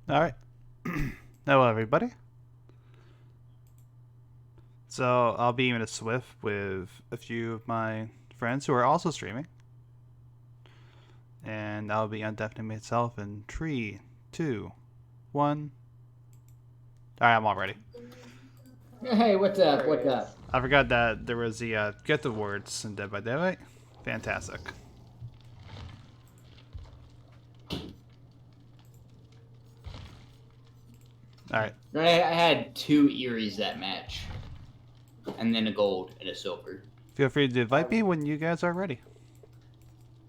All right. Hello, everybody. So I'll be in a SWF with a few of my friends who are also streaming, and I'll be undeafening myself in 3, 2, 1. All right, I'm all ready. Hey, what's up? What's up? I forgot that there was the get the words in Dead by Daylight. Fantastic. All right. I had 2 Eries that match, and then a gold and a silver. Feel free to invite me when you guys are ready.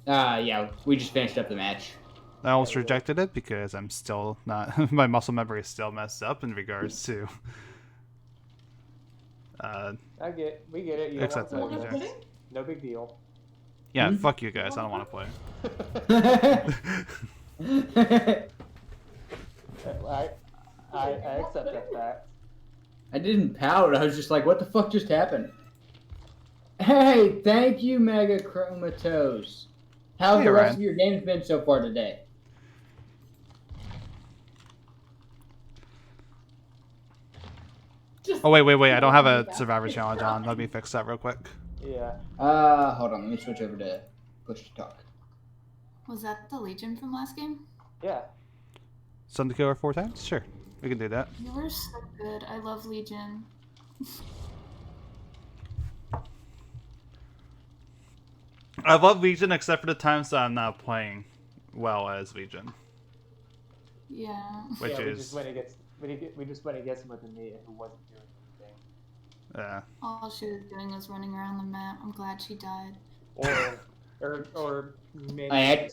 Yeah, we just finished up the match. I almost rejected it because I'm still not. My muscle memory is still messed up in regards to. We get it. You Except don't want that to play. No big deal. Yeah, fuck you guys. I don't want to play. I accept that fact. I didn't pout. I was just like, what the fuck just happened? Hey, thank you, Mega Chromatose. How's the rest of your games been so far today? Oh, wait. I don't have a Survivor Challenge on. Let me fix that real quick. Yeah. Hold on. Let me switch over to push to talk. Was that the Legion from last game? Yeah. Sun to kill her 4 times? Sure. We can do that. You were so good. I love Legion. I love Legion except for the times that I'm not playing well as Legion. Yeah. Which yeah, is... we just went against him with a Nia who wasn't doing anything. Yeah. All she was doing was running around the map. I'm glad she died. Or maybe I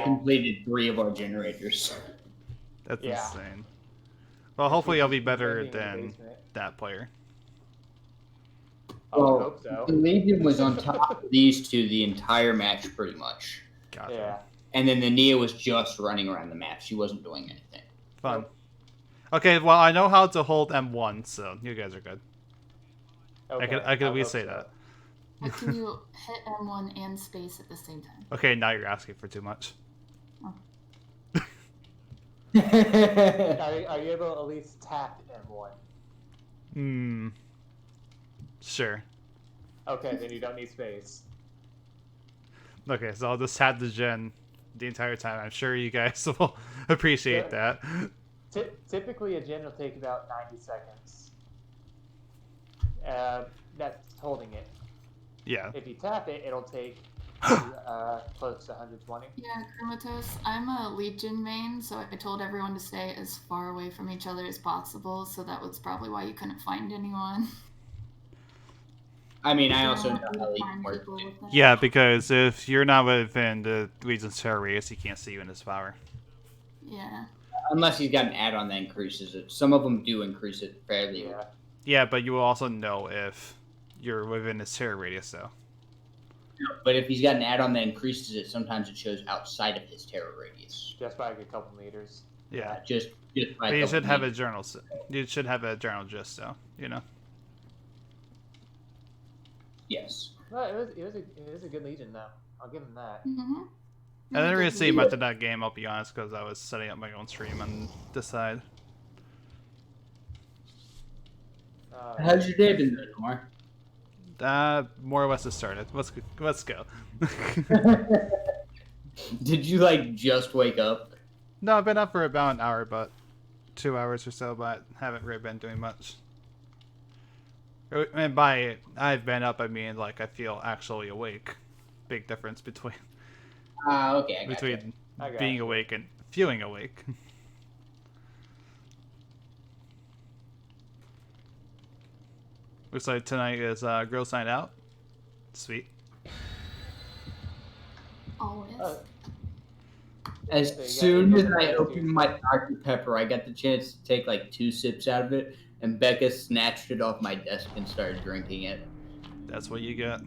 completed 3 of our generators. That's insane. Well, hopefully I'll be better than that player. I would hope so. The Legion was on top of these 2 the entire match, pretty much. Gotcha. Yeah. And then the Nia was just running around the map. She wasn't doing anything. Fun. Okay, well, I know how to hold M1, so you guys are good. Okay, I can at least say that. But can you hit M1 and space at the same time? Okay, now you're asking for too much. Oh. Are you able to at least tap M1? Sure. Okay, then you don't need space. Okay, so I'll just tap the gen the entire time. I'm sure you guys will appreciate that. Typically, a gen will take about 90 seconds. That's holding it. Yeah. If you tap it, it'll take close to 120. Yeah, Chromatose. I'm a Legion main, so I told everyone to stay as far away from each other as possible, so that was probably why you couldn't find anyone. I mean, I also know how Legion works. Yeah, because if you're not within the Legion's terror radius, he can't see you in his power. Yeah. Unless he's got an add-on that increases it. Some of them do increase it fairly. Yeah, but you will also know if you're within his terror radius, though. But if he's got an add-on that increases it, sometimes it shows outside of his terror radius. Just by a couple meters. Yeah. Just by but you should have a journal. You should have a journal just so, you know. Yes. Well, it was a good Legion though. I'll give him that. Mm-hmm. I didn't really see much of that game, I'll be honest, because I was setting up my own stream on this side. How's your day been, Noir? More or less it started. Let's go. Did you like just wake up? No, I've been up for about an hour, but 2 hours or so, but haven't really been doing much. And by I've been up, I mean like I feel actually awake. Big difference between okay, between being awake and feeling awake. Looks like tonight is Girls Night Out. Sweet. Always. As soon as I opened my Dr. Pepper, I got the chance to take like 2 sips out of it, and Becca snatched it off my desk and started drinking it. That's what you get.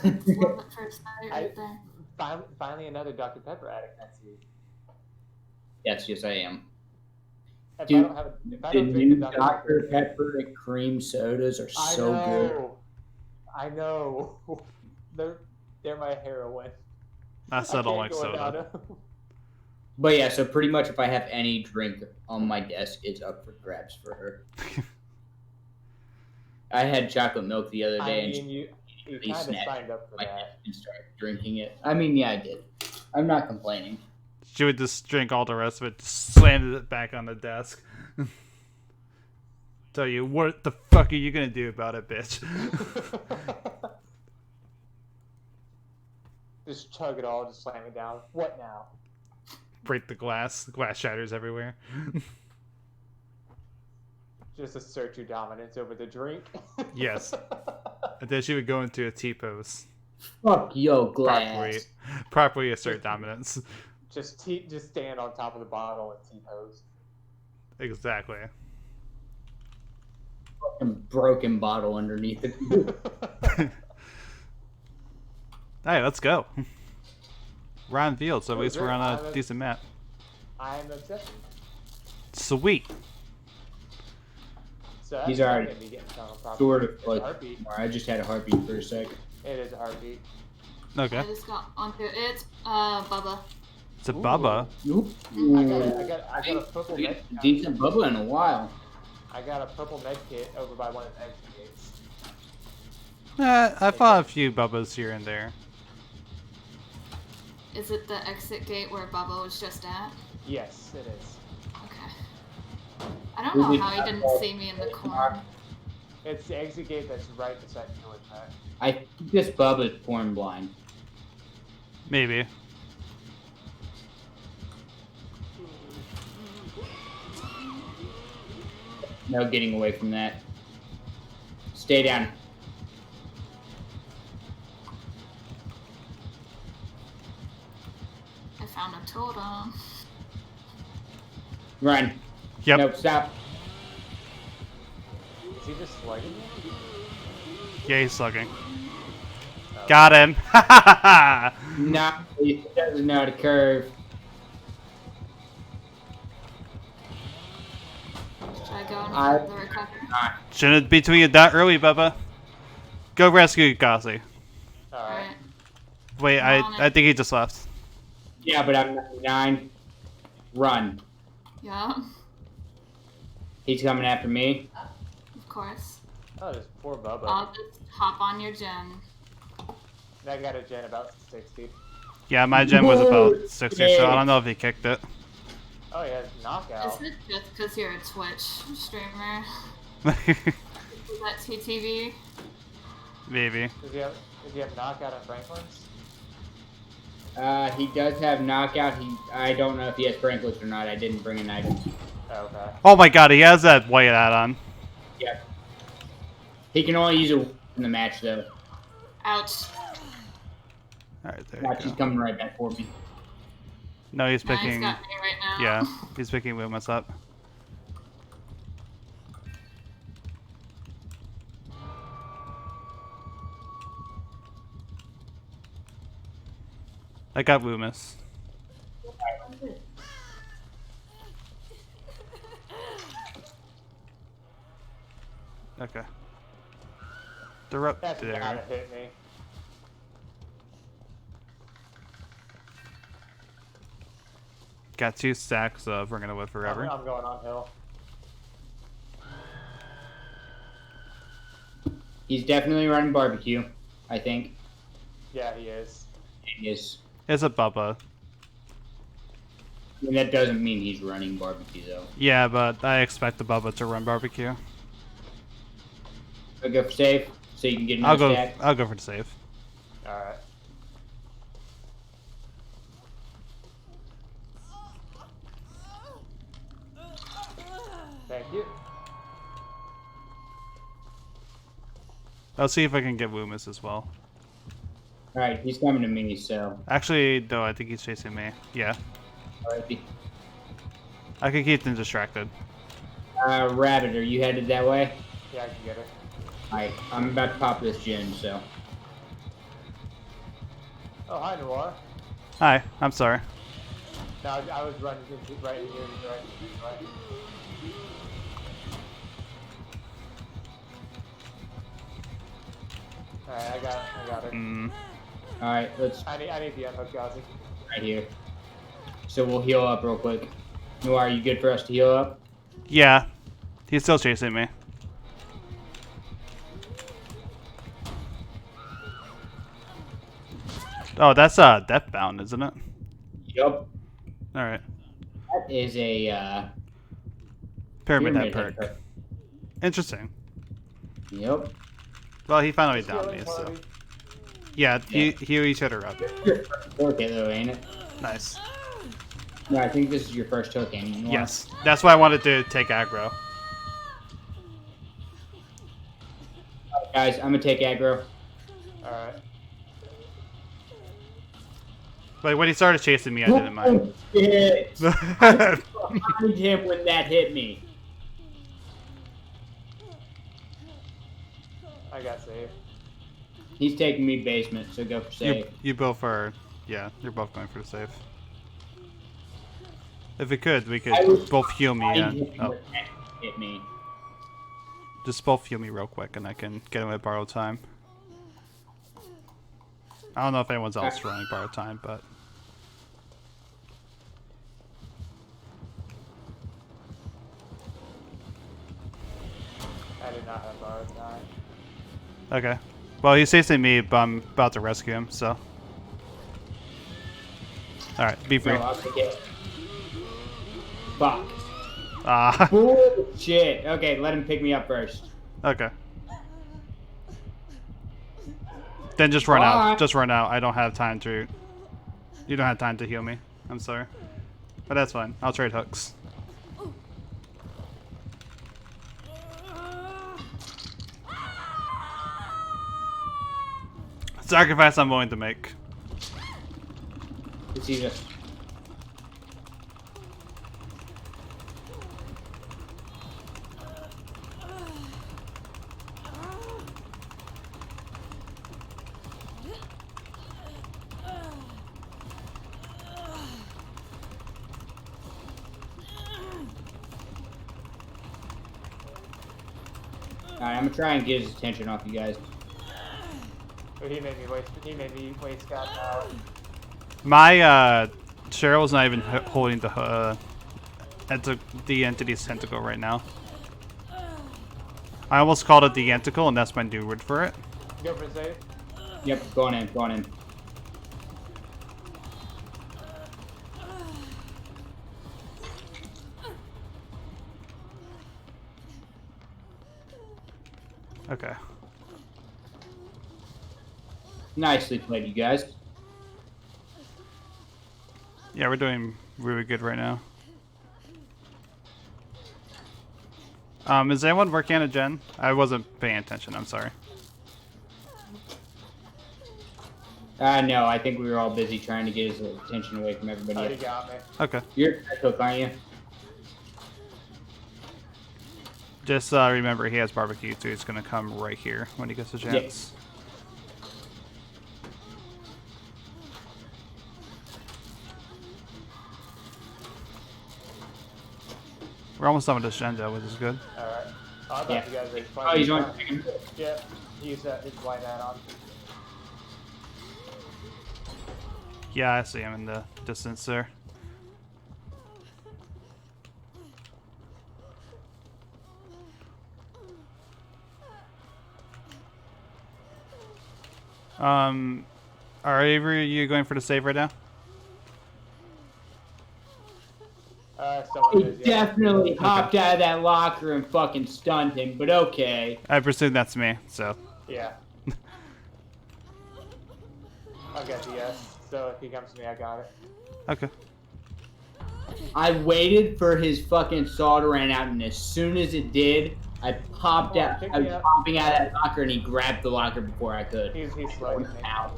Love it first night right there. Finally, another Dr. Pepper addict. I see. Yes, I am. If Dude, I don't drink the Dr. Pepper and cream sodas are so good. I know. They're my heroine. I still don't like soda. But yeah, so pretty much if I have any drink on my desk, it's up for grabs for her. I had chocolate milk the other day, and you she kind of snatched signed up for my that. desk and started drinking it. I mean, yeah, I did. I'm not complaining. She would just drink all the rest of it, just slammed it back on the desk. Tell you, what the fuck are you gonna do about it, bitch? Just chug it all, just slam it down. What now? Break the glass. The glass shatters everywhere. Just assert your dominance over the drink. Yes. And then she would go into a T-pose. Fuck yo, glass. Properly assert dominance. Just stand on top of the bottle and T-pose. Exactly. Fucking broken bottle underneath it. Hey, let's go. We're on field, so at least we're on a decent map. I'm obsessed. Sweet. So He's already sort of like. heartbeat. I just had a heartbeat for a sec. It is a heartbeat. Okay. I just got onto it. Bubba. It's a Bubba. I got a purple med. Decent Bubba in a while. I got a purple med kit over by one of the exit gates. I fought a few Bubbas here and there. Is it the exit gate where Bubba was just at? Yes, it is. Okay. I don't know how he didn't see me in the corner. It's the exit gate that's right beside the door track. I think this Bubba is porn blind. Maybe. No getting away from that. Stay down. I found a totem. Run. Yep. Nope, stop. Is he just slugging me? Yeah, he's slugging. Oh. Got him. No, he doesn't know how to curve. Should I go I- and the recovery? Shouldn't be doing it that early, Bubba. Go rescue Gossie. Alright. Alright. Wait, I'm on I it. think he just left. Yeah, but I'm 99. Run. Yeah, He's coming after me. of course. Oh, this poor Bubba. I'll just hop on your gen. I got a gen about 60. Yeah, my gem was about 60, so I don't know if he kicked it. Oh yeah, knockout. Is it just because you're a Twitch streamer? Maybe. Is that TTV? Does he have knockout on Franklin's? He does have knockout. I don't know if he has sprinklers or not. I didn't bring an item. Oh, okay. Oh my god, he has that white hat on. Yeah. He can only use it in the match though. Ouch. Alright, there Watch, you he's go. coming right back for me. No, he's Nah, he's picking... got me right now. Yeah, he's picking Loomis up. I got Loomis. Okay. They're up That's there. gotta hit me. Got 2 stacks of We're Gonna Live Forever. I'm going on hill. He's definitely running barbecue, I think. Yeah, he is. He is. It's a Bubba. I mean, that doesn't mean he's running barbecue though. Yeah, but I expect the Bubba to run barbecue. I'll go for save, so you can get another stack. I'll go for the save. Alright. Thank you. I'll see if I can get Loomis as well. Alright, he's coming to me, so. Actually, no, I think he's chasing me. Yeah. Alrighty. I can keep them distracted. Rabbit, are you headed that way? Yeah, I can get it. Alright, I'm about to pop this gen, so. Oh, hi, Noir. Hi, I'm sorry. No, I was running right here, right. Alright, I got it. Mm. Alright, let's. I need the unhook, Gozzy. Right here. So we'll heal up real quick. Noir, you good for us to heal up? Yeah. He's still chasing me. Oh, that's Deathbound, isn't it? Yup. Alright. That is a Pyramid Head perk. Interesting. Yep. Well, he finally Just downed healing me, so. party. Yeah, heal each other up. Okay, though, ain't it? Nice. No, I think this is your first token. Noir. Yes. That's why I wanted to take aggro. Guys, I'm gonna take aggro. Alright. But when he started chasing me, I didn't mind. Shit. I was behind him when that hit me. I got saved. He's taking me basement, so go for save. You both are... Yeah, you're both going for the save. If we could both heal me and... Oh. Hit me. Just both heal me real quick and I can get him at borrowed time. I don't know if anyone's else running borrowed time, but... I did not have borrowed time. Okay. Well, he's chasing me, but I'm about to rescue him, so... Alright, be free. No, I'll take it. Fuck. Ah. Bullshit. Okay, let him pick me up first. Okay. Then just run out. Just run out. I don't have time to... You don't have time to heal me. I'm sorry. But that's fine. I'll trade hooks. Sacrifice I'm willing to make. It's easy. Alright, I'm gonna try and get his attention off you guys. But he made me waste God power. My Cheryl's not even holding the entity's tentacle right now. I almost called it the enticle, and that's my new word for it. Go for save. Yep, go on in, go on in. Okay. Nicely played, you guys. Yeah, we're doing really good right now. Is anyone working on a gen? I wasn't paying attention, I'm sorry. No, I think we were all busy trying to get his attention away from everybody Oh, else. you got me. Okay. You're a cook, aren't you? Just remember he has barbecue, so he's gonna come right here when he gets a chance. We're almost done with this gen, which is good. Alright. Oh, I thought Yeah. you guys were Oh, he's on. Yeah, use that his white hat on. Yeah, I see him in the distance there. Are Avery, you going for the save right now? Someone He is, yeah. definitely hopped out of that locker and fucking stunned him, but okay. I presume that's me, so. Yeah. I'll get the yes. So if he comes to me, I got it. Okay. I waited for his fucking saw to run out, and as soon as it did, I popped Come on, out. pick I me was up. popping out of that locker, and he grabbed the locker before I could. He's slowing me. Ow.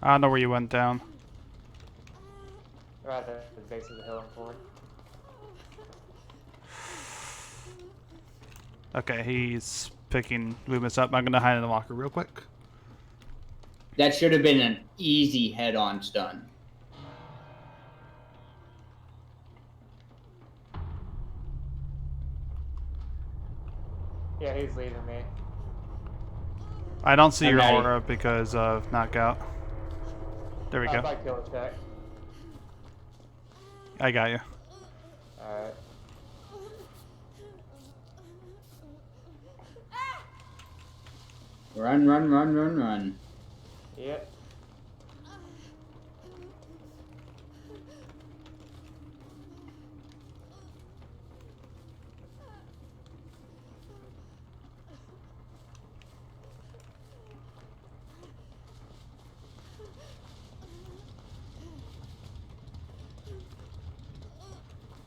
I don't know where you went down. Right at the base of the hill and forward. Okay, he's picking Loomis up. I'm gonna hide in the locker real quick. That should have been an easy head-on stun. Yeah, he's leaving me. I don't see your Okay. aura because of knockout. There we If go. I kill a check. I got you. Alright. Run, run, run, run, run. Yep.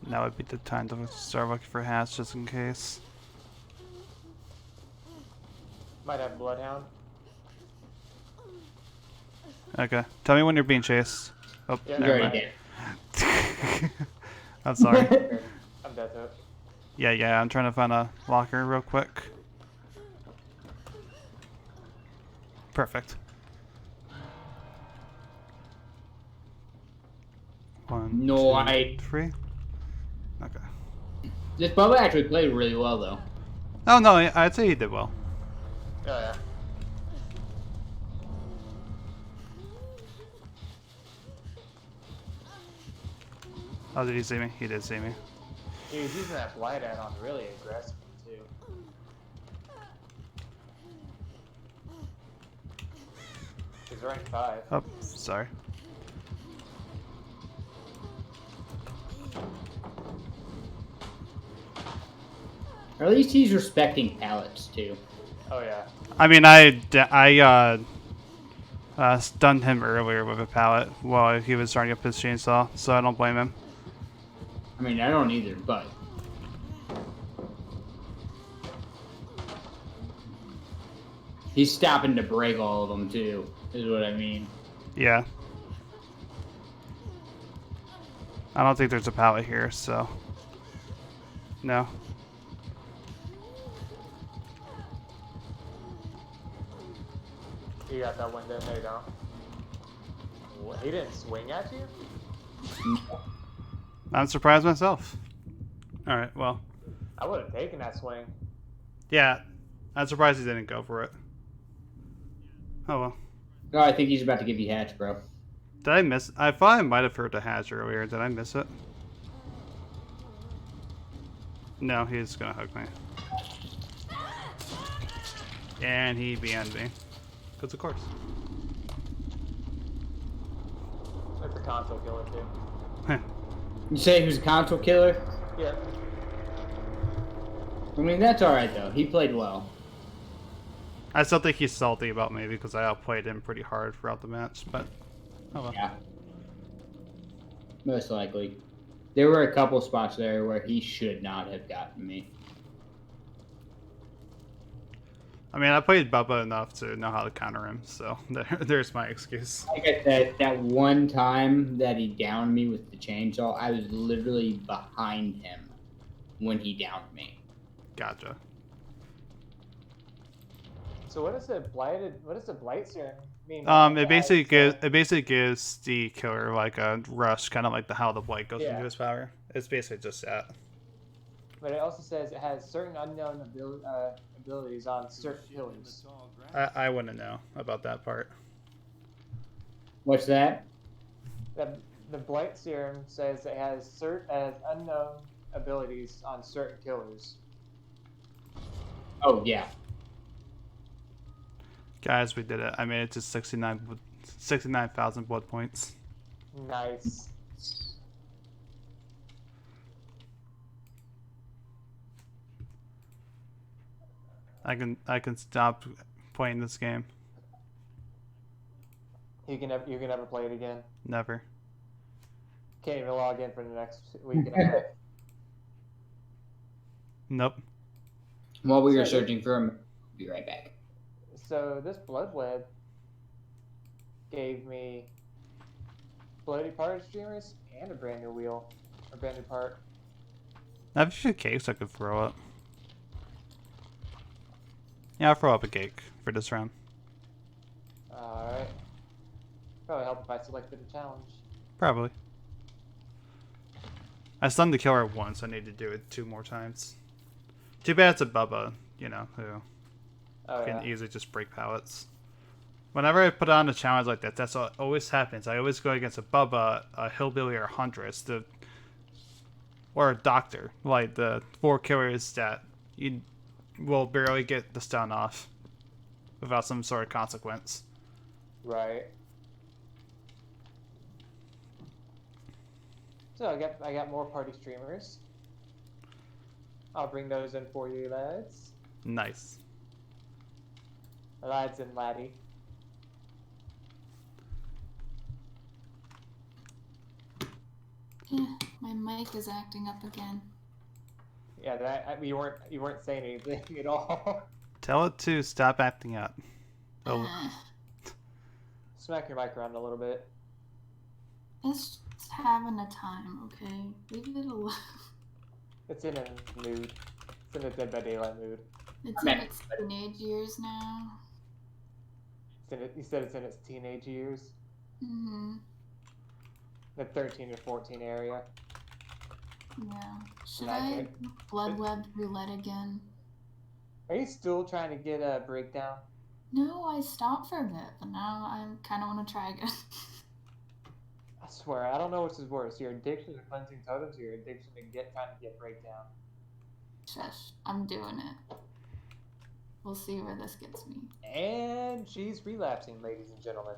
Now would be the time to start looking for hats just in case. Might have Bloodhound. Okay. Tell me when you're being chased. Oh, Yeah, He's never already mind. dead. I'm sorry. Okay. I'm dead to it. Yeah, I'm trying to find a locker real quick. Perfect. One, No, 2, 3. Okay. This Bubba actually played really well, though. Oh no, I'd say he did well. Oh yeah. Oh, did he see me? He did see me. He was using that blight add-on really aggressively too. He's rank 5. Oh, sorry. Or at least he's respecting pallets, too. Oh yeah. I mean, I stunned him earlier with a pallet while he was starting up his chainsaw, so I don't blame him. I mean, I don't either, but... He's stopping to break all of them, too, is what I mean. Yeah. I don't think there's a pallet here, so... No. You got that window. No, you don't. What? He didn't swing at you? I'm surprised myself. Alright, well. I would have taken that swing. Yeah. I'm surprised he didn't go for it. Oh well. Oh, I think he's about to give you hatch, bro. Did I miss? I thought I might have heard the hatch earlier. Did I miss it? No, he's gonna hook me. And he banned me. Because of course. Like the console killer too. You say he was a console killer? Yeah. I mean, that's alright, though. He played well. I still think he's salty about me because I outplayed him pretty hard throughout the match, but oh well. Yeah. Most likely. There were a couple spots there where he should not have gotten me. I mean, I played Bubba enough to know how to counter him, so there's my excuse. Like I said, that one time that he downed me with the chainsaw, I was literally behind him when he downed me. Gotcha. So what is the blight serum mean? It basically gives the killer like a rush, kind of like how the blight goes into his power. It's basically just that. But it also says it has certain unknown abilities on certain killers. I wouldn't know about that part. What's that? The blight serum says it has unknown abilities on certain killers. Oh, yeah. Guys, we did it. I made it to 69,000 blood points. Nice. I can stop playing this game. You can never play it again. Never. Can't even log in for the next week and a half. Nope. While we were searching for him, we'll be right back. So this blood web gave me bloody part streamers and a brand new wheel, a brand new part. I have a few cakes I could throw up. Yeah, I'll throw up a cake for this round. Alright. Probably help if I selected a challenge. Probably. I stunned the killer once. I need to do it 2 more times. Too bad it's a Bubba, you know, who can easily just break pallets. Whenever I put on a challenge like that, that's what always happens. I always go against a Bubba, a Hillbilly, or a Huntress. The or a doctor, like the 4 killers that you will barely get the stun off without some sort of consequence. Right. So I got more party streamers. I'll bring those in for you, lads. Nice. Lads and laddie. Yeah, my mic is acting up again. Yeah, you weren't saying anything at all. Tell it to stop acting up. Oh. Smack your mic around a little bit. It's just having a time, okay? Leave it alone. It's in a mood. It's in a Dead by Daylight mood. It's in its teenage years now. You said it's in its teenage years? Mm-hmm. The 13 to 14 area. Yeah. Should I blood web roulette again? Are you still trying to get a breakdown? No, I stopped for a bit, but now I kind of want to try again. I swear, I don't know which is worse. Your addiction to cleansing totems or your addiction to trying to get breakdown? Shush. I'm doing it. We'll see where this gets me. And she's relapsing, ladies and gentlemen.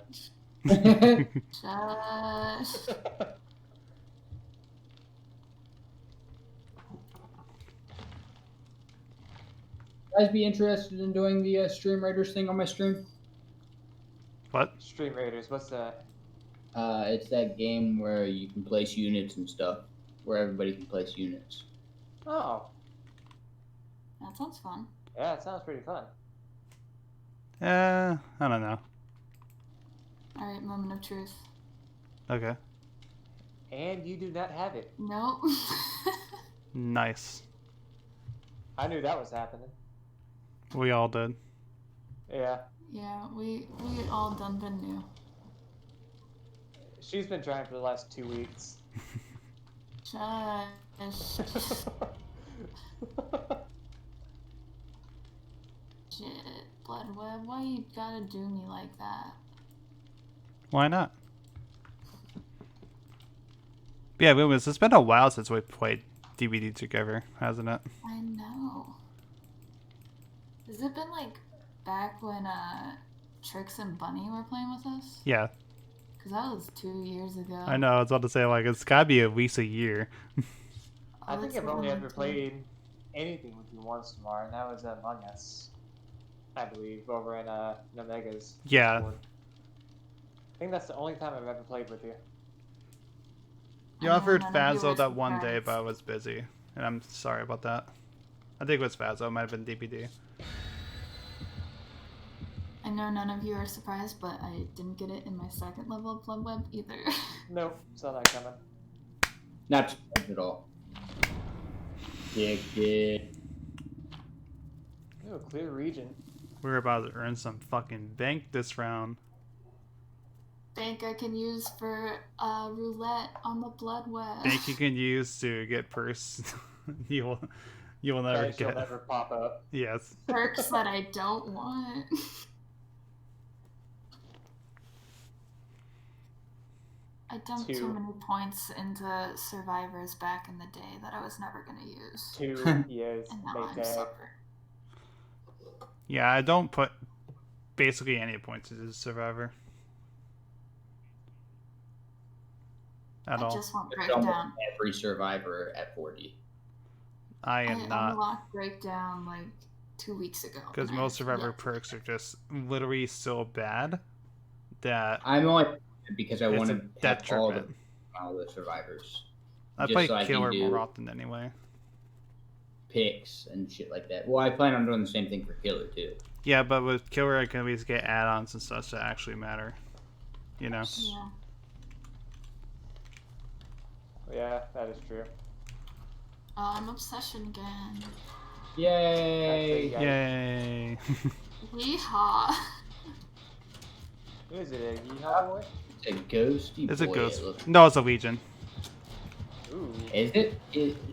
Shush. Guys be interested in doing the Stream Raiders thing on my stream? What? Stream Raiders, what's that? It's that game where you can place units and stuff, where everybody can place units. Oh. That sounds fun. Yeah, it sounds pretty fun. I don't know. Alright, moment of truth. Okay. And you do not have it. Nope. Nice. I knew that was happening. We all did. Yeah. Yeah, we all done been new. She's been trying for the last 2 weeks. Shush. Shit, Bloodweb, why you gotta do me like that? Why not? Yeah, Loomis, it's been a while since we played DVD together, hasn't it? I know. Has it been like back when Trix and Bunny were playing with us? Yeah. Because that was 2 years ago. I know, I was about to say, like, it's gotta be at least a year. I think I've only ever played anything with you once, Tamar, and that was Among Us. I believe, over in Omega's. Yeah. Discord. I think that's the only time I've ever played with you. You offered Fazzo that one day, but I was busy. And I'm sorry about that. I think it was Fazzo, it might have been DPD. I know none of you are surprised, but I didn't get it in my second level of Bloodweb either. Nope, saw that coming. Not surprised at all. Yeah. Ooh, clear region. We're about to earn some fucking bank this round. Bank I can use for roulette on the Bloodweb. Bank you can use to get purse you will never That she'll get. never pop up. Yes. Perks that I don't want. I dumped too many points into Survivors back in the day that I was never going to use. 2 years And now I'm later. suffering. Yeah, I don't put basically any points into Survivor. At I all. just want It's almost Breakdown. every Survivor at 40. I I am not. unlocked Breakdown like 2 weeks ago. Because and I most Survivor yet- perks are just literally so bad that I'm only because I it's want a to have detriment. all the Survivors. I just play so I can Killer do- more often anyway. Picks and shit like that. Well, I plan on doing the same thing for Killer too. Yeah, but with Killer I can at least get add-ons and such that actually matter. You know? Yeah. Yeah, that is true. I'm Obsession again. Yay! Yeah. Yay. Yeehaw. Who is it, a Yeehaw boy? It's a ghosty It's a boy, ghost. it looks- No, it's a Legion. Ooh. Is it?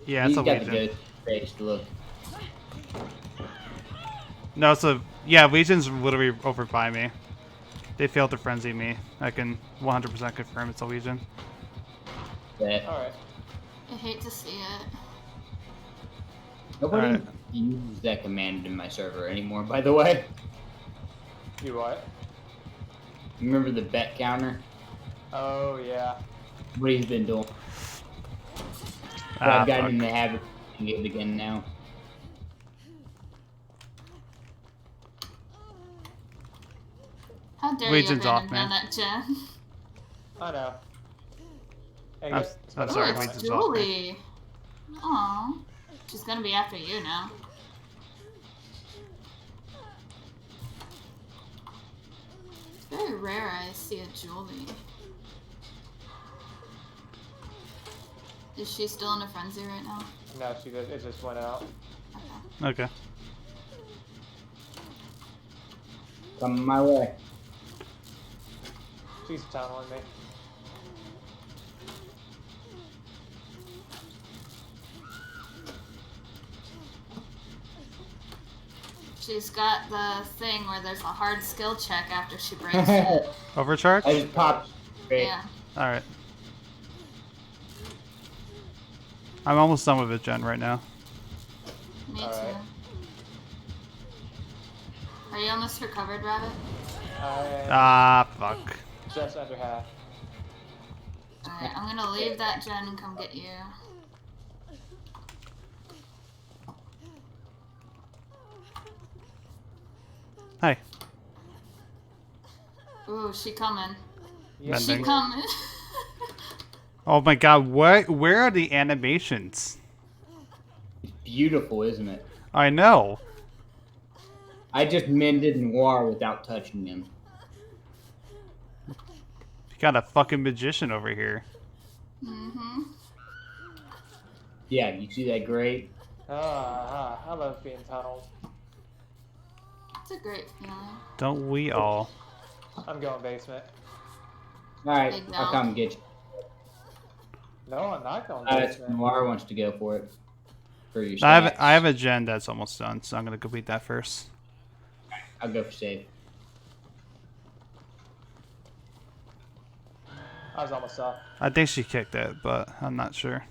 Yeah, he's it's a got Legion. the ghost face look. No, it's a... Yeah, Legion's literally over by me. They failed to frenzy me. I can 100% confirm it's a Legion. That Alright. I hate to see it. Nobody Alright. uses that command in my server anymore, by the way. You what? Remember the bet counter? Oh, yeah. What he's been doing. I've gotten in the habit of doing it again now. How dare Legion's you off, abandon man. that Jen? I know. Hey, I'm guys, sorry, Ooh, Legion's it's off, man. Julie. Aw. She's gonna be after you now. It's very rare I see a Julie. Is she still in a frenzy right now? No, she did. It just went out. Okay. Okay. Come my way. She's tunneling me. She's got the thing where there's a hard skill check after she breaks it. Overcharge? I just popped. Great. Yeah. Alright. I'm almost done with it, Jen, right now. Me Alright. too. Are you almost recovered, Rabbit? Ah, fuck. Just under half. Alright, I'm gonna leave that Jen and come get you. Hey. Ooh, she coming. Yes, She Mending. coming. Oh my god, where are the animations? It's beautiful, isn't it? I know. I just mended Noir without touching him. You got a fucking magician over here. Mm-hmm. Yeah, you see that great? I love being tunneled. It's a great feeling. Don't we all? I'm going basement. Alright, Big I'll no. come get you. No, I'm not going That's basement. Noir wants to go for it. For your I stats. have a gen that's almost done, so I'm gonna complete that first. I'll go for save. I was almost off. I think she kicked it, but I'm not sure.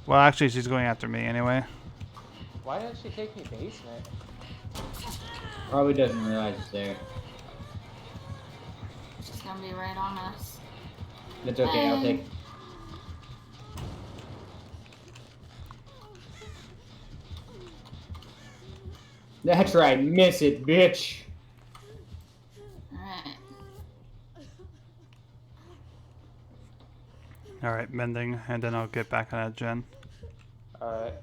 Well, actually, she's going after me anyway. Why didn't she take me basement? Probably doesn't realize it's there. She's gonna be right on us. That's okay, I'll take. That's right, miss it, bitch. Alright. Alright, mending, and then I'll get back on that gen. Alright.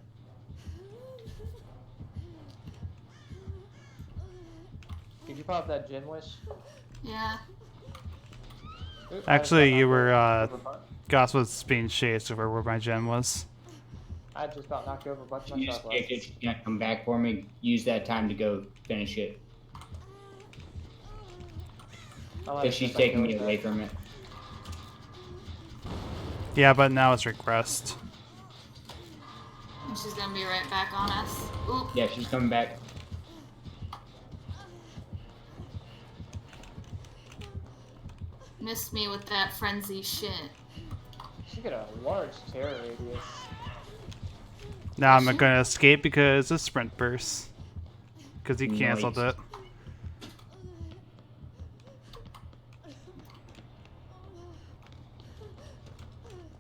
Did you pop that gin wish? Yeah. Oop, Actually, I you just were, about knocked over Goss was being chased over where my gen was. I just about knocked over a bunch of She my just shot kicked it, glasses. she's gonna come back for me. Use that time to go finish it. I'll let Because it she's just, taking go me with away it. from it. Yeah, but now it's regressed. And she's gonna be right back on us. Ooh. Yeah, she's coming back. Missed me with that frenzy shit. She got a large terror radius. Now I'm gonna escape because of sprint burst. Because he canceled Nice. it.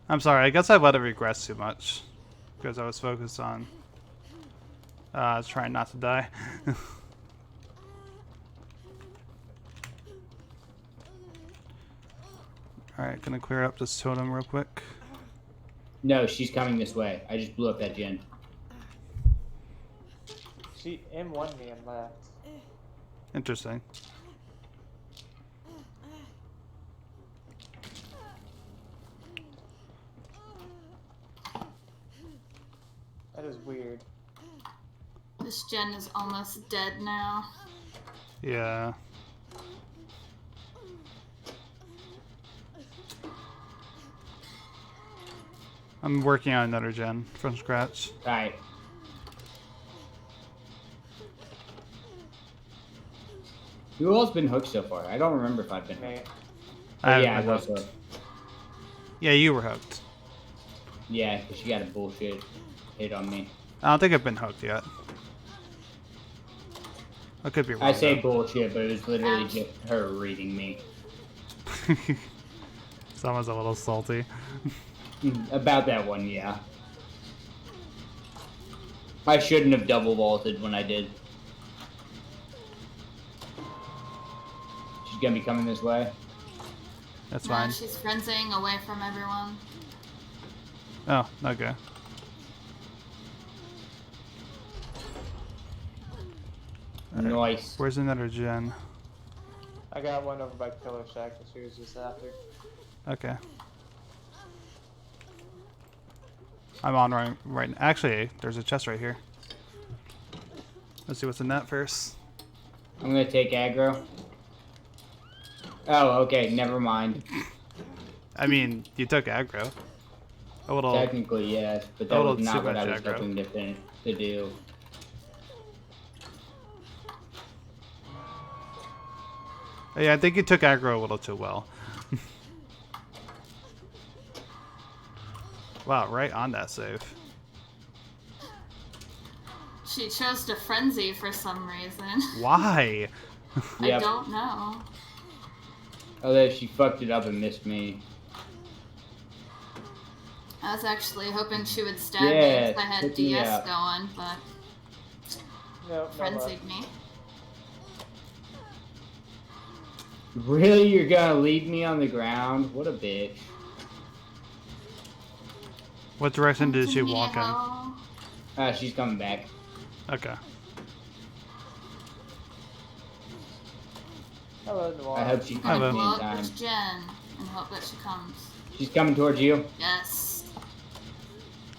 I'm sorry, I guess I let it regress too much. Because I was focused on trying not to die. Alright, gonna clear up this totem real quick. No, she's coming this way. I just blew up that gen. She M1'd me and left. Interesting. That is weird. This gen is almost dead now. Yeah. I'm working on another gen from scratch. Alright. Who else been hooked so far? I don't remember if I've been Me. hooked. I yeah, I haven't been was hooked. hooked. Yeah, you were hooked. Yeah, because she got a bullshit hit on me. I don't think I've been hooked yet. I could be wrong. I say though. bullshit, but it was literally just her reading me. Someone's a little salty. About that one, yeah. I shouldn't have double vaulted when I did. She's gonna be coming this way. That's No, fine. she's frenzying away from everyone. Oh, okay. Nice. Where's another gen? I got one over by Killer Shack that she was just after. Okay. I'm on right. Actually, there's a chest right here. Let's see what's in that first. I'm gonna take aggro. Oh, okay, never mind. I mean, you took aggro. A little. Technically, yes, but that little was not too what I much was aggro. hoping to do. Yeah, I think you took aggro a little too well. Wow, right on that save. She chose to frenzy for some reason. Why? I Yep. don't know. Although she fucked it up and missed me. I was actually hoping she would stab Yeah, me because I had pick me DS up. going, but No, frenzied me. Really? You're gonna leave me on the ground? What a bitch. What direction did she walk in? Meow. She's coming back. Okay. Hello, Noir. I hope she I'm finds gonna me blow in up time. this gen and hope that she comes. She's coming towards you. Yes.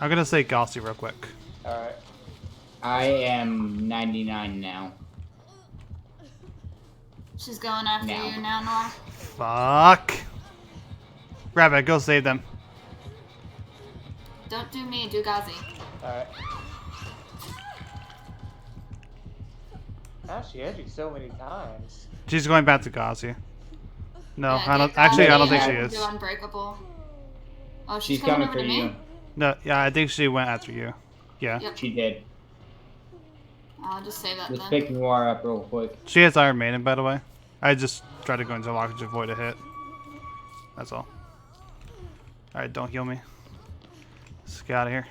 I'm gonna say Gossy real quick. Alright. I am 99 now. She's going after Now. you now, Noir. Fuck. Rabbit, go save them. Don't do me, do Gazi. Alright. How she hit you so many times? She's going back to Gossy. No, Yeah, I don't. get Actually, I don't Gazi think she and is. do Unbreakable. Oh, She's coming coming over for to me? you. No, yeah, I think she went after you. Yeah. Yep. She did. I'll just say that Let's then. pick Noir up real quick. She has Iron Maiden, by the way. I just tried to go into lock to avoid a hit. That's all. Alright, don't heal me. Let's get out of here.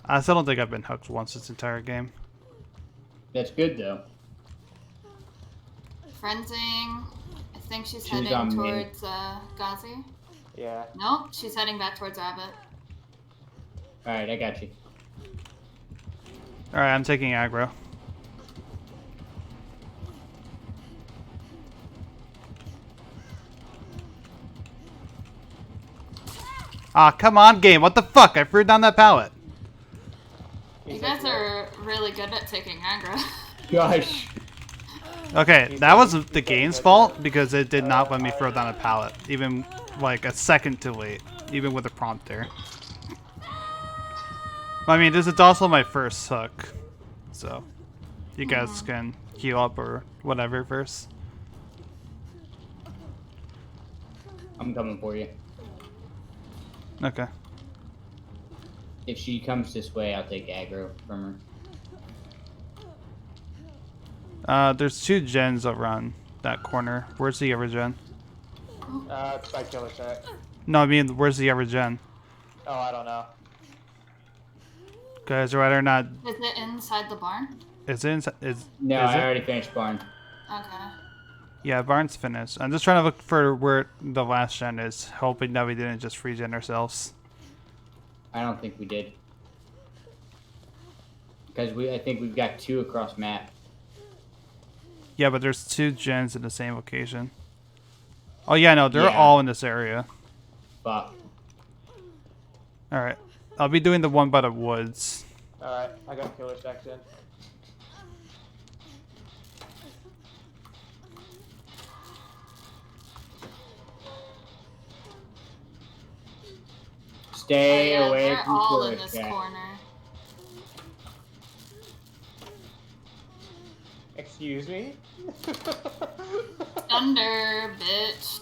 I still don't think I've been hooked once this entire game. That's good though. Frenzying. I think she's She was heading on me. towards Gazi. Yeah. Nope, she's heading back towards Rabbit. Alright, I got you. Alright, I'm taking aggro. Ah, come on, game. What the fuck? I threw down that pallet. You guys are really good at taking aggro. Gosh. Okay, that was the game's fault because it did not let me throw down a pallet. Even like a second too late. Even with a prompt there. I mean, this is also my first hook. So, you guys can heal up or whatever first. I'm coming for you. Okay. If she comes this way, I'll take aggro from her. There's two gens around that corner. Where's the other gen? It's by Killer Shack. No, I mean, where's the other gen? Oh, I don't know. Guys, rather not. Is it inside the barn? It's inside. Is No, is I it? already finished barn. Okay. Yeah, barn's finished. I'm just trying to look for where the last gen is, hoping that we didn't just regen ourselves. I don't think we did. Because I think we've got two across map. Yeah, but there's two gens in the same location. Oh yeah, no, they're Yeah. all in this area. Fuck. All right, I'll be doing the one by the woods. Alright, I got Killer Shack in. Stay Oh, yeah, away they're from all Killer in this Shack. corner. Excuse me? Thunder, bitch.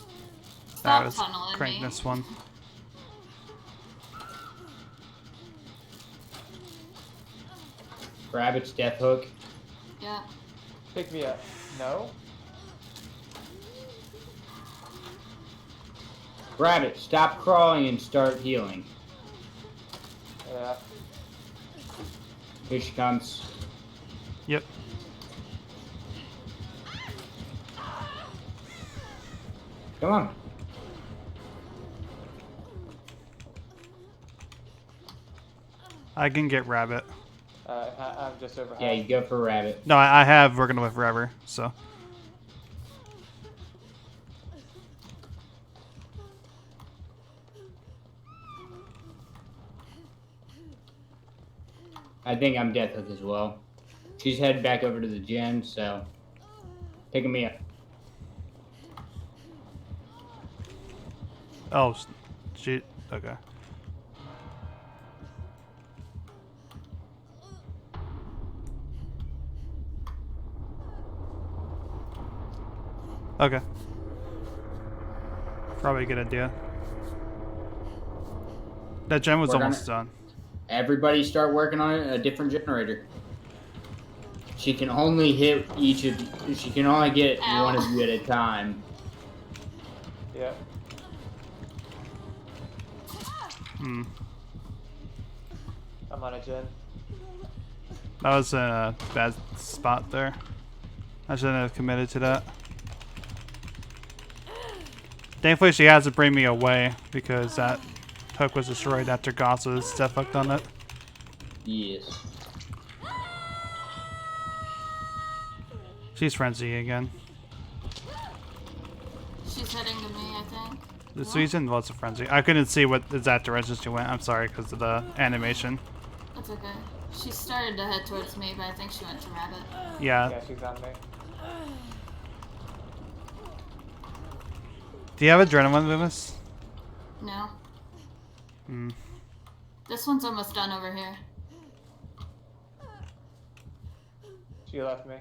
Stop let's tunneling crank me. this one. Rabbit's death hook. Yeah. Pick me up. No? Rabbit, stop crawling and start healing. Yeah. Here she comes. Yep. Come on. I can get Rabbit. I'm just over Yeah, half. you go for Rabbit. No, I have working with forever, so. I think I'm death hook as well. She's headed back over to the gen, so picking me up. Oh, shit. Okay. Okay. Probably a good idea. That gen was Work on almost it. done. Everybody start working on a different generator. She can only hit each of you. She can only get Ow. one of you at a time. Yeah. Hmm. I'm on a gen. That was a bad spot there. I shouldn't have committed to that. Thankfully, she has to bring me away because that hook was destroyed after Goss was death hooked on it. Yes. She's frenzy again. She's heading to me, I think. The Susan was a frenzy. I couldn't see what exact direction she went. I'm sorry because of the animation. That's okay. She started to head towards me, but I think she went to Rabbit. Yeah. Yeah, she's on me. Do you have adrenaline, Loomis? No. Hmm. This one's almost done over here. She left me.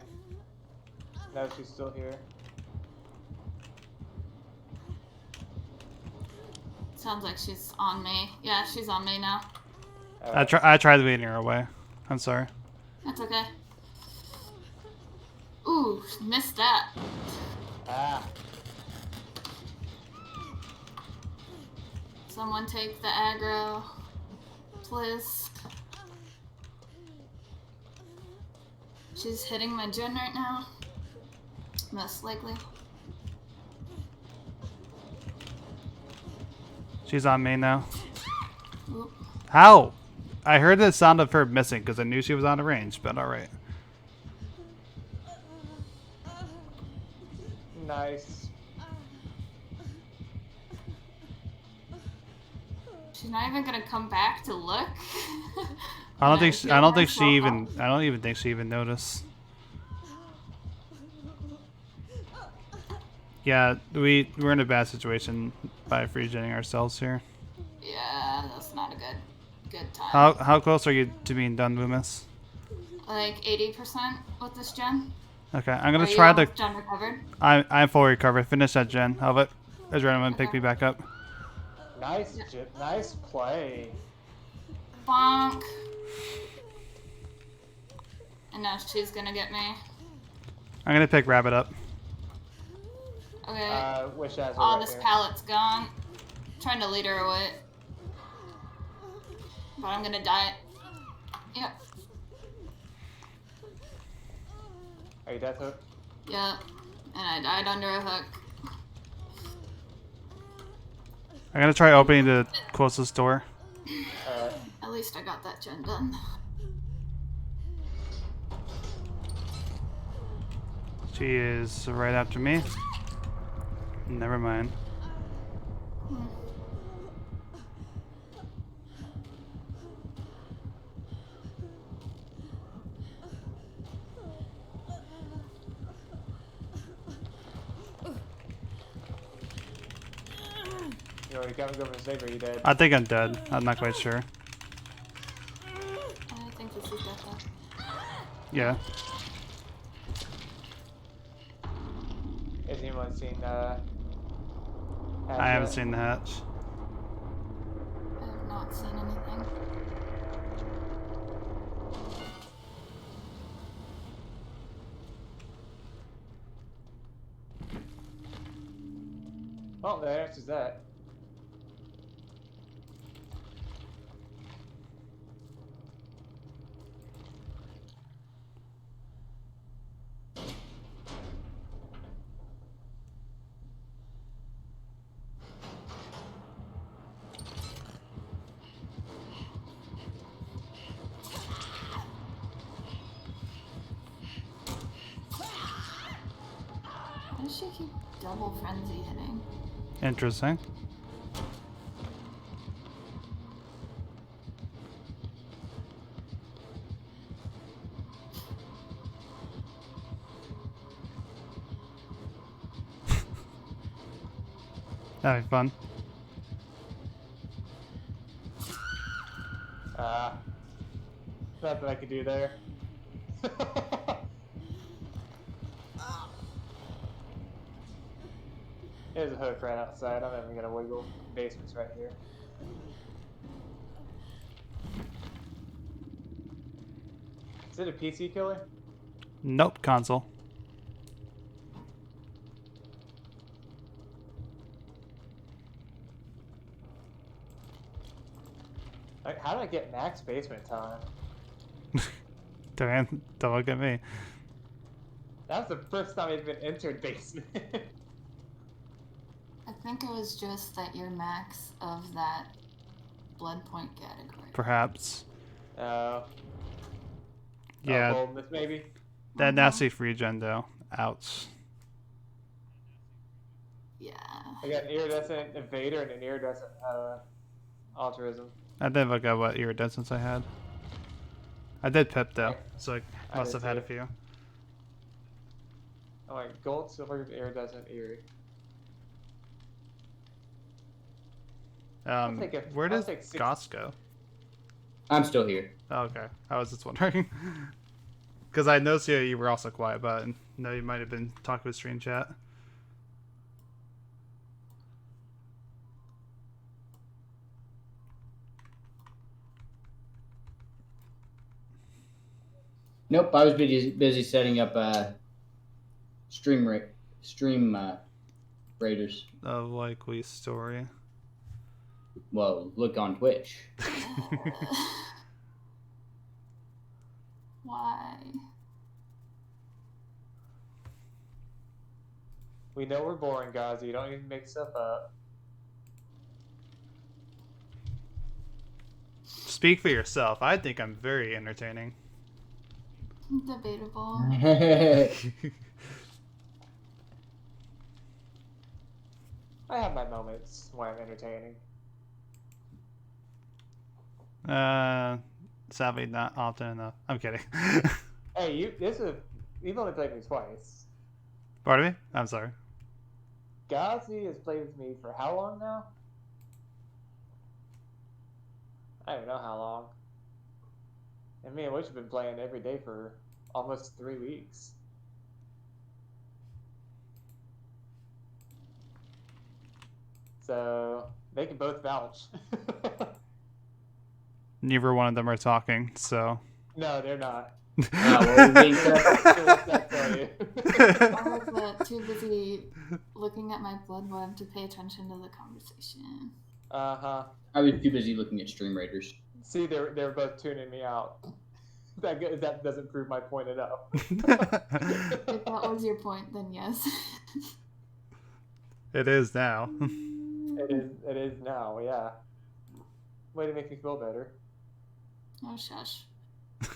No, she's still here. Sounds like she's on me. Yeah, she's on me now. I tried leading her away. I'm sorry. That's okay. Ooh, missed that. Ah. Someone take the aggro, please. She's hitting my gen right now. Most likely. She's on me now. Oop. How? I heard the sound of her missing because I knew she was out of range, but alright. Nice. She's not even gonna come back to look. I don't think she Well, even think she even noticed. Yeah, we're in a bad situation by free-genning ourselves here. yeah, that's not a good time. How close are you to being done, Loomis? Like 80% with this gen. Okay, I'm gonna Are try you to. almost done recovered? I'm fully recovered. Finish that gen. I'll let adrenaline pick me back up. Nice, nice play. Bonk. And now she's gonna get me. I'm gonna pick Rabbit up. Okay. Wish has her Oh, right this here. pallet's gone. Trying to lead her away. But I'm gonna die. Yep. Are you death hook? Yep. And I died under a hook. I'm gonna try opening the closest door. Alright. At least I got that gen done. She is right after me. Never mind. You already got me over to save her, you dead. I think I'm dead. I'm not quite sure. I think this is death. Yeah. Has anyone seen I haven't seen the hatch. I have not seen anything. Well, that answers that. Why does she keep double frenzy hitting? Interesting. That'd be fun. Nothing I could do there. There's a hook right outside. I'm not even gonna wiggle. Basement's right here. Is it a PC killer? Nope, console. Like, how did I get max basement time? Don't look at me. That's the first time I've even entered basement. I think it was just that you're max of that blood point category. Perhaps. Oh. Yeah. Boldness, maybe? That nasty free gen though. Ouch. Yeah. I got an iridescent evader and an iridescent altruism. I didn't look at what iridescence I had. I did pip though, so I I must did have had a too. few. Alright, gold, silver, iridescent, eerie. Where does I'll take 6. Goss go? I'm still here. Oh, okay, I was just wondering. Because I noticed you were also quiet, but I know you might have been talking with stream chat. Nope, I was busy setting up stream raiders. Of likely story. Well, look on Twitch. Why? We know we're boring, guys. You don't need to make stuff up. Speak for yourself. I think I'm very entertaining. Debatable. I have my moments when I'm entertaining. Sadly, not often enough. I'm kidding. Hey, you've only played me twice. Pardon me? I'm sorry. Ghazi has played with me for how long now? I don't even know how long. And me and Witch have been playing every day for almost 3 weeks. So they can both vouch. Neither one of them are talking, so. No, they're not. Well, we What's that tell you? I was too busy looking at my blood web to pay attention to the conversation. Uh-huh. I was too busy looking at stream raiders. See, they're both tuning me out. That doesn't prove my point enough. If that was your point, then yes. It is now. It is now, yeah. Way to make me feel better. Oh, shush. That's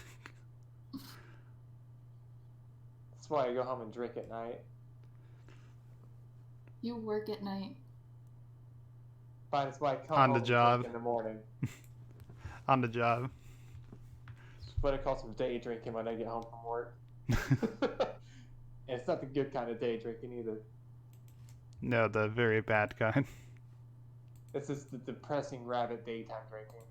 why I go home and drink at night. You work at night. Fine, that's why I come On home the and job. drink in the morning. On the job. It's what I call some day drinking when I get home from work. And it's not the good kind of day drinking either. No, the very bad kind. This is the depressing rabbit daytime drinking.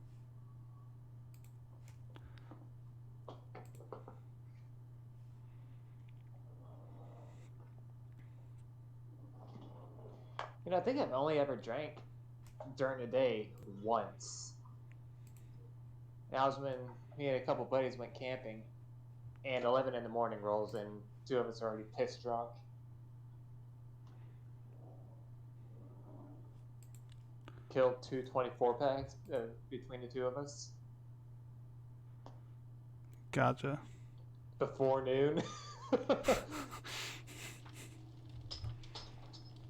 You know, I think I've only ever drank during the day once. And that was when me and a couple buddies went camping, and 11 in the morning rolls, and 2 of us are already pissed drunk. Killed 2 24-packs between the 2 of us Gotcha. before noon.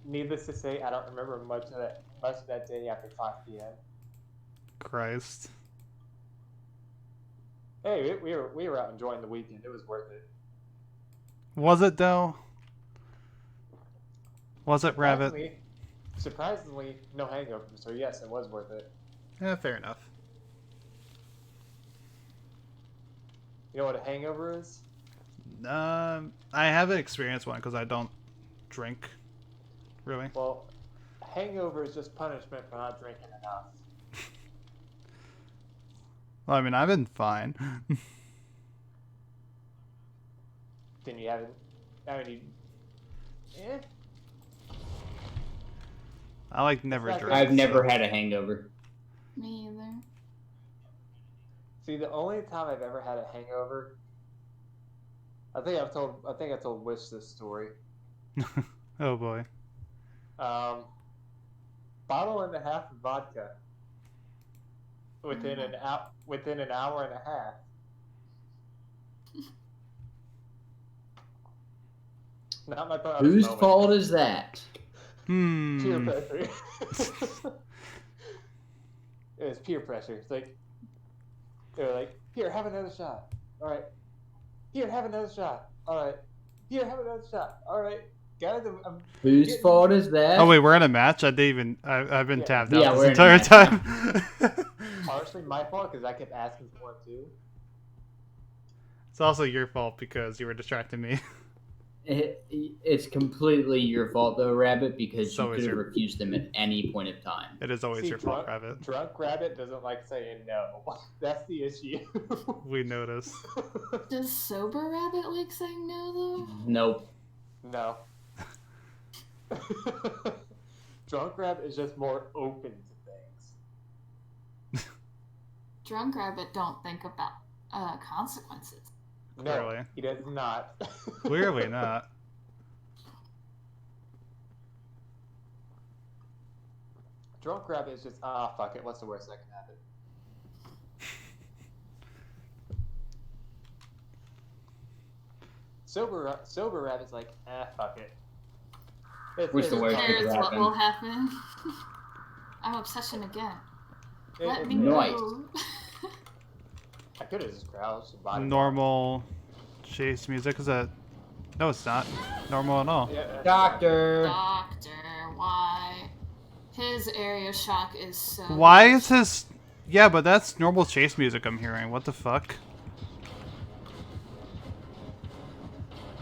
Needless to say, I don't remember much of that day after 5 p.m. Christ. Hey, we were out enjoying the weekend. It was worth it. Was it though? Was it, Rabbit? Surprisingly, no hangover. So yes, it was worth it. Yeah, fair enough. You know what a hangover is? I haven't experienced one because I don't drink, really. Well, hangover is just punishment for not drinking enough. Well, I mean, I've been fine. Then you haven't. I mean, I like never I've drink. I've never so- had a hangover. Me either. See, the only time I've ever had a hangover, I think I told Wish this story. Oh boy. Bottle and a half of vodka. Within an hour and a half. Not my proudest Whose moment. fault is that? Peer pressure. It was peer pressure. It's like they were like, "Here, have another shot." All right. Here, have another shot. All right. Here, have another shot. All right, guys. I'm Whose getting- fault is that? Oh wait, we're in a match. I've been Yeah. tapped Yeah, out we're this in a entire match time. Partially my fault because I kept asking for it too. It's also your fault because you were distracting me. It's completely your fault, though, Rabbit, because So you is could have your- refused them at any point of time. It is always See, your fault, Rabbit. Drunk Rabbit doesn't like saying no. That's the issue. We noticed. Does sober rabbit like saying no though? Nope. No. Drunk Rabbit is just more open to things. Drunk rabbit don't think about consequences. No, Clearly. he does not. Clearly not. Drunk Rabbit is just, fuck it, what's the worst that can happen? Sober Rabbit's like, fuck it. What's the Who worst that cares could what happen? will happen? I'm obsession again. Let me Nice. know. I could have just crouched and body Normal chase music. Is that? No, it's not normal at all. Yeah, Doctor! Doctor, why? His area shock is so. Why is his? Yeah, but that's normal chase music I'm hearing. What the fuck?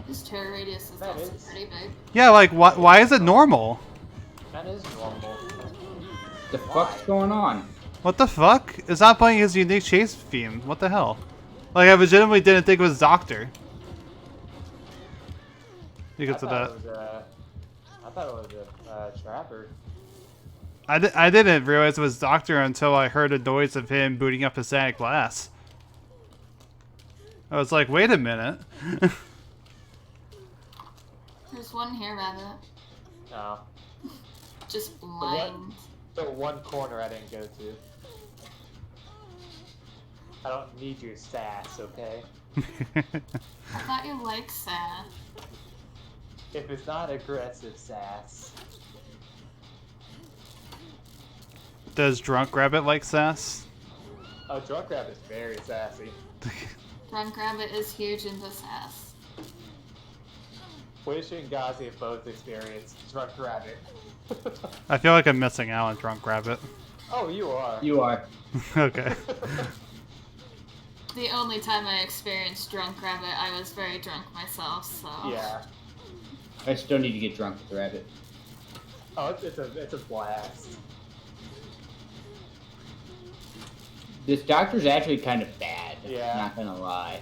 His terror radius is That also is. pretty big. Yeah, like why is it normal? that is normal. The fuck's going on? What the fuck? It's not playing his unique chase theme. What the hell? Like I legitimately didn't think it was Doctor. Because of that. I thought it was a trapper. I didn't realize it was Doctor until I heard a noise of him booting up his static glass. I was like, wait a minute. There's one here, rabbit. No. Just blind. The one corner I didn't go to. I don't need your sass, okay? I thought you liked Sad. If it's not aggressive sass. Does Drunk Rabbit like sass? Oh, Drunk Rabbit is very sassy. Drunk rabbit is huge into sass. Wish and Gazi have both experienced Drunk Rabbit. I feel like I'm missing out on Drunk Rabbit. Oh, you are. You are. Okay. The only time I experienced drunk rabbit, I was very drunk myself, so. Yeah. I still need to get drunk with the rabbit. Oh, it's a blast. This doctor's actually kind of bad. Yeah. Not gonna lie.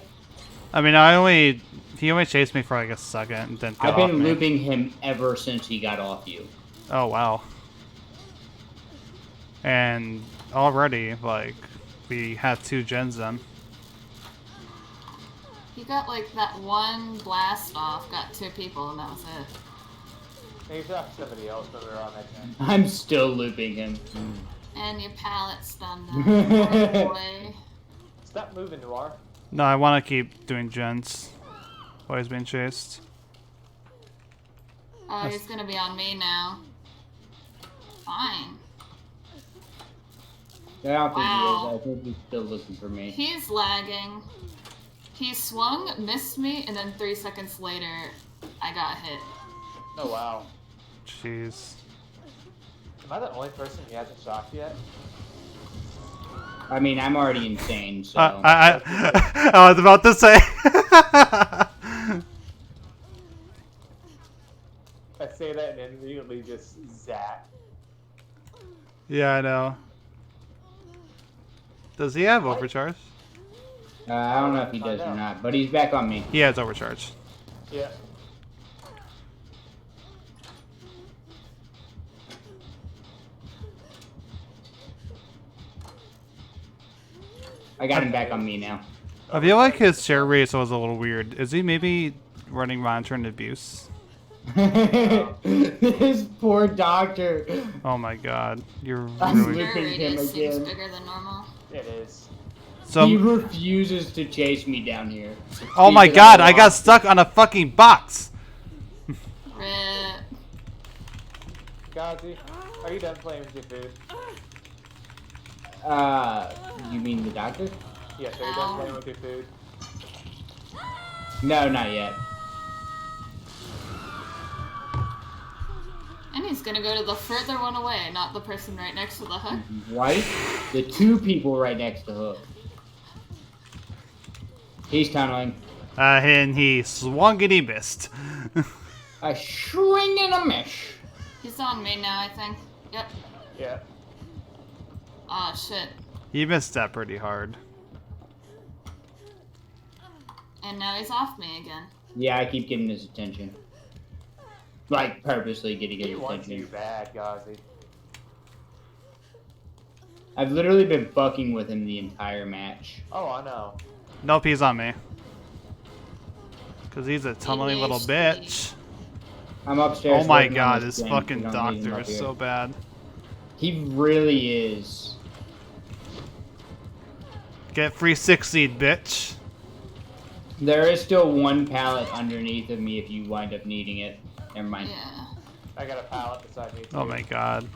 I mean, he only chased me for like a second and then got I've off been me. looping him ever since he got off you. Oh, wow. And already, like, we had 2 gens then. He got like that one blast off, got 2 people, and that was it. Maybe that's somebody else that were on that gen. I'm still looping him. And your pallet stunned him. Poor boy. Stop moving, Noir. No, I want to keep doing gens while he's being chased. Oh, he's gonna be on me now. Fine. I don't think Wow. he is. I think he's still looking for me. He's lagging. He swung, missed me, and then 3 seconds later, I got hit. Oh, wow. Jeez. Am I the only person he hasn't shocked yet? I mean, I'm already insane, so. I was about to say. I say that and then immediately just zap. Yeah, I know. Does he have What? overcharge? I don't know if he does or not, but he's back on me. He has overcharge. Yeah. I got him back on me now. I feel like his share race was a little weird. Is he maybe running monitoring abuse? This poor doctor. Oh my god. You're I'm really... Your looping him radius seems again. bigger than normal. It is. He So, refuses to chase me down here. oh my Because god, I'm I got lost. stuck on a fucking box. Rip. Gazi, are you done playing with your food? You mean the doctor? Yes, are you done playing with your food? No, not yet. And he's gonna go to the further one away, not the person right next to the hook. Right? The 2 people right next to Hook. He's tunneling. And he swung and he missed. A swing and a miss. He's on me now, I think. Yep. Yeah. Oh shit. He missed that pretty hard. And now he's off me again. Yeah, I keep getting his attention. Like, purposely getting He his wants you attention. bad, Gazi. I've literally been fucking with him the entire match. Oh, I know. Nope, he's on me. Because he's a tunneling little ADHD. bitch. I'm upstairs. Oh my working on god, this this thing. fucking We don't need him doctor up is here. so bad. He really is. Get free 6-seed, bitch. There is still 1 pallet underneath of me if you wind up needing it. Never mind. Yeah. I got a pallet beside me. Oh too. my god.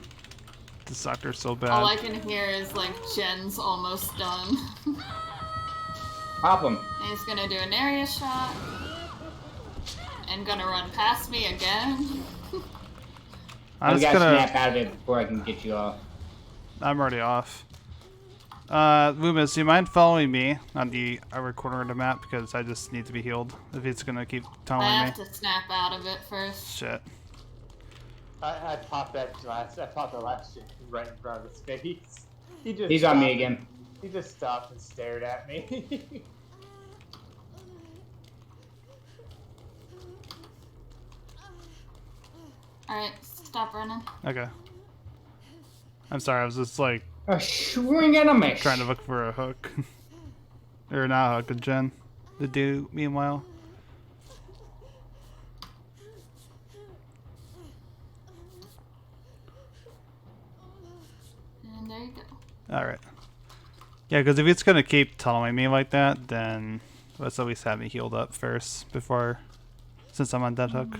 This doctor's so bad. All I can hear is like Jen's almost done. Pop him. And he's gonna do an area shot. And gonna run past me again. I'm I just gotta gonna... snap out of it before I can get you off. I'm already off. Loomis, do you mind following me on the other corner of the map? Because I just need to be healed if it's gonna keep I tunneling me. have to snap out of it first. Shit. I popped that last. I popped the last shit right in front of his face. He just. He's on me stopped again. He just stopped and stared at me. Alright, stop running. Okay. I'm sorry, I was just like A swing and a miss. trying to look for a hook. Or not a hook, a gen. The dude, meanwhile. And there you go. Alright. Yeah, because if it's gonna keep tunneling me like that, then let's at least have me healed up first before, since I'm on dead hook.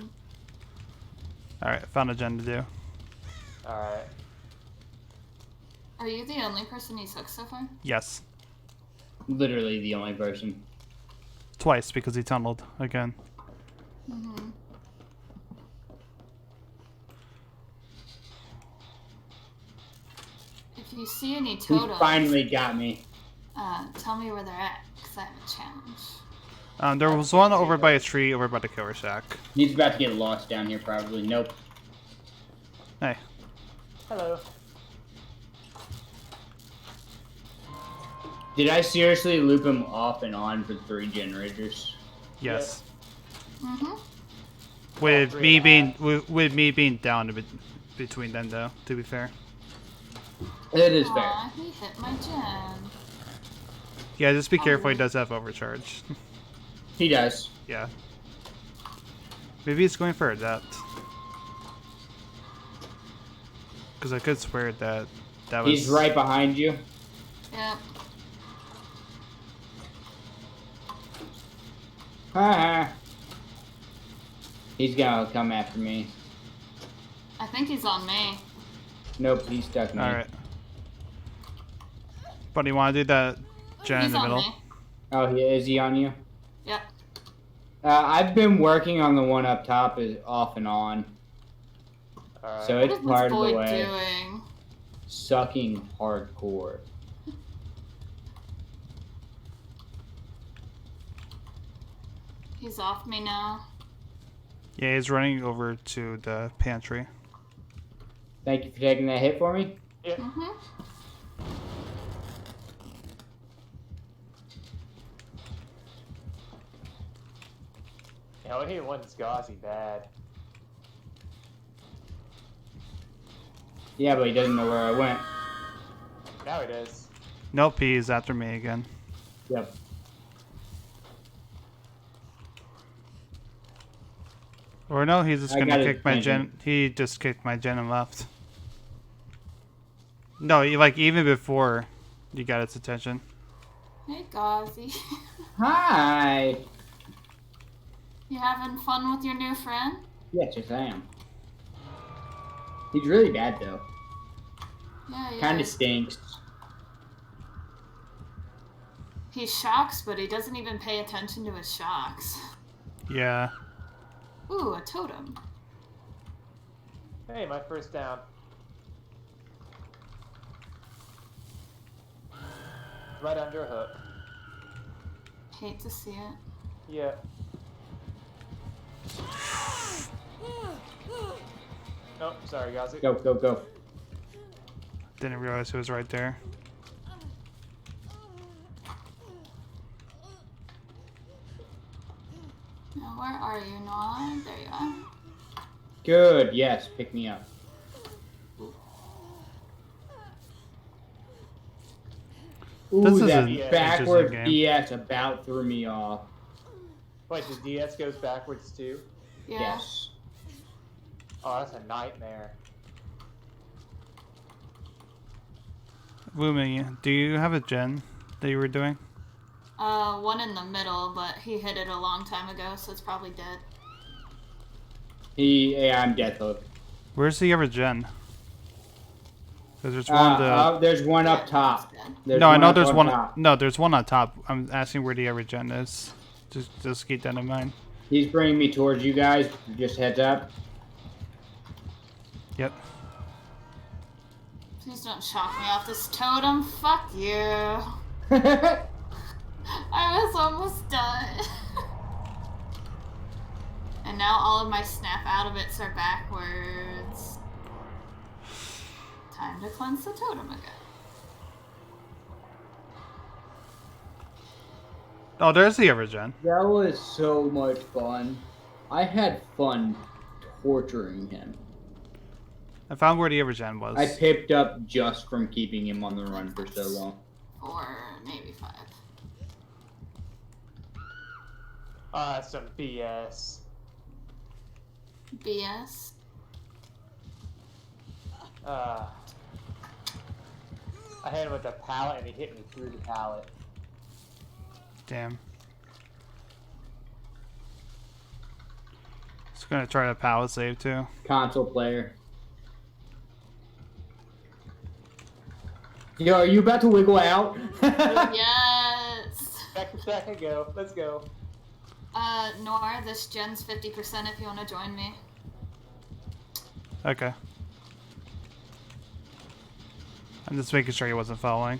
Alright, found a gen to do. Alright. Are you the only person he's hooked so far? Yes. Literally the only person. Twice because he tunneled again. Mm-hmm. If you see any He totems, finally got me. tell me where they're at, because I have a challenge. There was one over by a tree over by the killer shack. He's about to get lost down here probably. Nope. Hey. Hello. Did I seriously loop him off and on for 3 generators? Yes. Mm-hmm. With three me and a being half. with me being down a bit between them, though, to be fair. It is fair. Aw, he hit my gen. Yeah, just be careful. He Oh. does have overcharge. He does. Yeah. Maybe he's going for a depth. Because I could swear that was... He's right behind you. Yep. Ha. He's gonna come after me. I think he's on me. Nope, he stuck me. Alright. But you want to do that gen in He's the on middle? me. Oh, is he on you? Yep. I've been working on the one up top is off and on. Alright. So What it's is part this of the boy way. doing? Sucking hardcore. He's off me now. Yeah, he's running over to the pantry. Thank you for taking that hit for me. Yeah. Mm-hmm. Yeah, when he wants Gauzy bad. Yeah, but he doesn't know where I went. Now he does. Nope, he's after me again. Yep. Or no, he's just I gonna got his kick my gen. attention. He just kicked my gen and left. No, like even before you got its attention. Hey, Gauzy. Hi. You having fun with your new friend? Yes, yes, I am. He's really bad though. Yeah, he Kind of is. stinks. He shocks, but he doesn't even pay attention to his shocks. Yeah. Ooh, a totem. Hey, my first down. Right under a hook. Hate to see it. Yeah. Nope, sorry, Gauzy. Go, go, go. Didn't realize it was right there. Now, where are you, Noir? There you are. Good. Yes, pick me up. Ooh, This is that an backward interesting game. DS about threw me off. Wait, the DS goes backwards too? Yeah. Yes. Oh, that's a nightmare. Woomy, do you have a gen that you were doing? One in the middle, but he hit it a long time ago, so it's probably dead. Yeah, I'm death hook. Where's the other gen? Because there's one There's one Yeah, up top. it's dead. There's No, I know up there's on one. top. No, there's one on top. I'm asking where the other gen is. Just keep that in mind. He's bringing me towards you guys. Just heads up. Yep. Please don't shock me off this totem. Fuck you. I was almost done. And now all of my snap out of it's are backwards. Time to cleanse the totem again. Oh, there's the other gen. That was so much fun. I had fun torturing him. I found where the other gen was. I picked up just from keeping him on the run for so long. 4, maybe 5. That's some BS. BS. I hit him with the pallet and he hit me through the pallet. Damn. Just gonna try to power save too. Console player. Yo, are you about to wiggle out? Yes. Back I go. Let's go. Noir, this gen's 50% if you want to join me. Okay. I'm just making sure he wasn't following.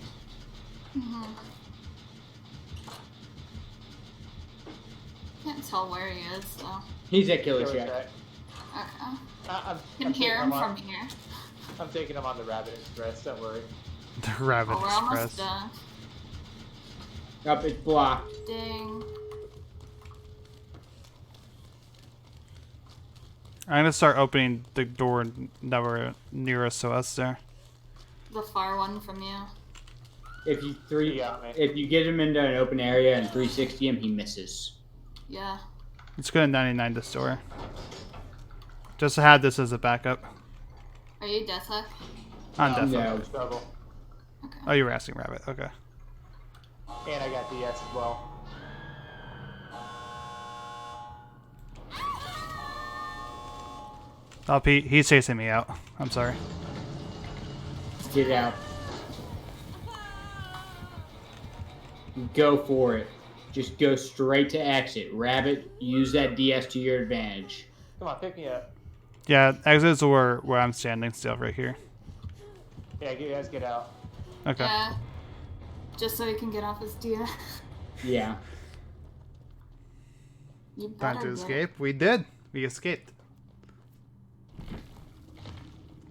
Can't tell where he is, so. He's at Killer Killer Shack. Shack. Okay. I'm Can hear taking him on- from here. I'm taking him on the Rabbit Express. Don't worry. The Rabbit Oh, we're almost Express. done. Up, it's blocked. Ding. I'm gonna start opening the door nearest to us there. The far one from you. If you He got me. if you get him into an open area and 360 him, he misses. Yeah. Let's go to 99 this door. Just to have this as a backup. Are you Deathhook? On death. No. Struggle. Okay. Oh, you were asking Rabbit. Okay. And I got DS as well. Oh, Pete, he's chasing me out. I'm sorry. Get out. Go for it. Just go straight to exit. Rabbit, use that DS to your advantage. Come on, pick me up. Yeah, exits where I'm standing still right here. Yeah, you guys get out. Okay. Yeah. Just so he can get off his DS. Yeah. You Time better to get escape. We did. We escaped.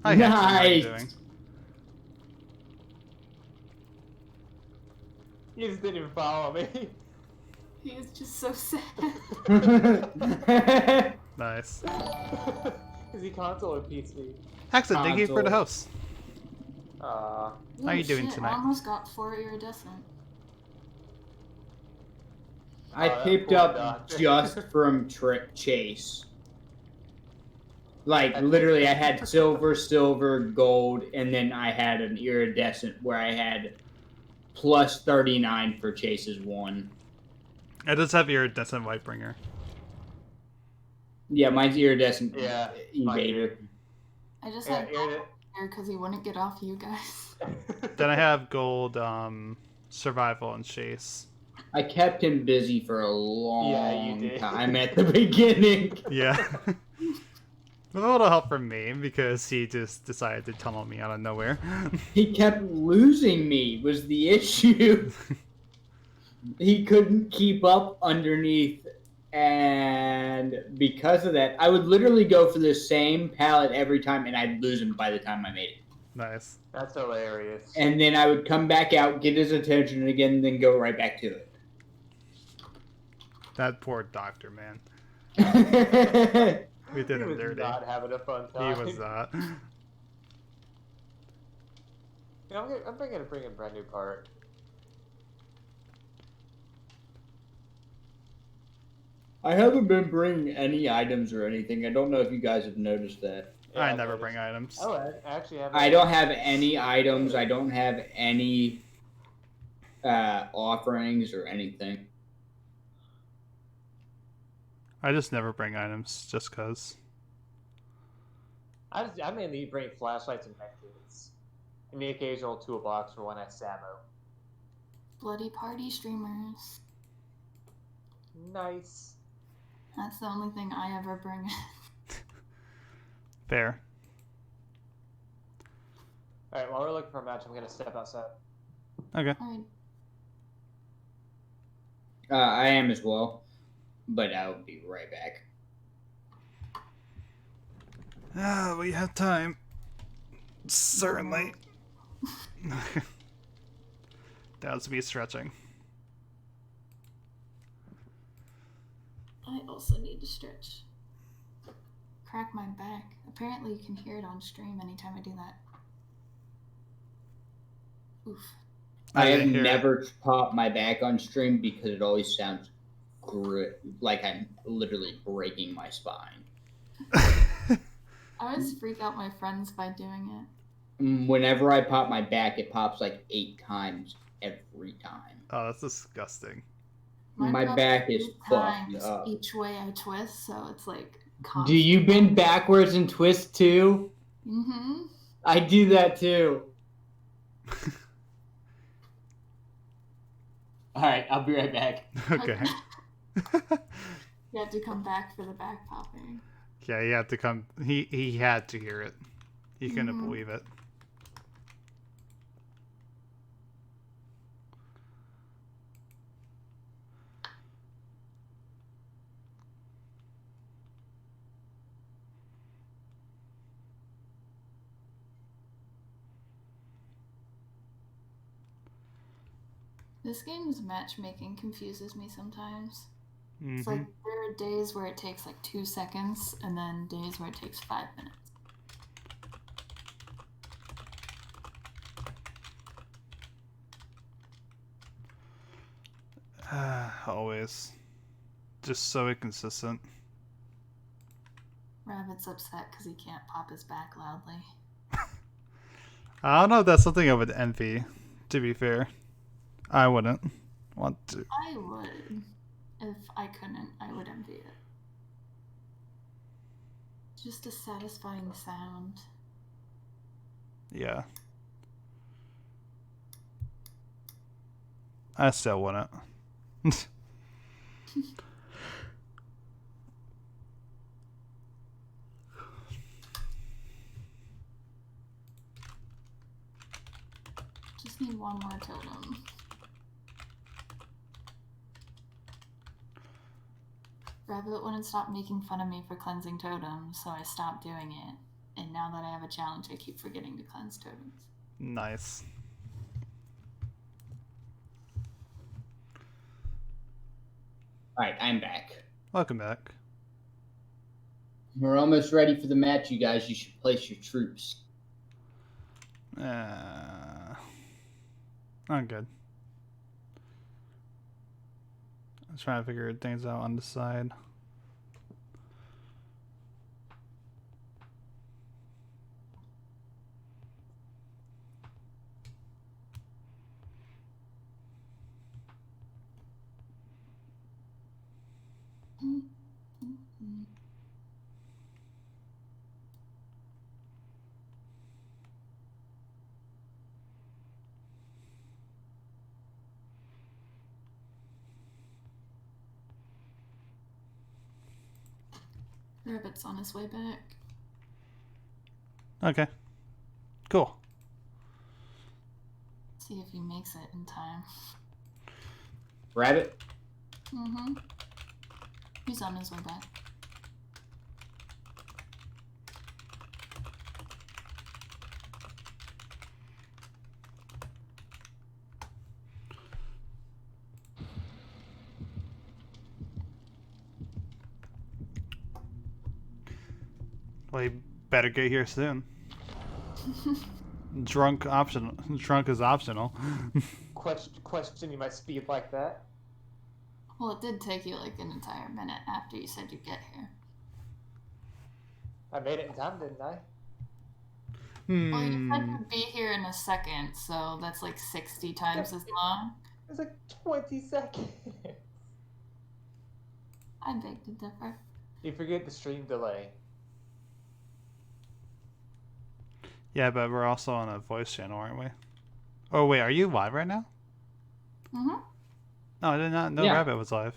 Hi, Hector. How are you Nice. doing? You just didn't even follow me. He is just so sad. Nice. Is he console or PC? Excellent. Thank you for the Console. host. Uh, How you doing shit, tonight? I almost got 4 iridescent. I that picked poor up doctor. just from Chase. Like, literally, I had silver, gold, and then I had an iridescent where I had plus 39 for Chase's one. I just have iridescent Whitebringer. Yeah, mine's iridescent Yeah, evader. I just yeah, had gold there because he wouldn't get off you guys. Then I have gold, survival and chase. I kept him busy for a long Yeah, you did. time at the beginning. Yeah. A little help from me because he just decided to tunnel me out of nowhere. He kept losing me was the issue. He couldn't keep up underneath, and because of that, I would literally go for the same pallet every time, and I'd lose him by the time I made it. Nice. That's hilarious. And then I would come back out, get his attention again, and then go right back to it. That poor doctor, man. We he did him was dirty. not having a fun He time. was not. You know, I'm gonna bring a brand new part. I haven't been bringing any items or anything. I don't know if you guys have noticed that. Yeah, I I never noticed. bring items. Oh, I actually have. I don't have any items. I don't have any offerings or anything. I just never bring items just cause. I mainly bring flashlights and medkits, and the occasional toolbox for when I Samo. Bloody party streamers. Nice. That's the only thing I ever bring. Fair. All right, while we're looking for a match, I'm gonna step outside. Okay. Alright. I am as well, but I'll be right back. Ah, we have time. Certainly. That was me stretching. I also need to stretch. Crack my back. Apparently you can hear it on stream anytime I do that. Oof. I have didn't hear it. never popped my back on stream because it always sounds like I'm literally breaking my spine. I always freak out my friends by doing it. Whenever I pop my back, it pops like 8 times every time. Oh, that's disgusting. Mine My pops back is 8 fucked times up. each way I twist, so it's like Do constant. you bend backwards and twist too? Mm-hmm. I do that too. Alright, I'll be right back. Okay. You have to come back for the back popping. Yeah, he had to come. He had to hear it. He couldn't Mhm. believe it. This game's matchmaking confuses me sometimes. It's like there are days where it takes like 2 seconds, and then days where it takes 5 minutes. Always. Just so inconsistent. Rabbit's upset because he can't pop his back loudly. I don't know if that's something I would envy, to be fair. I wouldn't want to. I would. If I couldn't, I would envy it. Just a satisfying sound. Yeah. I still wouldn't. Just need one more totem. Rabbit wouldn't stop making fun of me for cleansing totems, so I stopped doing it. And now that I have a challenge, I keep forgetting to cleanse totems. Nice. Alright, I'm back. Welcome back. We're almost ready for the match, you guys. You should place your troops. I'm good. I'm trying to figure things out on the side. Rabbit's on his way back. Okay. Cool. See if he makes it in time. Rabbit? Mm-hmm. He's on his way back. Well, you better get here soon. Drunk optional. Drunk is optional. Question my speed like that. Well, it did take you like an entire minute after you said you'd get here. I made it in time, didn't I? Well, you said you'd be here in a second, so that's like 60 times as long. It was like 20 seconds. I beg to differ. You forget the stream delay. Yeah, but we're also on a voice channel, aren't we? Oh, wait, are you live right now? Mm-hmm. No, I did not know Yeah. Rabbit was live.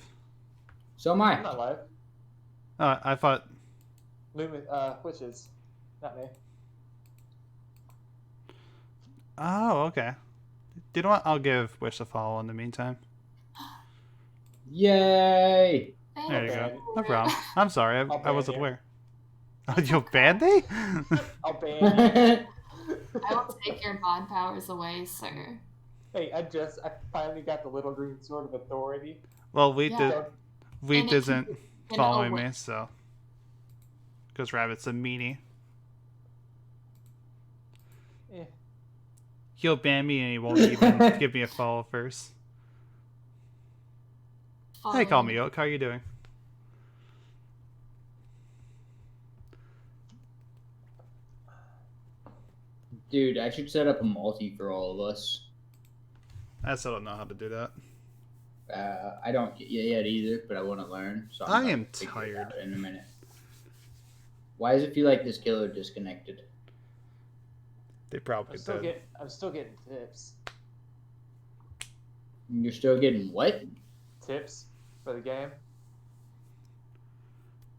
So am I'm I. not live. Oh, I thought... Witches. Not me. Oh, okay. You know what? I'll give Wish a follow in the meantime. Yay! There you Okay. go. No problem. I'm sorry, I'll I ban wasn't you. aware. Oh, you banned me? I'll ban you. I will take your mod powers away, sir. Hey, I finally got the little green sword of authority. Well, Yeah. And Wheat it isn't can- and following away. me, so... Because Rabbit's a meanie. Eh. He'll ban me and he won't even give me a follow first. Hey, call me Oak. How are you doing? Dude, I should set up a multi for all of us. I still don't know how to do that. I don't yet either, but I want to learn. So I I'm am about to figure it tired. out in a minute. Why does it feel like this killer disconnected? They probably did. I'm still getting tips. You're still getting what? Tips for the game.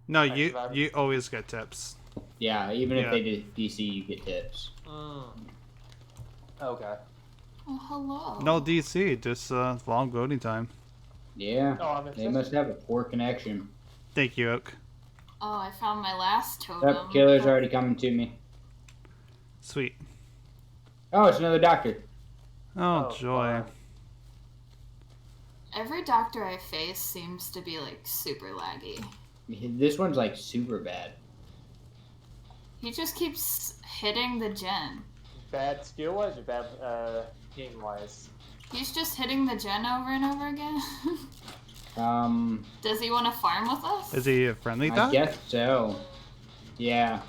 No, Thanks, you Rabbit. always get tips. Yeah, even Yeah. if they did DC, you get tips. Okay. Oh, hello. No DC, just long loading time. Yeah, Oh, I'm they must have a poor connection. Thank you, Oak. Oh, I found my last totem. Yep, killer's already coming to me. Sweet. Oh, it's another doctor. Oh, Oh, joy. fun. Every doctor I face seems to be like super laggy. This one's like super bad. He just keeps hitting the gen. Bad skill wise or bad game wise? He's just hitting the gen over and over again. Does he want to farm with us? Is he a friendly I doc? guess so. Yeah.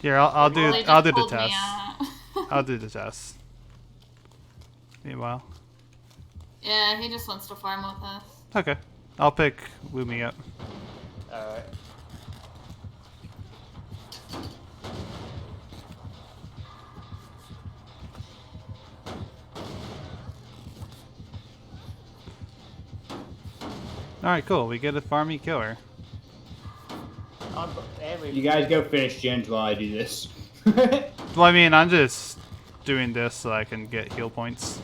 Here, I'll do Well, he just the pulled me test. out. I'll do the test. Meanwhile. Yeah, he just wants to farm with us. Okay. I'll pick Lumi up. Alright. Alright, cool. We get a farmy killer. And we You guys go finish gens while I do this. Well, I mean, I'm just doing this so I can get heal points.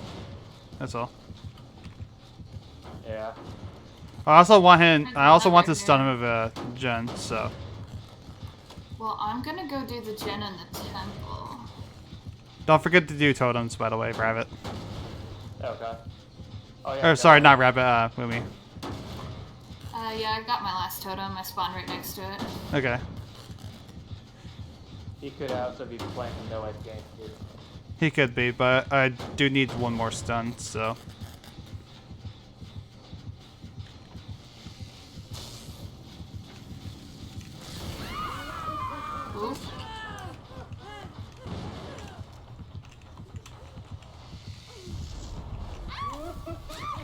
That's all. Yeah. I also want him. There's I also want to another stun him with a gen. So Well, I'm gonna go do the gen in the temple. don't forget to do totems, by the way, Rabbit. Okay. Oh yeah. Or sorry, not Rabbit. Lumi. Yeah, I got my last totem. I spawned right next to it. Okay. He could also be playing the no edge game too. He could be, but I do need one more stun. So Oof.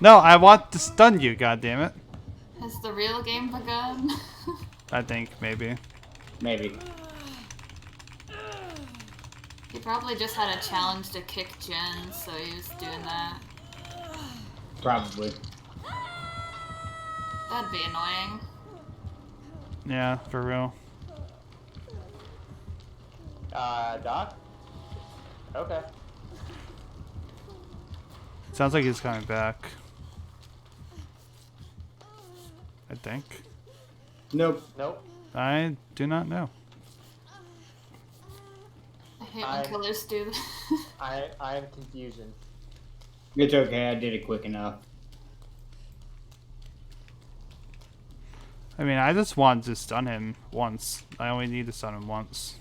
no, I want to stun you. God damn it! Has the real game begun? I think maybe. Maybe. He probably just had a challenge to kick gens, so he was doing that. Probably. That'd be annoying. Yeah, for real. Doc? Okay. Sounds like he's coming back. I think. Nope. Nope. I do not know. I hate when killers do that. I am confusion. It's okay, I did it quick enough. I mean, I just want to stun him once. I only need to stun him once.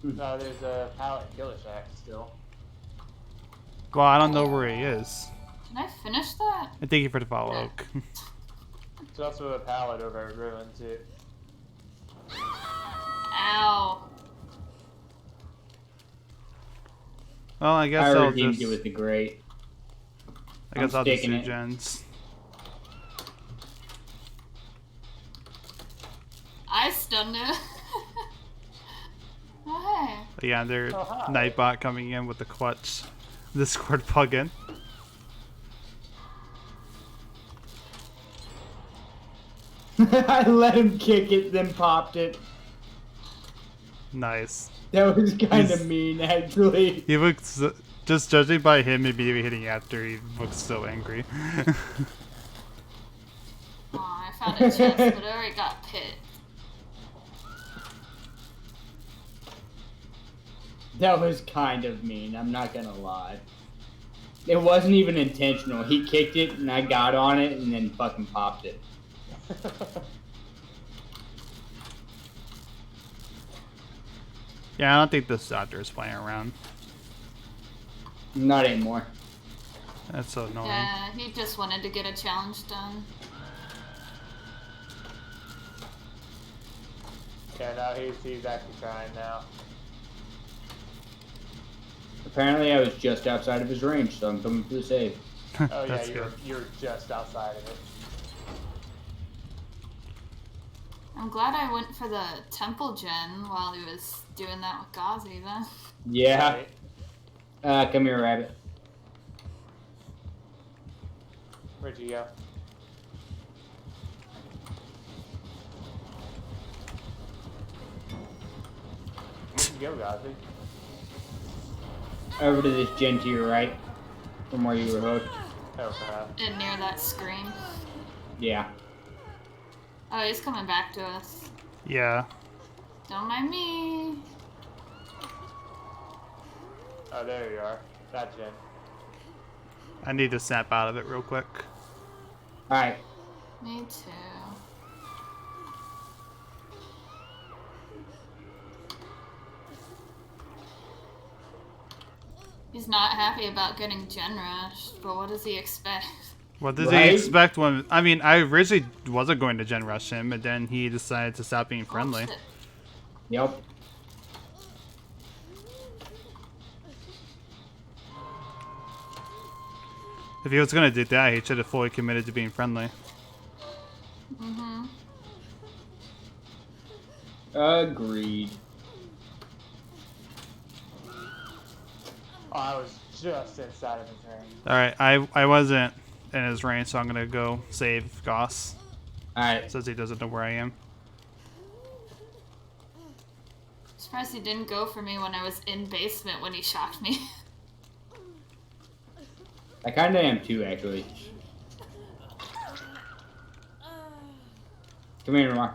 No, there's a pallet killer shack still. Well, I don't know where he is. Can I finish that? And thank you for the follow, Oak. There's also a pallet over at Ruin too. Ow. Well, I guess I I'll redeemed just. you with the great. I guess I'm I'll just sticking do it. gens. I stunned it. Oh, hey. But yeah, they're Oh, hi. Nightbot coming in with the clutch Discord plugin. I let him kick it, then popped it. Nice. That was kind He's- of mean, actually. He looks. Just judging by him immediately hitting after, he looks so angry. Aw, I found a chest, but I already got pit. That was kind of mean, I'm not gonna lie. It wasn't even intentional. He kicked it, and I got on it, and then fucking popped it. Yeah, I don't think this doctor is playing around. Not anymore. That's so annoying. Yeah, he just wanted to get a challenge done. Yeah, no, he's actually trying now. Apparently, I was just outside of his range, so I'm coming for the save. Oh yeah, That's good. you're just outside of it. I'm glad I went for the temple gen while he was doing that with Ghazi then. Yeah. Right. Come here, rabbit. Where'd you go? Where'd you go, Ghazi? Over to this gen to your right, from where you were hooked. Oh crap. And near that screen. Yeah. Oh, he's coming back to us. Yeah. Don't mind me. Oh, there you are. That gen. I need to snap out of it real quick. Alright. Me too. He's not happy about getting gen rushed, but what does he expect? What does Right? he expect when... I mean, I originally wasn't going to gen rush him, but then he decided to stop being friendly. Oh, shit. Yep. If he was going to do that, he should have fully committed to being friendly. Mm-hmm. Agreed. Oh, I was just inside of his range. Alright, I wasn't in his range, so I'm going to go save Goss. Alright. Since he doesn't know where I am. Surprised he didn't go for me when I was in basement when he shocked me. I kinda am too, actually. Come here, Noir.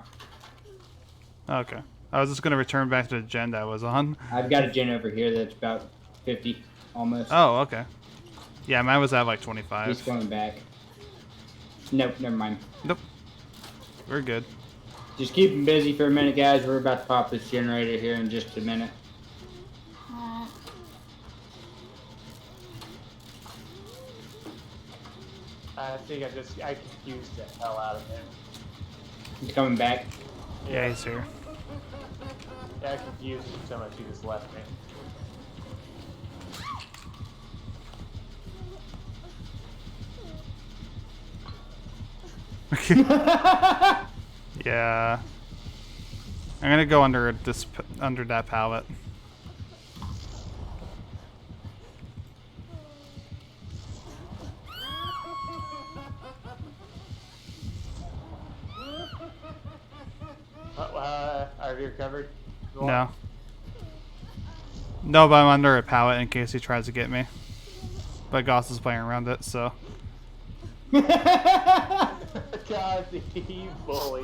Okay. I was just going to return back to the gen that I was on. I've got a gen over here that's about 50, almost. Oh, okay. Yeah, mine was at like He's 25. coming back. Nope, never mind. Nope. We're good. Just keep him busy for a minute, guys. We're about to pop this generator here in just a minute. Alright. I think I confused the hell out of him. He's coming back. Yeah, he's here. Yeah, I confused him so much he just left me. Yeah. I'm gonna go under this under that pallet. Are you recovered? No. No, but I'm under a pallet in case he tries to get me. But Goss is playing around it, so. God, you bully.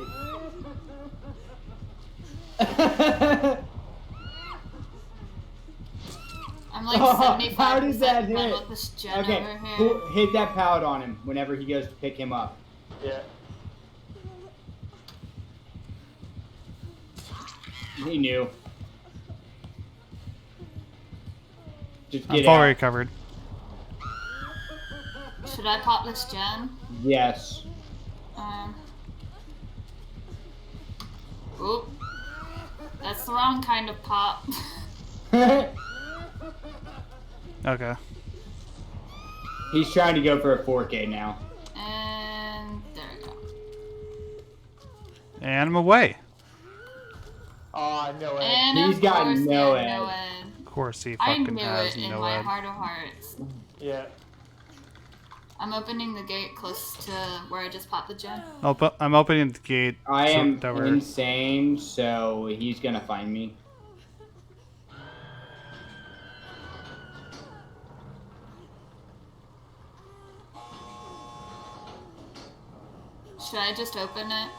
I'm like Oh, 75% how does that done hit? with this gen Okay, over here. hit that pallet on him whenever he goes to pick him up. Yeah. He knew. Just I'm get fully out. recovered. Should I pop this gen? Yes. Oop. That's the wrong kind of pop. Okay. He's trying to go for a 4K now. And there we go. And I'm away. Oh, no way. And He's of got course, no yeah, ed. no ed. Of course he I fucking knew has it in no my ed. heart of hearts. Yeah. I'm opening the gate close to where I just popped the gen. I'm opening the gate. I so am that we're- insane, so he's gonna find me. Should I just open it?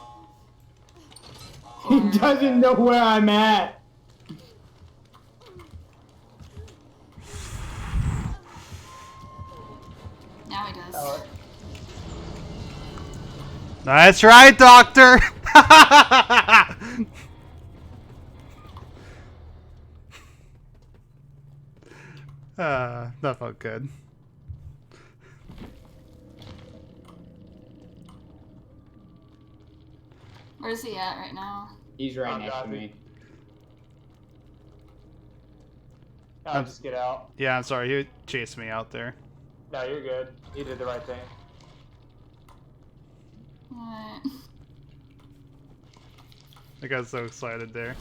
He doesn't know where I'm at. Now he does. Oh, That's right, Doctor! That felt good. Where's he at right now? He's right I'm next to Gothy. me. I'll just get out. Yeah, I'm sorry. You chased me out there. No, you're good. You did the right thing. Alright. I got so excited there.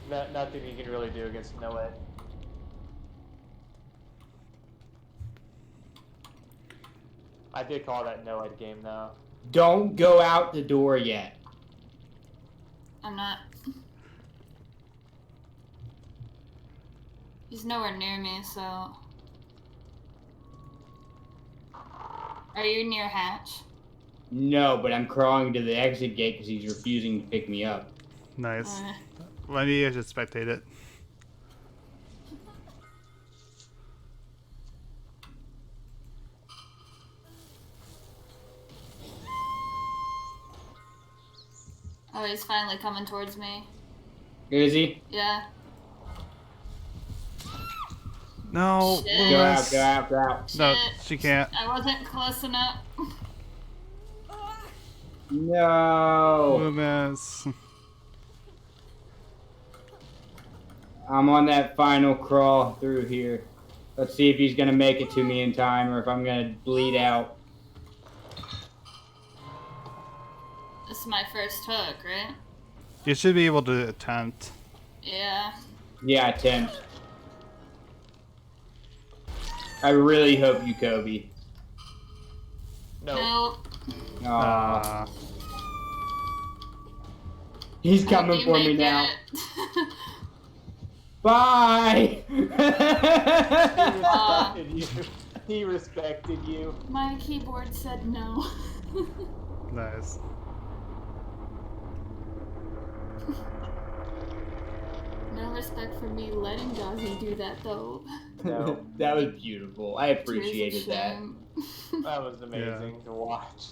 Nothing you can really do against no ed. I did call that no ed game though. Don't go out the door yet. I'm not. He's nowhere near me, so. Are you near hatch? No, but I'm crawling to the exit gate because he's refusing to pick me up. Nice. Uh, Maybe I should spectate it. Oh, he's finally coming towards me. Is he? Yeah. No, Shit. Go out, Loomis. go out, go out. No, Shit. she can't. I wasn't close enough. No. Loomis. I'm on that final crawl through here. Let's see if he's gonna make it to me in time or if I'm gonna bleed out. This is my first hook, right? You should be able to attempt. Yeah. Yeah, attempt. I really hope you Kobe. No. No. Aw. He's coming You for me make now. it. Bye! He respected you. He respected you. My keyboard said no. Nice. No respect for me letting Ghazi do that though. No. That was beautiful. I appreciated Tears of that. shame. That was amazing to watch.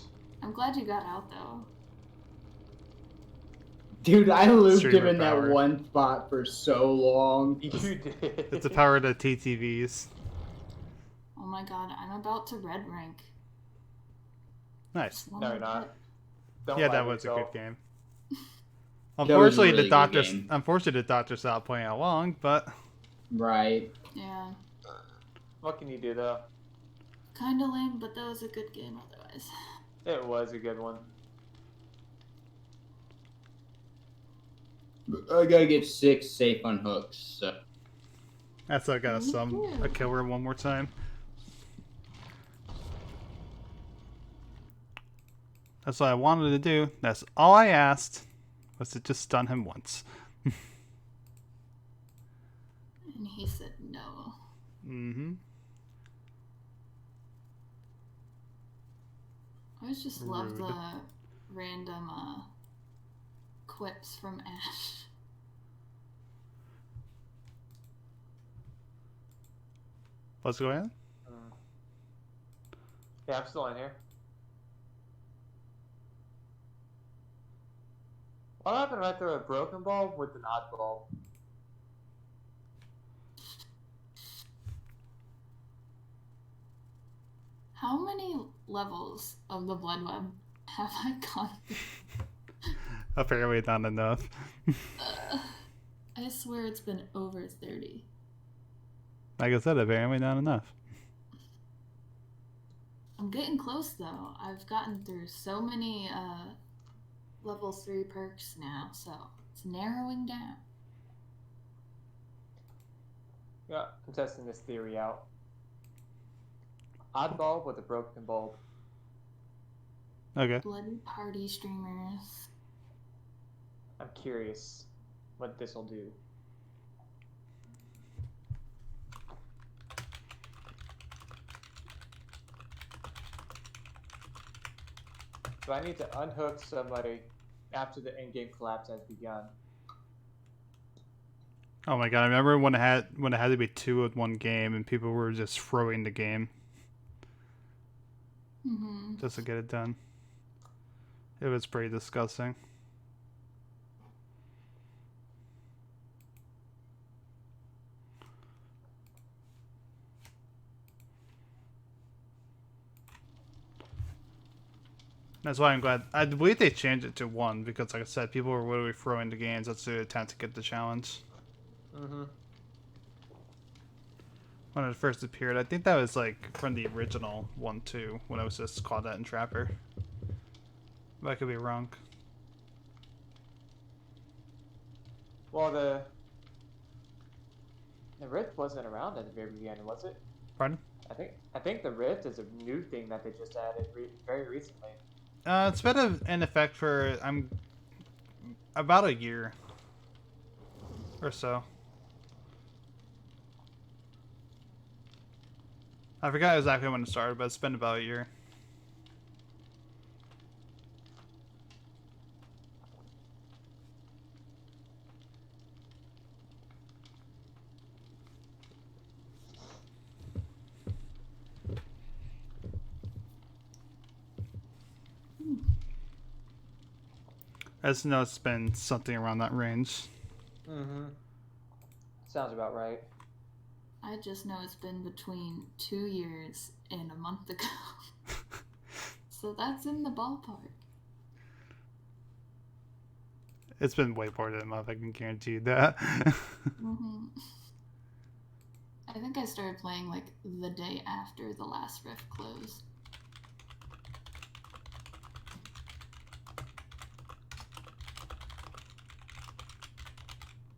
I'm glad you got out though. Dude, I looped Streamer him in power. that one spot for so long. You did. It's the power of the TTVs. Oh my god, I'm about to red rank. Nice. Just one No, you're more not. hit. Don't Yeah, lie that to was a yourself. good game. was a Unfortunately, really the good doctors. game. Unfortunately, the doctor stopped playing out long, but Right. Yeah. What can you do though? Kinda lame, but that was a good game otherwise. It was a good one. I gotta get 6 safe on hooks. So. that's I got a killer one more time. That's what I wanted to do. That's all I asked, was to just stun him once. And he said no. Mm-hmm. I always just love Rude. the random quips from Ash. Let's go in. Yeah, I'm still in here. What happened if I throw a broken bulb with an odd bulb? How many levels of the Blood Web have I gone through? Apparently not enough. I swear it's been over 30. Like I said, apparently not enough. I'm getting close though. I've gotten through so many level 3 perks now, so it's narrowing down. Yeah, I'm testing this theory out. Odd bulb with a broken bulb. Okay. Bloody party streamers. I'm curious what this will do. So I need to unhook somebody after the in-game collapse has begun. Oh my god! I remember when it had to be 2 in one game, and people were just throwing the game Mm-hmm. just to get it done. It was pretty disgusting. That's why I'm glad. I believe they changed it to 1 because, like I said, people were literally throwing the games. That's the attempt to get the challenge. Mm-hmm. When it first appeared, I think that was like from the original one too, when it was just Claudette and Trapper. But I could be wrong. Well, the Rift wasn't around at the very beginning, was it? Pardon? I think the Rift is a new thing that they just added very recently. It's been in effect for about a year or so. I forgot exactly when it started, but it's been about a year. I just know it's been something around that range. Mm-hmm. Sounds about right. I just know it's been between 2 years and a month ago. So that's in the ballpark. It's been way more than a month, I can guarantee you that. Mm-hmm. I think I started playing like the day after the last rift closed.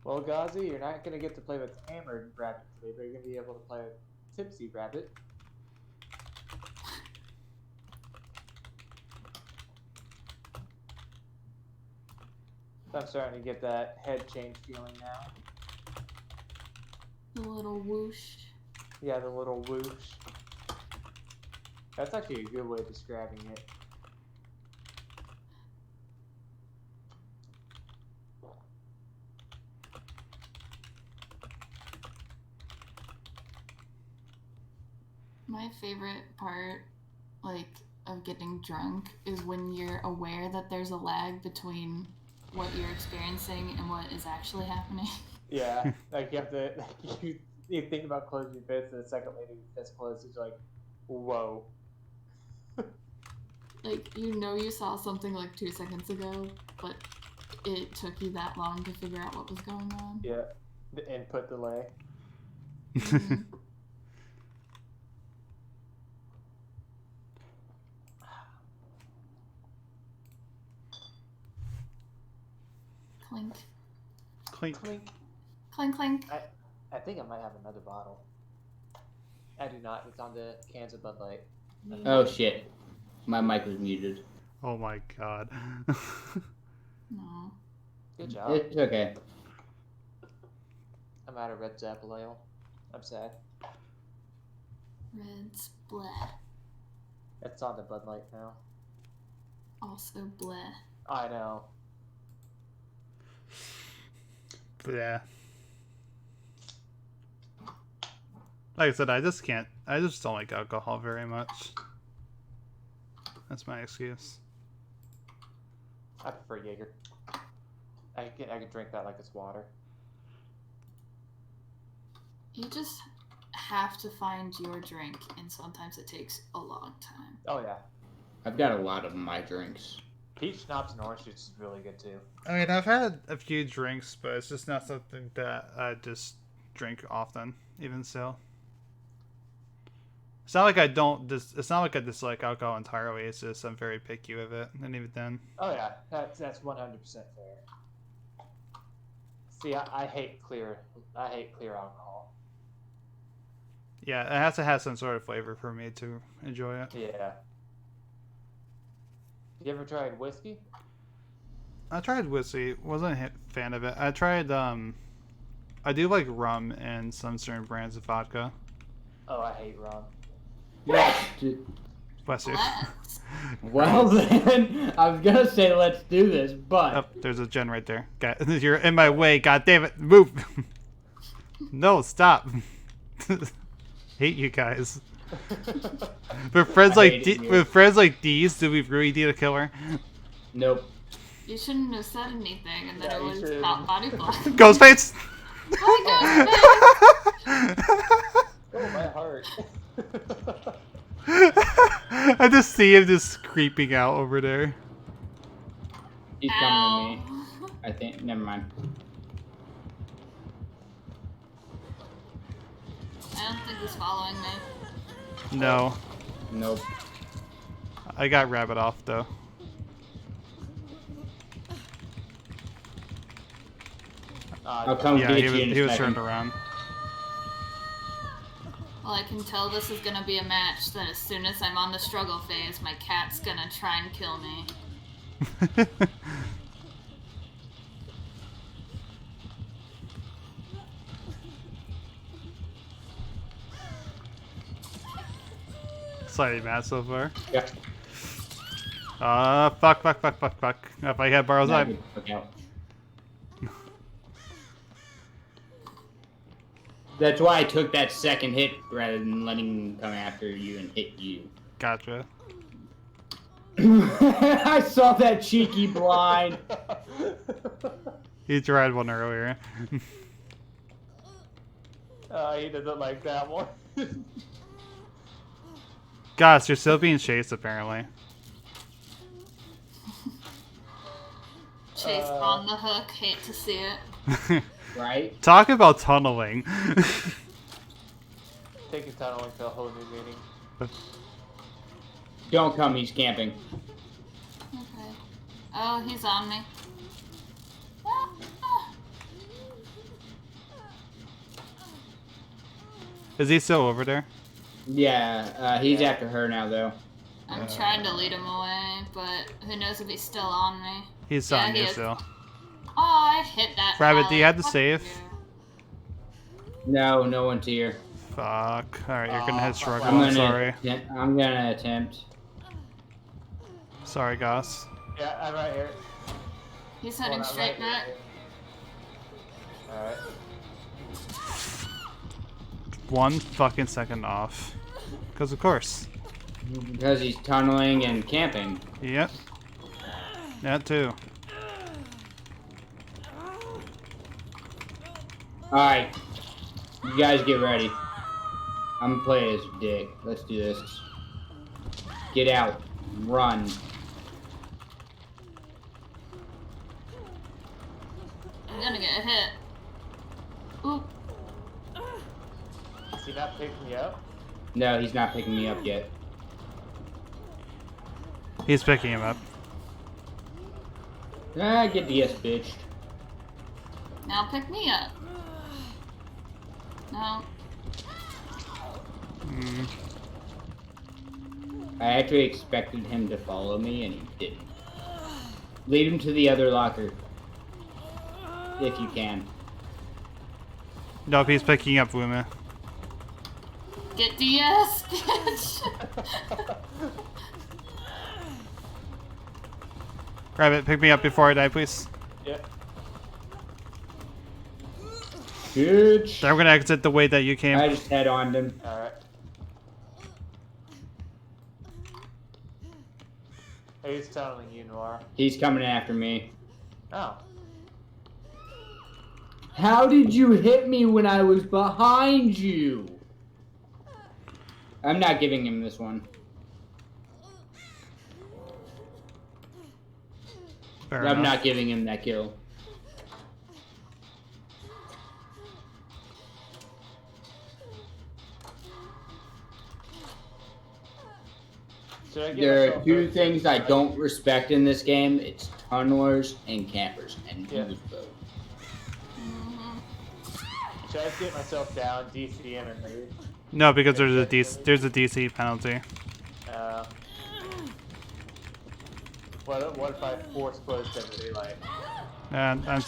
Well, Ghazi, you're not going to get to play with Hammered Rabbit today, but you're going to be able to play with Tipsy Rabbit. I'm starting to get that head change feeling now. The little whoosh. Yeah, the little whoosh. That's actually a good way of describing it. My favorite part, like, of getting drunk is when you're aware that there's a lag between what you're experiencing and what is actually happening. Yeah, like you have to, you think about closing your fist, and a second later your fist closes, it's like, whoa. Like, you know you saw something like 2 seconds ago, but it took you that long to figure out what was going on. Yeah, the input delay. Mhm. Clink. Clink. Clink. Clink, clink. I think I might have another bottle. I do not. It's on the cans of Bud Light. Oh shit. My mic was muted. Oh my god. No. Good job. It's okay. I'm out of red Zapple Ale. I'm sad. Red splat. It's on the Bud Light now. Also bleh. I know. Yeah. Like I said, I just don't like alcohol very much. That's my excuse. I prefer Jaeger. I can drink that like it's water. You just have to find your drink, and sometimes it takes a long time. Oh yeah. I've got a lot of my drinks. Peach schnapps and orange juice is really good too. I mean, I've had a few drinks, but it's just not something that I just drink often, even still. It's not like I don't. It's not like I dislike alcohol entirely. It's just I'm very picky with it, and even then. Oh yeah, that's 100% fair. See, I hate clear. I hate clear alcohol. Yeah, it has to have some sort of flavor for me to enjoy it. Yeah. You ever tried whiskey? I tried whiskey. Wasn't a fan of it. I tried. I do like rum and some certain brands of vodka. Oh, I hate rum. Yeah. Bless you. Let's. Well then, I was gonna say let's do this, but Oh, there's a gen right there. You're in my way. God damn it! Move. No, stop. Hate you guys. For friends like these, do we really need a killer? nope. You shouldn't have said anything, and then Yeah, it you was should've. not body block. Ghostface. Oh my god! Oh, my heart. I just see him just creeping out over there. He's coming to me. I think. Never mind. I don't think he's following me. No, Nope. I got rabbit off though. I'll come Yeah, get he you was, in a he was second. turned around. Well, I can tell this is gonna be a match that as soon as I'm on the struggle phase, my cat's gonna try and kill me. Slightly mad so far. Yeah. Fuck. If I had Barrow's eye. Look out. That's why I took that second hit rather than letting him come after you and hit you. Gotcha. I saw that cheeky blind. He tried one earlier. He doesn't like that one. Gosh, you're still being chased apparently. Chase on the hook. Hate to see it. Right? Talk about tunneling. Taking tunneling to a whole new meaning. Don't come, he's camping. Okay. Oh, he's on me. Is he still over there? Yeah, he's after her now, though. I'm trying to lead him away, but who knows if he's still on me. He's Yeah, on he you is. still. Oh, I hit that. Rabbit, do you have the Fuck save? you. No, no one's here. Fuck. Alright, you're gonna hit struggle. I'm I'm sorry. I'm gonna attempt. Sorry, Goss. Yeah, I'm right here. He's heading Well, not straight right back. here. Alright. 1 fucking second off. Because of course. Because he's tunneling and camping. Yep. That too. Alright. You guys get ready. I'm gonna play as Dick. Let's do this. Get out. Run. I'm gonna get a hit. Oop. Is he not picking me up? No, he's not picking me up yet. He's picking him up. Ah, get DS bitched. Now pick me up. No. Mm. I actually expected him to follow me, and he didn't. Lead him to the other locker. If you can. Nope, he's picking up Wuma. Get DS, bitch. Rabbit, pick me up before I die, please. Yep. Bitch. I'm gonna exit the way that you came. I just head on him. Alright. Who's tunneling you, Noir? He's coming after me. Oh. How did you hit me when I was behind you? I'm not giving him this one. Fair I'm enough. not giving him that kill. Should I get There are myself two hurt? things I don't respect in this game. It's tunnelers and campers. And Yeah. use both. Should I get myself down, DC him, and leave? No, because there's a DC penalty. What if I force close to daylight? And I'm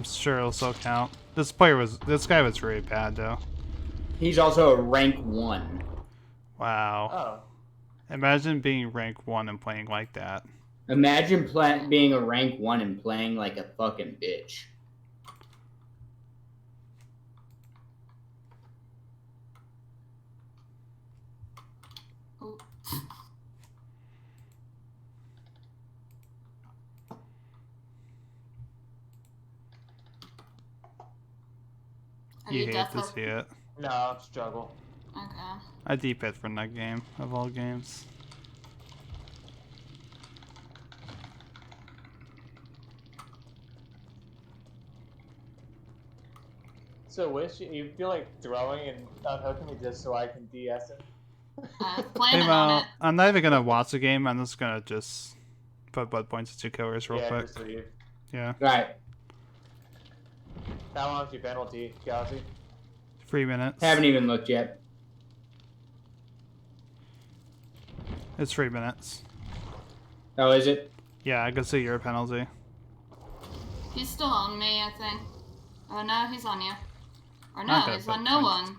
sure it'll still count. This guy was really bad though. He's also a rank 1. Wow. Oh. Imagine being rank 1 and playing like that. Imagine being a rank 1 and playing like a fucking bitch. Oop. Are You you hate death to hope? see it. No, struggle. Okay. I D-pit for that game of all games. So wish you feel like throwing and unhooking me just so I can DS him? Planning Hey, on well, it. I'm not even gonna watch the game. I'm just gonna put blood points into killers real Yeah, quick. just leave. Yeah, Right. How long's your penalty, Galaxy? 3 minutes. Haven't even looked yet. It's 3 minutes. Oh, is it? Yeah, I can see your penalty. He's still on me, I think. Oh no, he's on you. Or no, Not that he's on bad no point.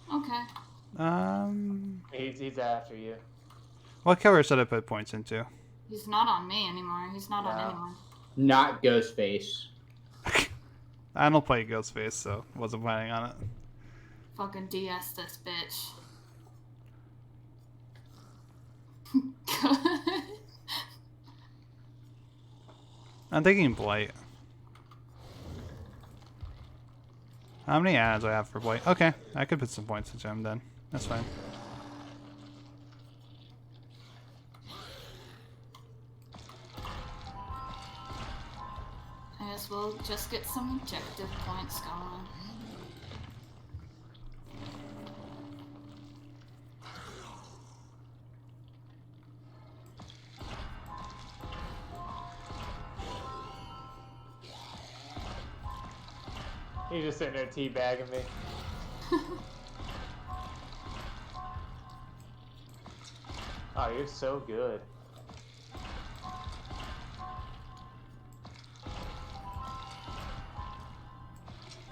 one. Okay. He's after you. What killer should I put points into? He's not on me anymore. He's not on No. anyone. Not Ghostface. I don't play Ghostface, so wasn't planning on it. Fucking DS this bitch. I'm thinking Blight. How many ads do I have for Blight? Okay, I could put some points into him then. That's fine. I guess we'll just get some objective points going. He's just sitting there teabagging me. Oh, you're so good.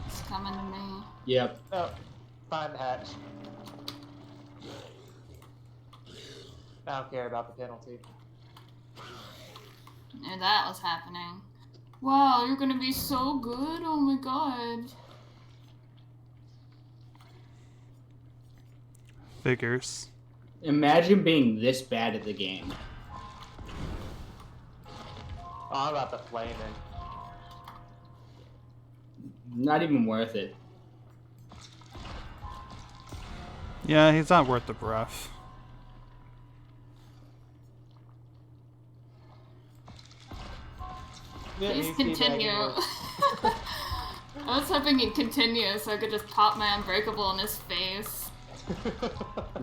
It's coming to me. Yep. Oh, find the hatch. I don't care about the penalty. Knew that was happening. Wow, you're gonna be so good. Oh my god. Figures. Imagine being this bad at the game. Oh, I'm about to flame him. Not even worth it. Yeah, he's not worth the breath. Yeah, Please he's continue. teabagging me. I was hoping he'd continue so I could just pop my unbreakable in his face.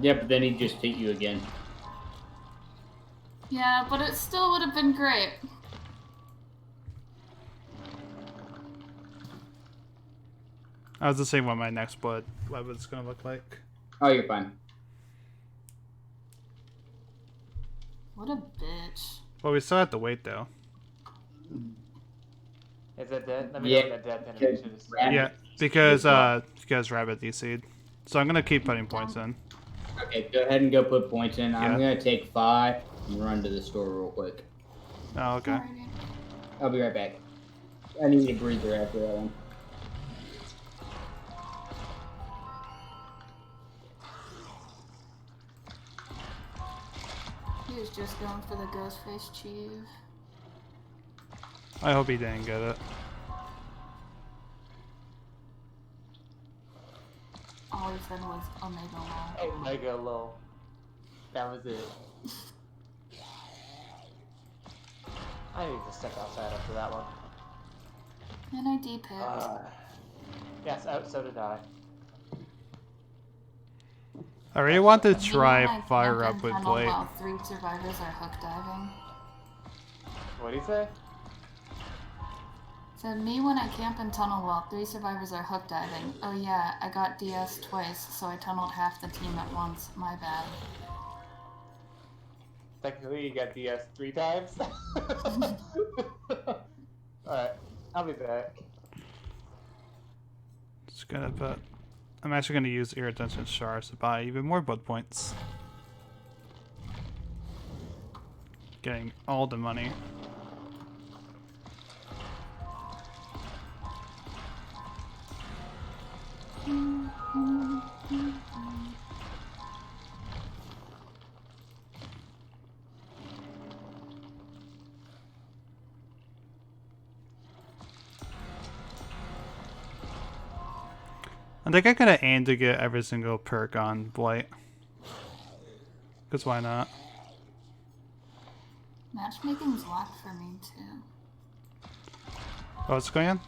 Yeah, but then he'd just hit you again. Yeah, but it still would have been great. I was just saying what my next blood weapon's gonna look like. Oh, you're fine. What a bitch. Well, we still have to wait though. Is it dead? Let me Yeah, know when the death animation is. Yeah, because Rabbit DC'd. So I'm gonna keep putting points in. Okay, go ahead and go put points in. I'm Yeah. gonna take 5 and run to the store real quick. Oh, okay. Alrighty. I'll be right back. I need a breather after that one. He was just going for the ghost face chief. I hope he didn't get it. All he said was Omega Low. Omega low. That was it. I need to step outside after that one. And I D-picked. Yes, so did I. I really want to You know try when I fire camp up in with tunnel Blade. while 3 survivors are hook diving. What'd he say? Said me when I camp in tunnel while 3 survivors are hook diving. Oh yeah, I got DS twice, so I tunneled half the team at once. My bad. Technically, you got DS 3 times. Alright, I'll be back. Just gonna put. I'm actually gonna use iridescent shards to buy even more blood points. Getting all the money. I think I gotta aim to get every single perk on Blight. Cause why not? Matchmaking's locked for me too. Oh, what's going on?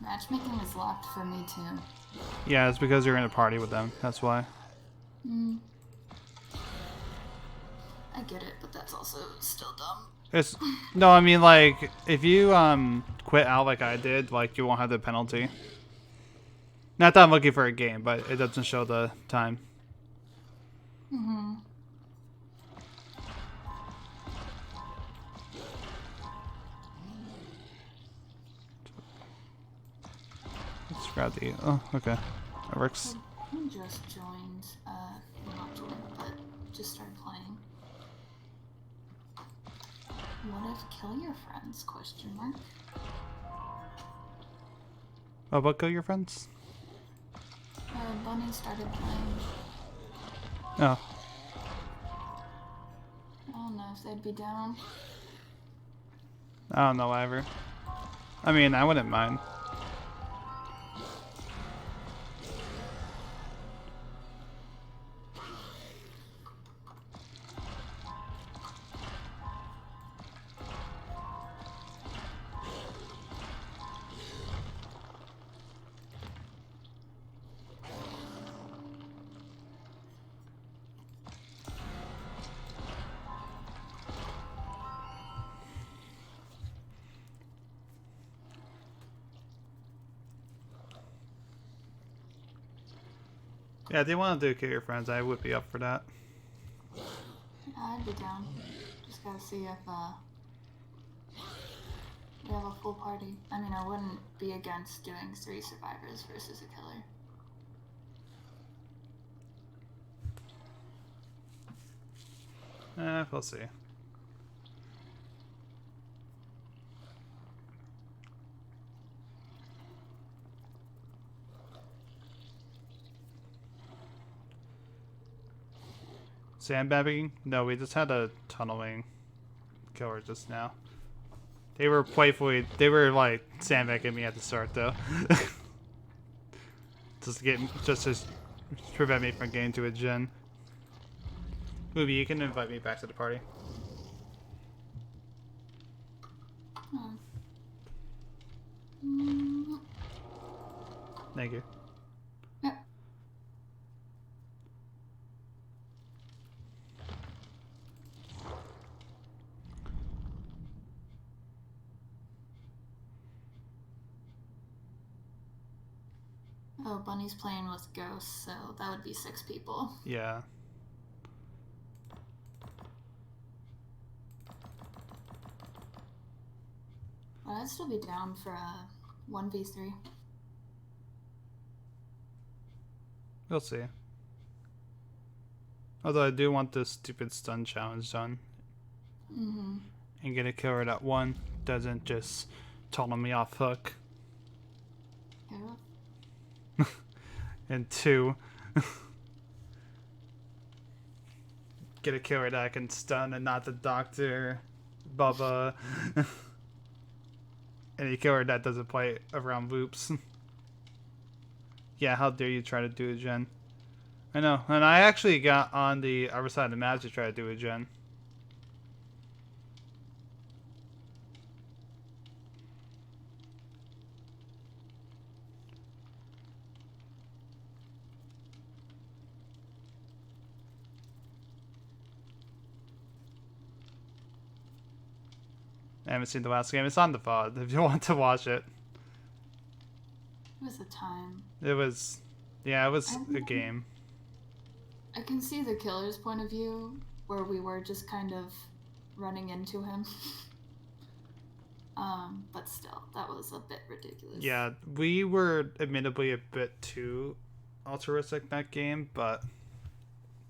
Matchmaking is locked for me too. Yeah, it's because you're in a party with them. That's why. I get it, but that's also still dumb. It's no, I mean like if you quit out like I did, like you won't have the penalty. Not that I'm looking for a game, but it doesn't show the time. Let's grab the. Oh, okay, that works. Who just joined? Not joined, but just started playing. What if kill your friends? Question mark. Oh, but kill your friends. Bunny started playing. Oh, I don't know if they'd be down. I don't know, whatever. I mean, I wouldn't mind. Yeah, if they want to do Kill Your Friends, I would be up for that. I'd be down. Just gotta see if we have a full party. I mean, I wouldn't be against doing 3 survivors versus a killer. We'll see. Sandbagging? No, we just had a tunneling killer just now. They were playfully, they were like sandbagging me at the start though. just to prevent me from getting to a gen. Movie, you can invite me back to the party. Thank you. Yep. Oh, Bunny's playing with Goss, so that would be 6 people. Yeah. But I'd still be down for a 1v3. We'll see. Although I do want this stupid stun challenge done. Mm-hmm. And get a killer that 1 doesn't just tunnel me off hook. Yeah. And 2, get a killer that I can stun and not the doctor, Bubba. Any killer that doesn't play around loops. Yeah, how dare you try to do a gen. I know, and I actually got on the other side of the map to try to do a gen. I haven't seen the last game. It's on the VOD if you want to watch it. It was a time. It was, yeah, it was a game. I can see the killer's point of view, where we were just kind of running into him. But still, that was a bit ridiculous. Yeah, we were admittedly a bit too altruistic that game, but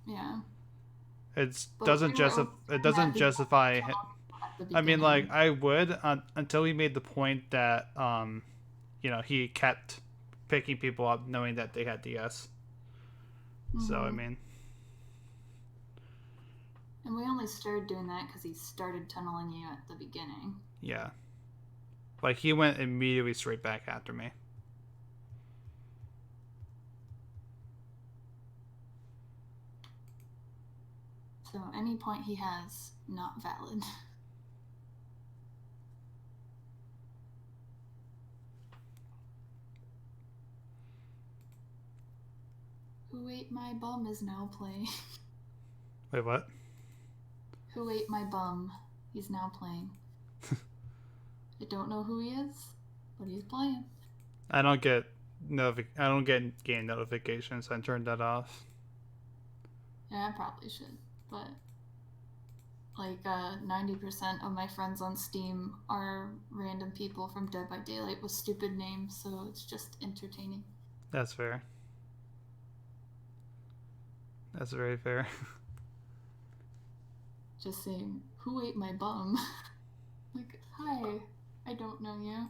yeah, it But doesn't we were justify. at the I mean, like, beginning. I would until he made the point that you know, he kept picking people up knowing that they had DS. So I Mhm. mean, And we only started doing that because he started tunneling you at the beginning. yeah, like he went immediately straight back after me. So any point he has, not valid. Who Ate My Bum is now playing. Wait, what? Who Ate My Bum? He's now playing. I don't know who he is, but he's playing. I don't get game notifications. I turned that off. Yeah, I probably should, but like 90% of my friends on Steam are random people from Dead by Daylight with stupid names, so it's just entertaining. That's fair. That's very fair. Just saying, who ate my bum? Like, hi, I don't know you.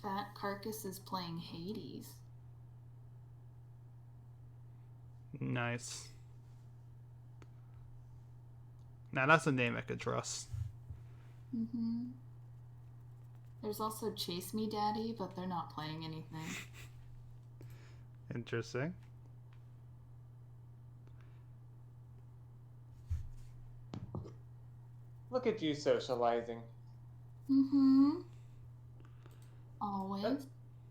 Fat Carcass is playing Hades. Nice. Now that's a name I could trust. Mm-hmm. There's also Chase Me Daddy, but they're not playing anything. Interesting. Look at you socializing. Mm-hmm. Always.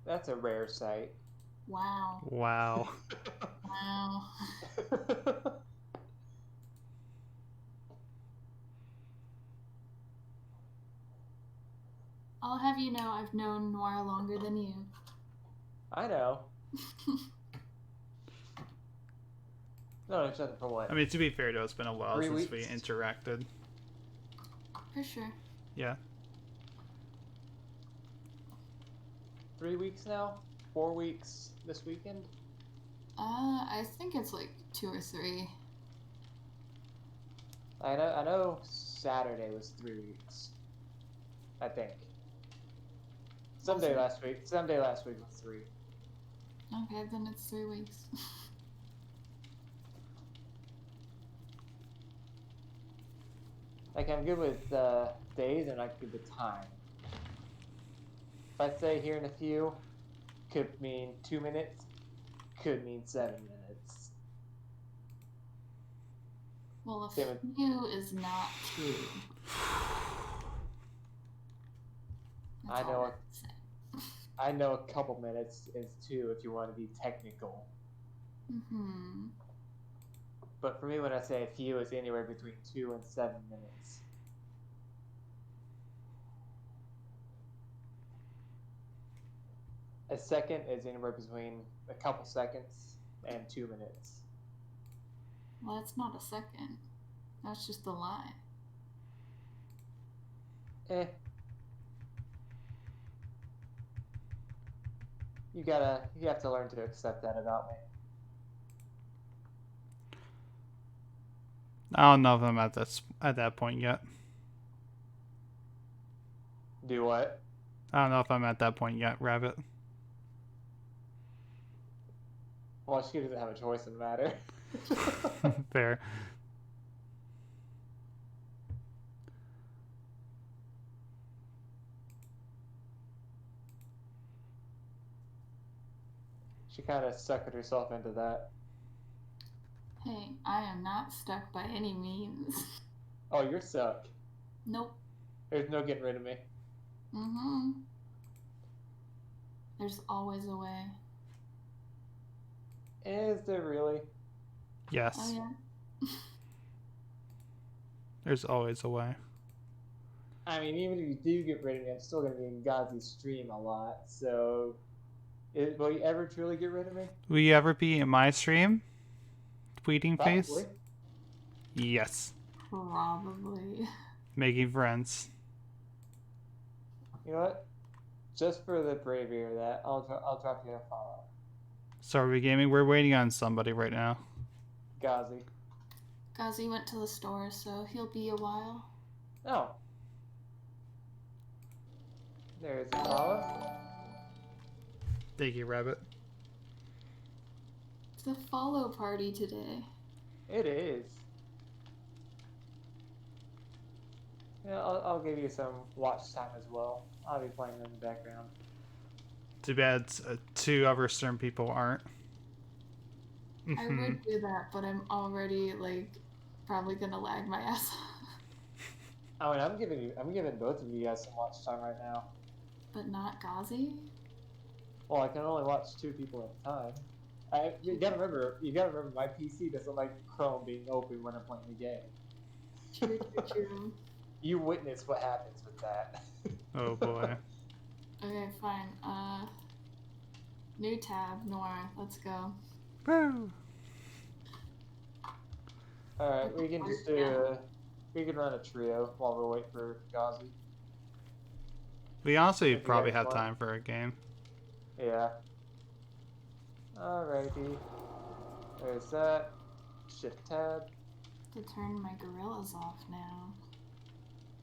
That's a rare sight. Wow. Wow. Wow. I'll have you you know, I've known Noir longer than you. I know. No, it's nothing for what? I mean, to be fair, though, it's been a while 3 since we weeks? interacted. For sure. Yeah. 3 weeks now? 4 weeks this weekend? I think it's like 2 or 3. I know Saturday was 3 weeks. I think. Someday last week was 3. Okay, then it's 3 weeks. Like, I'm good with days and I'm good with time. If I say here in a few, could mean 2 minutes, could mean 7 minutes. Well, a Same with- few is not 2. I That's know all it. I say. I know a couple minutes is 2 if you want to be technical. Mm-hmm. But for me, when I say a few, it's anywhere between 2 and 7 minutes. A second is anywhere between a couple seconds and 2 minutes. Well, that's not a second. That's just a lie. Eh. You have to learn to accept that about me. I don't know if I'm at that point yet. Do what? I don't know if I'm at that point yet, Rabbit. Well, she doesn't have a choice in the matter. Fair. She kind of suckered herself into that. Hey, I am not stuck by any means. Oh, you're stuck. Nope. There's no getting rid of me. Mm-hmm. There's always a way. Is there really? Yes. Oh, yeah? There's always a way. I mean, even if you do get rid of me, I'm still going to be in God's stream a lot, so... will you ever truly get rid of me? Will you ever be in my stream? Tweeting Probably. face? Yes. Probably. Making friends. You know what? Just for the bravery of that, I'll drop you a follow. Sorry, Gaming, we're waiting on somebody right now. Ghazi. Ghazi went to the store, so he'll be a while. Oh. There's a follow. Thank you, Rabbit. It's the follow party today. It is. Yeah, I'll give you some watch time as well. I'll be playing in the background. Too bad 2 other certain people aren't. I would do that, but I'm already, like, probably gonna lag my ass off. I mean, I'm giving both of you guys some watch time right now. But not Ghazi? Well, I can only watch 2 people at a time. You gotta remember, my PC doesn't like Chrome being open when I'm playing the game. True, true, true. You witness what happens with that. Oh boy. Okay, fine. New tab, Noir. Let's go. Woo! Alright, we can just we can run a trio while we're waiting for Ghazi. We honestly If you probably guys have want. time for a game. Yeah. Alrighty. There's that. Shift tab. To turn my gorillas off now.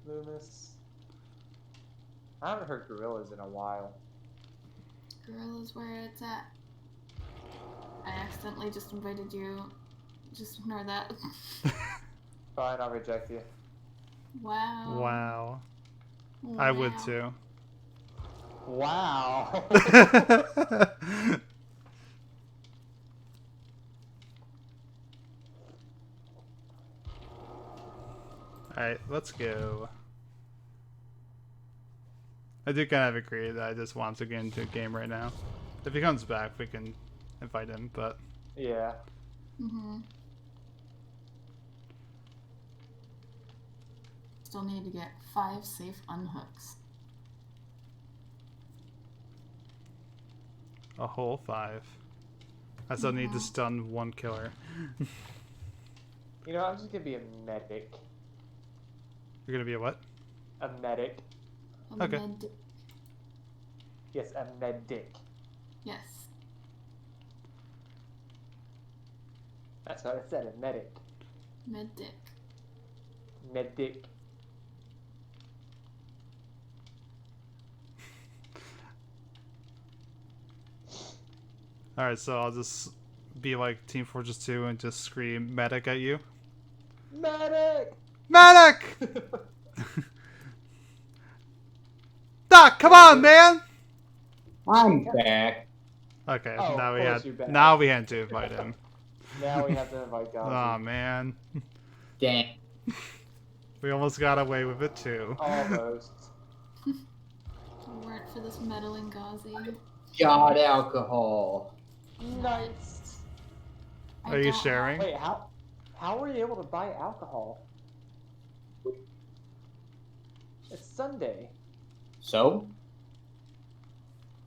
Loomis. I haven't heard gorillas in a while. Gorillas where it's at. I accidentally just invited you. Just ignore that. Fine, I'll reject you. Wow. Wow. I would too. Wow. Alright, let's go. I do kind of agree that I just want to get into a game right now. If he comes back, we can invite him, but... Yeah. Mm-hmm. Still need to get 5 safe unhooks. A whole 5. I still need to stun 1 killer. You know, I'm just gonna be a medic. You're gonna be a what? A medic. Okay. Yes, a medic. Yes. That's what I said, a medic. Medic. Medic. Alright, so I'll just be like Team Fortress 2 and just scream medic at you. Medic! Medic! Doc, come on, man! I'm back. Okay, Oh, now of we course had you're back. now we had to invite him. Now we have to invite Goss. Oh man. Damn. We almost got away with it too. Almost. If it weren't for this meddling Gauzy. God, alcohol. Nice. Are you sharing? Wait, how were you able to buy alcohol? It's Sunday. So?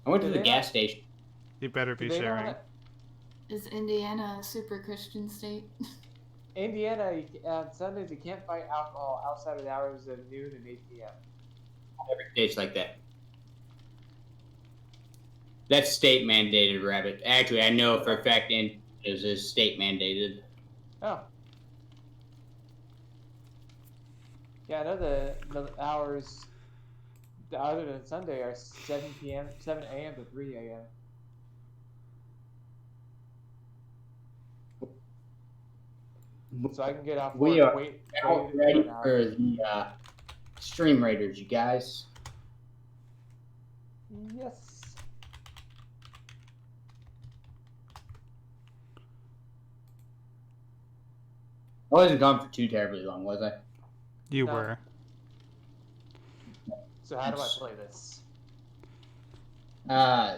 I went to Do the they gas not- station. You better be Do they sharing. not- Is Indiana a super Christian state? Indiana, on Sundays you can't buy alcohol outside of the hours of noon and 8 p.m. Every state's like that. That's state mandated, Rabbit. Actually, I know for a fact it is state mandated. Oh. Yeah, I know the hours, other than Sunday, are 7 a.m. to 3 a.m. So I can get off We work, are wait out for ready an hour. for the Stream Raiders, you guys. Yes. I wasn't gone for too terribly long, was I? You No. were. So how do I play this?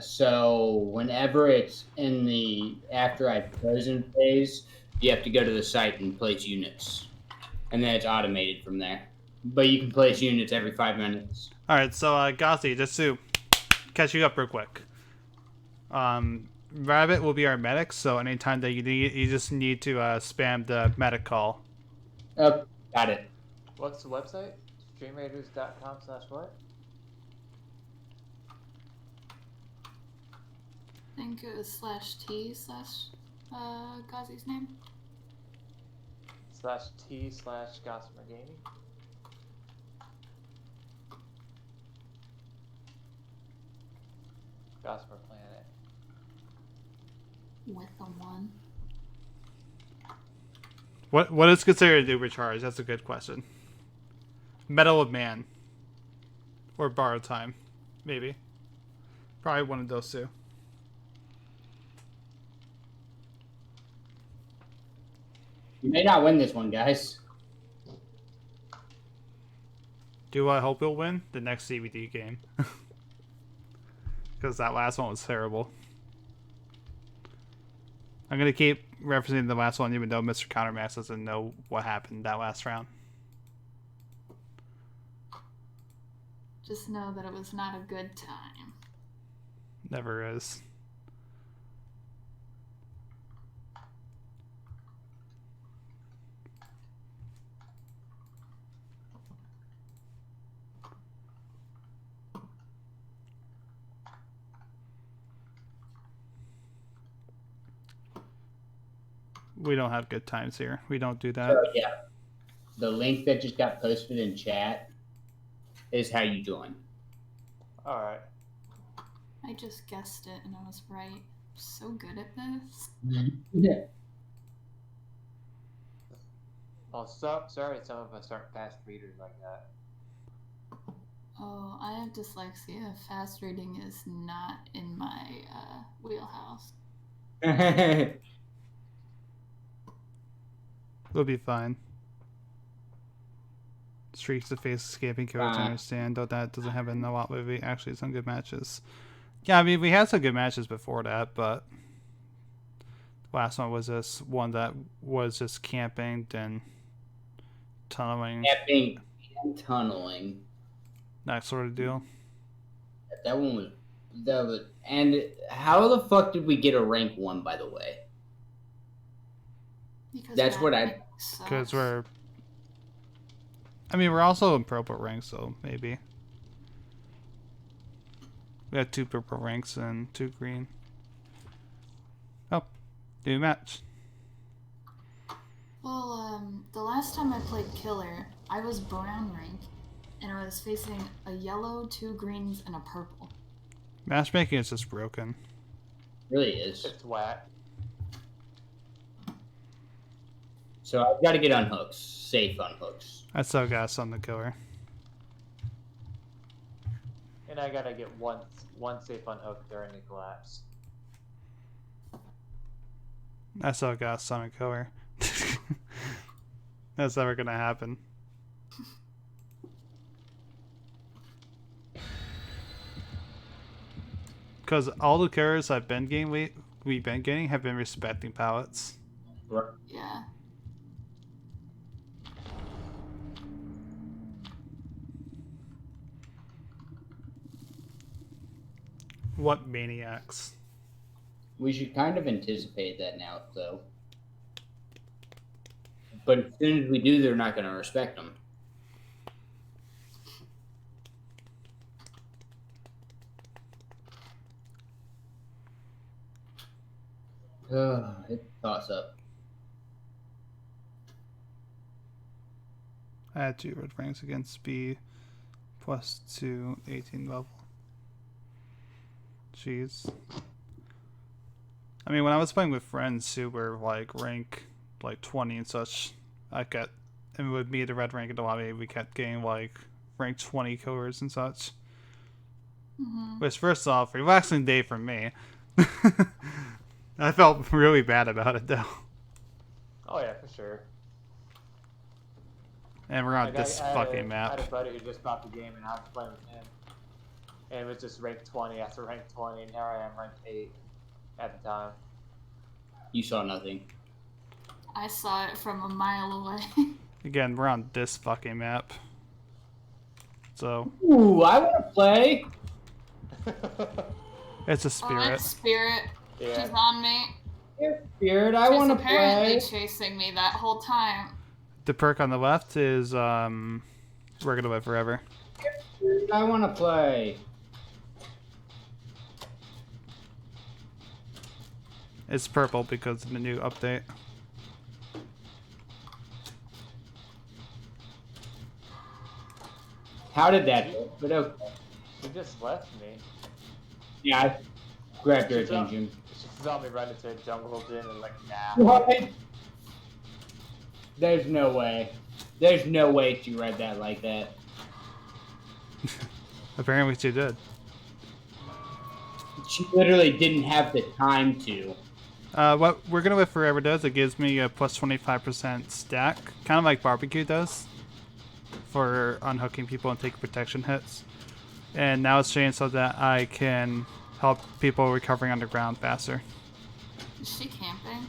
So whenever it's in the after I've chosen phase, you have to go to the site and place units. And then it's automated from there. But you can place units every 5 minutes. Alright, so Ghazi, just to catch you up real quick. Rabbit will be our medic, so anytime that you just need to spam the medic call. Oh, got it. What's the website? Streamraiders.com/what? I think it was /T/ Gauzy's name. /T/Gossamer Gaming. Gossamer Planet. With a 1. What is considered a recharge? That's a good question. Medal of Man. Or borrowed time. Maybe. Probably one of those two. You may not win this one, guys. Do I hope we'll win the next CBD game? Because that last one was terrible. I'm going to keep referencing the last one even though Mr. Countermax doesn't know what happened that last round. Just know that it was not a good time. Never is. We don't have good times here. We don't do that. So, yeah. The link that just got posted in chat is how you join. Alright. I just guessed it and I was right. I'm so good at this. Yeah. Oh, sorry some of us aren't fast readers like that. Oh, I have dyslexia. Fast reading is not in my wheelhouse. We'll be fine. Streaks of face escaping coach, I understand, though that doesn't happen a lot with actually some good matches. Yeah, I mean, we had some good matches before that, but the last one was this one that was just camping and tunneling. Camping and tunneling. That sort of deal. That one was And how the fuck did we get a rank 1, by the way? Because That's bad what rank Because sucks. we're also in purple ranks, so maybe. We had 2 purple ranks and 2 green. Oh, new match. Well, the last time I played Killer, I was brown rank, and I was facing a yellow, 2 greens, and a purple. Matchmaking is just broken. Really is. It's whack. So I've got to get unhooks. Safe unhooks. I still got on the killer. And I gotta get one safe unhook during the collapse. I still got Sonic Killer. That's never gonna happen. Because all the killers I've been getting, we've been getting, have been respecting palettes. Right. Yeah. What maniacs? We should kind of anticipate that now, though. But as soon as we do, they're not going to respect them. It's a toss up. I had 2 red ranks against B plus 2 18 level. Jeez. I mean, when I was playing with friends who were like rank like 20 and such, and with me the red rank in the lobby, we kept getting like rank 20 killers and such. Mm-hmm. Which, first off, relaxing day for me. I felt really bad about it though. Oh yeah, for sure. And we're on Like, this I had fucking I map. had a buddy who just bought the game, and I was playing with him. And it was just rank 20 after rank 20, and here I am rank 8 at the time. You saw nothing. I saw it from a mile away. Again, we're on this fucking map. So, Ooh, I want to play. it's a Oh, spirit. it's Spirit. Yeah. She's on me. Here, Spirit, I She's want to apparently play. chasing me that whole time. The perk on the left is, we're gonna live forever. Spirit, I want to play. It's purple because of the new update. How did that go? But okay. She just left me. Yeah, I grabbed your She's up. attention. She saw me run into a jungle gym and like, nah. What? There's no way. There's no way she read that like that. Apparently she did. She literally didn't have the time to. What We're Gonna Live Forever does, it gives me a plus 25% stack, kind of like Barbecue does, for unhooking people and taking protection hits. And now it's changed so that I can help people recovering underground faster. Is she camping?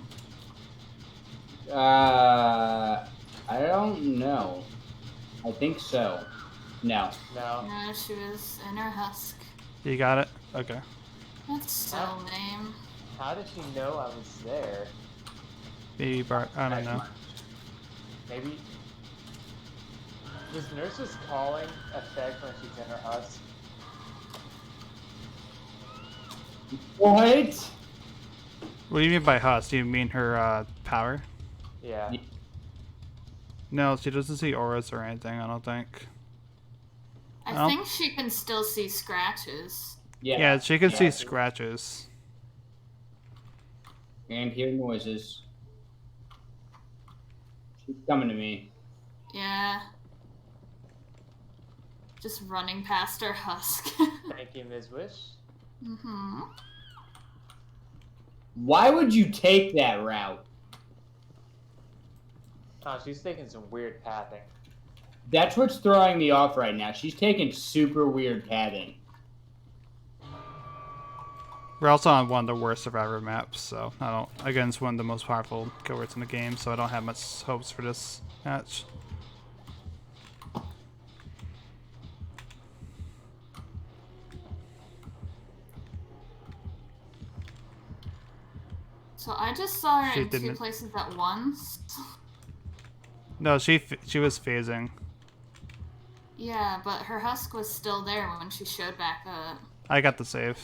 I don't know. I think so. No. No. No, she was in her husk. You got it? Okay. That's so lame. How did she know I was there? Maybe I don't know. Maybe. Does Nurse's calling affect when she's in her husk? What? What do you mean by husk? Do you mean her power? Yeah. No, she doesn't see auras or anything, I don't think. I Well. think she can still see scratches. Yeah, she can see Yeah. scratches. And hear noises. She's coming to me. Yeah. Just running past her husk. Thank you, Ms. Wish. Mm-hmm. Why would you take that route? Oh, she's taking some weird pathing. That's what's throwing me off right now. She's taking super weird pathing. We're also on one of the worst Survivor maps, so again, it's one of the most powerful killers in the game, so I don't have much hopes for this match. So I just saw her She in two didn't. places at once. No, she was phasing. Yeah, but her husk was still there when she showed back up. I got the save.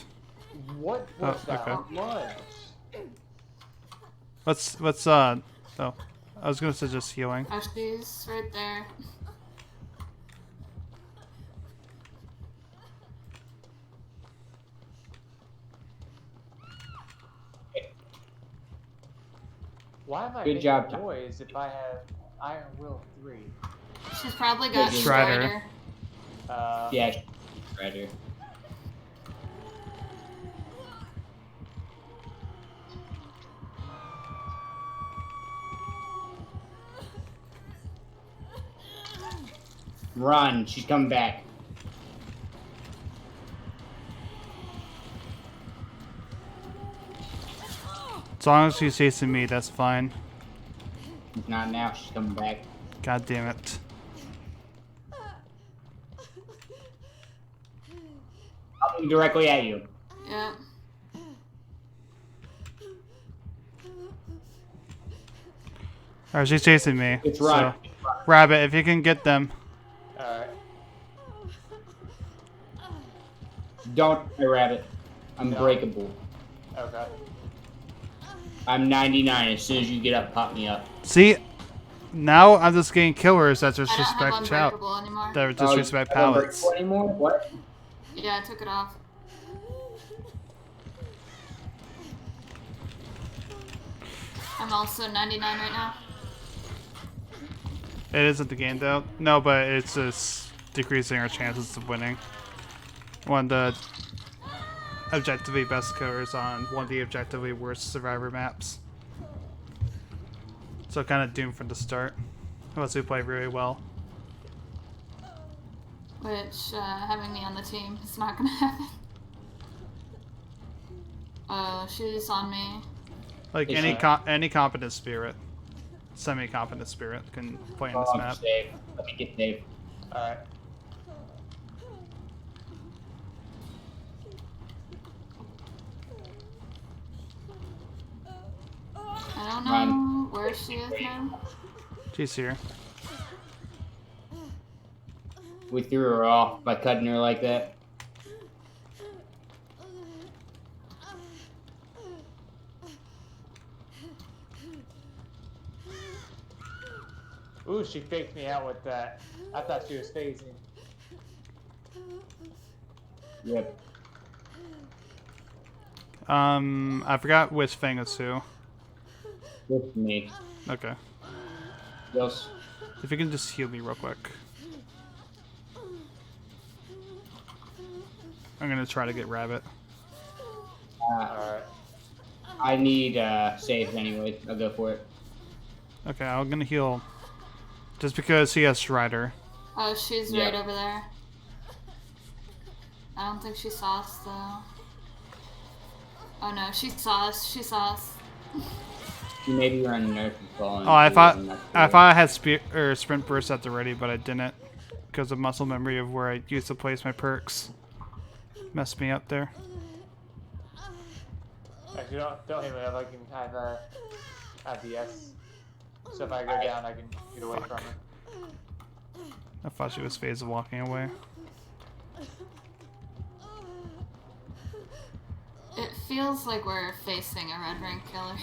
What Oh, was that okay. lunch? What's oh, I was gonna suggest healing. Oh, she's right there. Why am I Good making job, Tom. noise if I have Iron Will 3? She's probably got Strider. Strider. Yeah, right here. Run, she's coming back. As long as she's chasing me, that's fine. Not now, she's coming back. God damn it. Coming directly at you. Yep. Alright, she's chasing me. It's run. So, Rabbit, if you can get them. Alright. Don't, rabbit. I'm No. breakable. Okay. I'm 99. As soon as you get up, pop me up. See? Now I'm just getting killers that I don't have disrespect Chow. Unbreakable anymore. That disrespect I don't pallets. breakable anymore? What? Yeah, I took it off. I'm also 99 right now. It isn't the game though. No, but it's just decreasing our chances of winning. One of the objectively best killers on one of the objectively worst survivor maps. So kind of doomed from the start. Unless we play really well. Which, having me on the team is not gonna happen. Oh, she's on me. Like Is any she? any competent spirit, semi-competent spirit can play in this I'm map. safe. Let me get safe. Alright. I don't know Run. where she is now. She's here. We threw her off by cutting her like that. Ooh, she faked me out with that. I thought she was phasing. Yep. I forgot which thing is who. With me. Okay. Yes. If you can just heal me real quick. I'm gonna try to get Rabbit. Alright. I need saves anyway. I'll go for it. Okay, I'm gonna heal. Just because he has Strider. Oh, she's Yeah. right over there. I don't think she saw us though. Oh no, she saw us. She saw us. She may be running Nerf and falling. Oh, I thought I'm not I sure. thought I had sprint burst at the ready, but I didn't because of muscle memory of where I used to place my perks. Messed me up there. Actually, don't hit me up. I can have the S. So if I go down, I can get away from her. I thought she was phase of walking away. It feels like we're facing a red rank killer.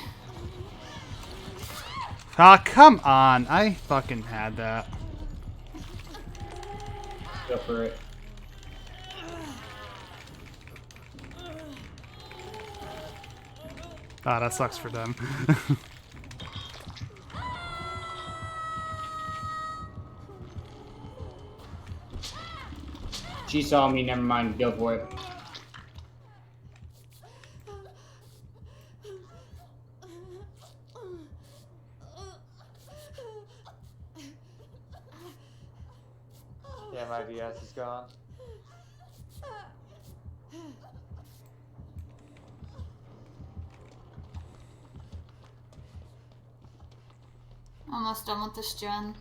Ah, come on! I fucking had that. Go for it. Ah, that sucks for them. She saw me. Never mind. Go for it. Yeah, my DS is gone. Almost done with this gen.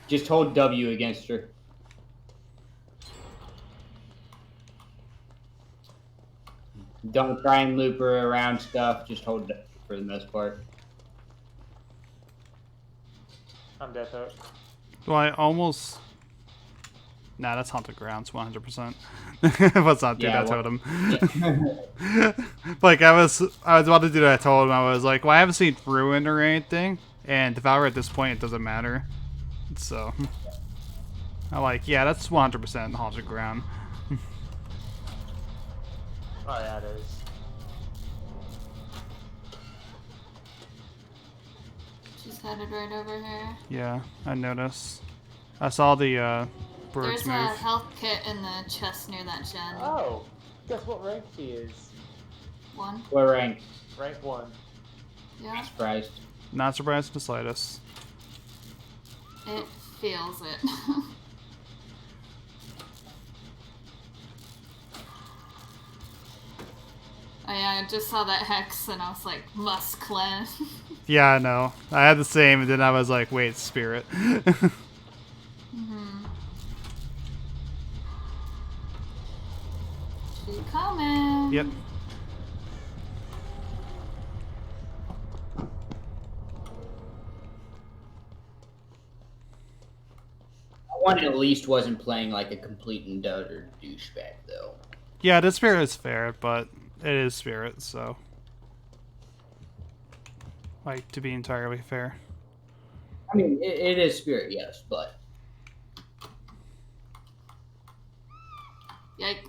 Just hold W against her. Don't try and loop her around stuff. Just hold it for the most part. I'm dead though. Well, I almost. Nah, that's haunted grounds, 100%. Let's not do Yeah, that what- totem. Yeah. Like I was about to do that totem. I was like, well, I haven't seen ruin or anything, and Devour at this point it doesn't matter. So I'm like, yeah, that's 100% haunted ground. Oh yeah, it is. She's headed right over here. Yeah, I noticed. I saw the birds There's move. a health kit in the chest near that gen. Oh, guess what rank she is? 1. What rank? Rank 1. Yeah, Surprised. Not surprised in the slightest. it feels it. Oh yeah, I just saw that hex and I was like, must cleanse. Yeah, I know. I had the same, and then I was like, wait, spirit. Mm-hmm. She coming. Yep. One at least wasn't playing like a complete and utter douchebag, though. Yeah, the spirit is fair, but it is spirit, so. Like, to be entirely fair. I mean, it is spirit, yes, but Yike.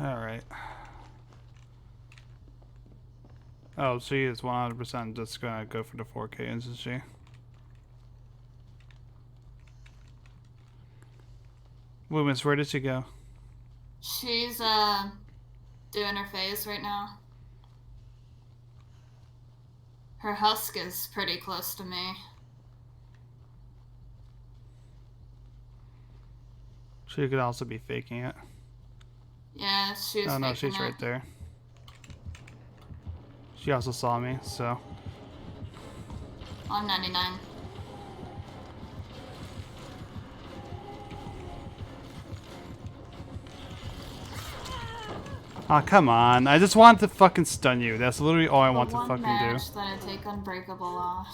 Alright. Oh, she is 100% just gonna go for the 4K, isn't she? Loomis, where did she go? She's doing her phase right now. Her husk is pretty close to me. She could also be faking it. Yeah, she was Oh no, faking she's it. right there. She also saw me, so. I'm 99. Aw, come on. I just wanted to fucking stun you. That's literally all I want to one fucking match do. that I take Unbreakable off.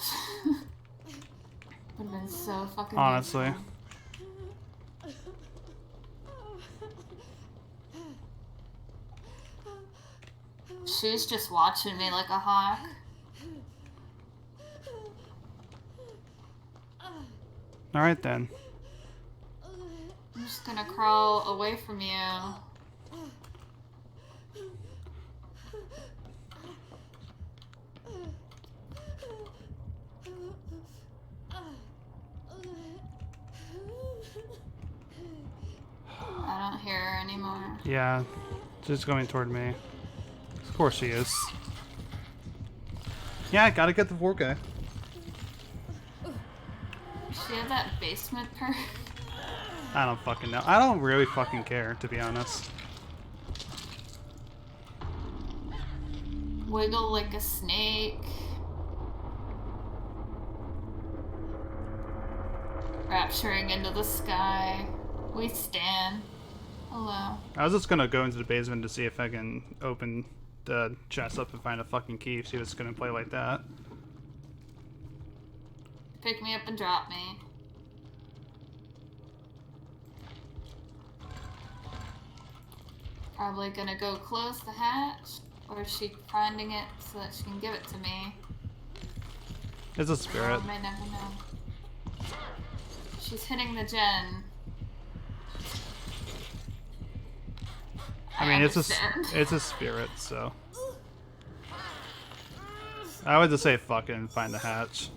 Would've been so fucking Honestly. useful. She's just watching me like a hawk. Alright then. I'm just gonna crawl away from you. I don't hear her anymore. Yeah, she's going toward me. Of course she is. Yeah, I gotta get the 4K. Does she have that basement perk? I don't fucking know. I don't really fucking care, to be honest. Wiggle like a snake. Rapturing into the sky. We stand. Hello. I was just gonna go into the basement to see if I can open the chest up and find a fucking key if she was gonna play like that. Pick me up and drop me. Probably gonna go close the hatch. Or is she finding it so that she can give it to me? It's a spirit. I may never know. She's hitting the gen. I mean, it's understand. a spirit, so. I would just say fucking find the hatch.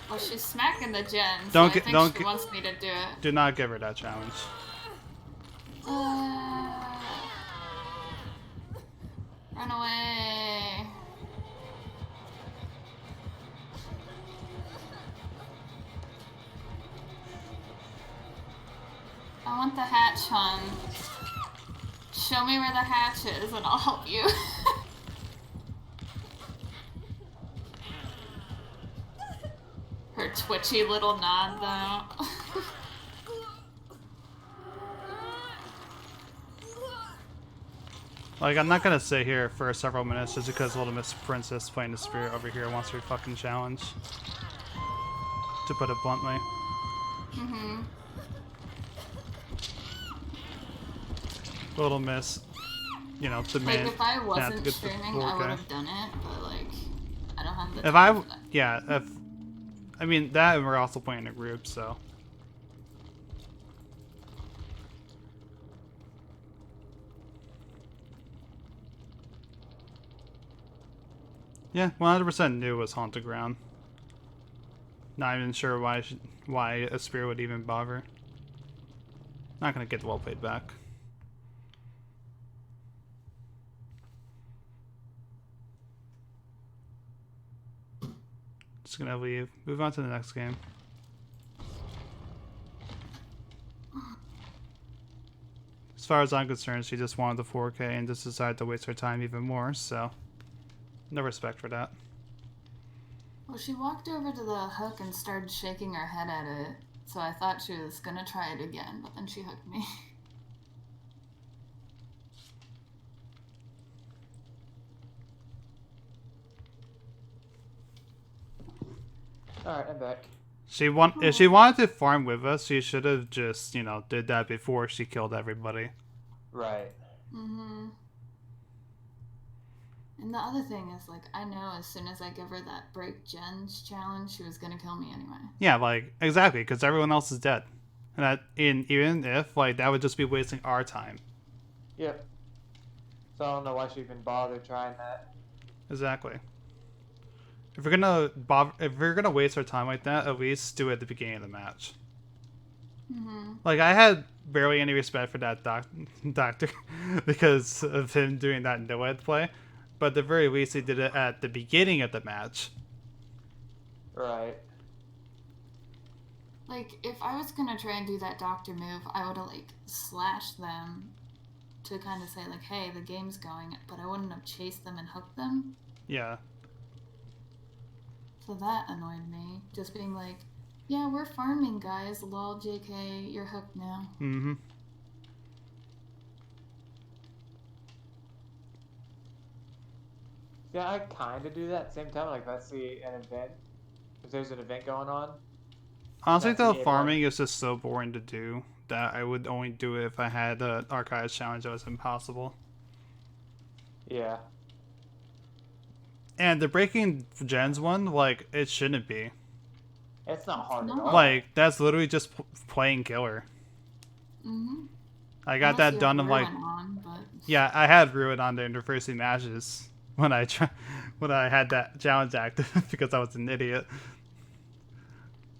Well, she's smacking the gen, so Don't I get- think don't she get- wants me to do it. Do not give her that challenge. Run away. I want the hatch, hon. Show me where the hatch is and I'll help you. Her twitchy little nod, though. Like, I'm not gonna sit here for several minutes just because Little Miss Princess playing the spirit over here wants her fucking challenge. To put it bluntly. Mm-hmm. Little Miss, you know, the Like, man. if I wasn't get the streaming, I 4K. would have done it, but, like, I don't have the If time I, for that. yeah, if, I mean, that and we're also playing a group, so. Yeah, 100% knew it was Haunted Ground. Not even sure why a spirit would even bother. Not gonna get the well played back. Just gonna leave. Move on to the next game. As far as I'm concerned, she just wanted the 4K and just decided to waste her time even more, so no respect for that. Well, she walked over to the hook and started shaking her head at it, so I thought she was gonna try it again, but then she hooked me. Alright, I'm back. If she wanted to farm with us, she should have just, you know, did that before she killed everybody. Right. Mm-hmm. And the other thing is, like, I know as soon as I give her that break gens challenge, she was gonna kill me anyway. Yeah, like, exactly, because everyone else is dead. And even if, like, that would just be wasting our time. Yep. So I don't know why she even bothered trying that. Exactly. If we're gonna waste our time like that, at least do it at the beginning of the match. Mm-hmm. Like, I had barely any respect for that doctor because of him doing that no-ed play, but at the very least he did it at the beginning of the match. Right. Like, if I was gonna try and do that doctor move, I would've, like, slashed them to kind of say, like, hey, the game's going, but I wouldn't have chased them and hooked them. Yeah. So that annoyed me. Just being like, yeah, we're farming, guys. Lol, JK, you're hooked now. Mm-hmm. Yeah, I kind of do that at the same time. Like, if I see an event, if there's an event going on. Honestly, That's though, the farming is just so boring to do that I would only do it if I had an Archives challenge that was impossible. Yeah. And the breaking gens one, like, it shouldn't be. It's not hard at not. all. Like, that's literally just playing killer. Mm-hmm. I got Unless that you done have in like, Ruin on, but... yeah, I had Ruin on there in the first 2 matches when I had that challenge active because I was an idiot.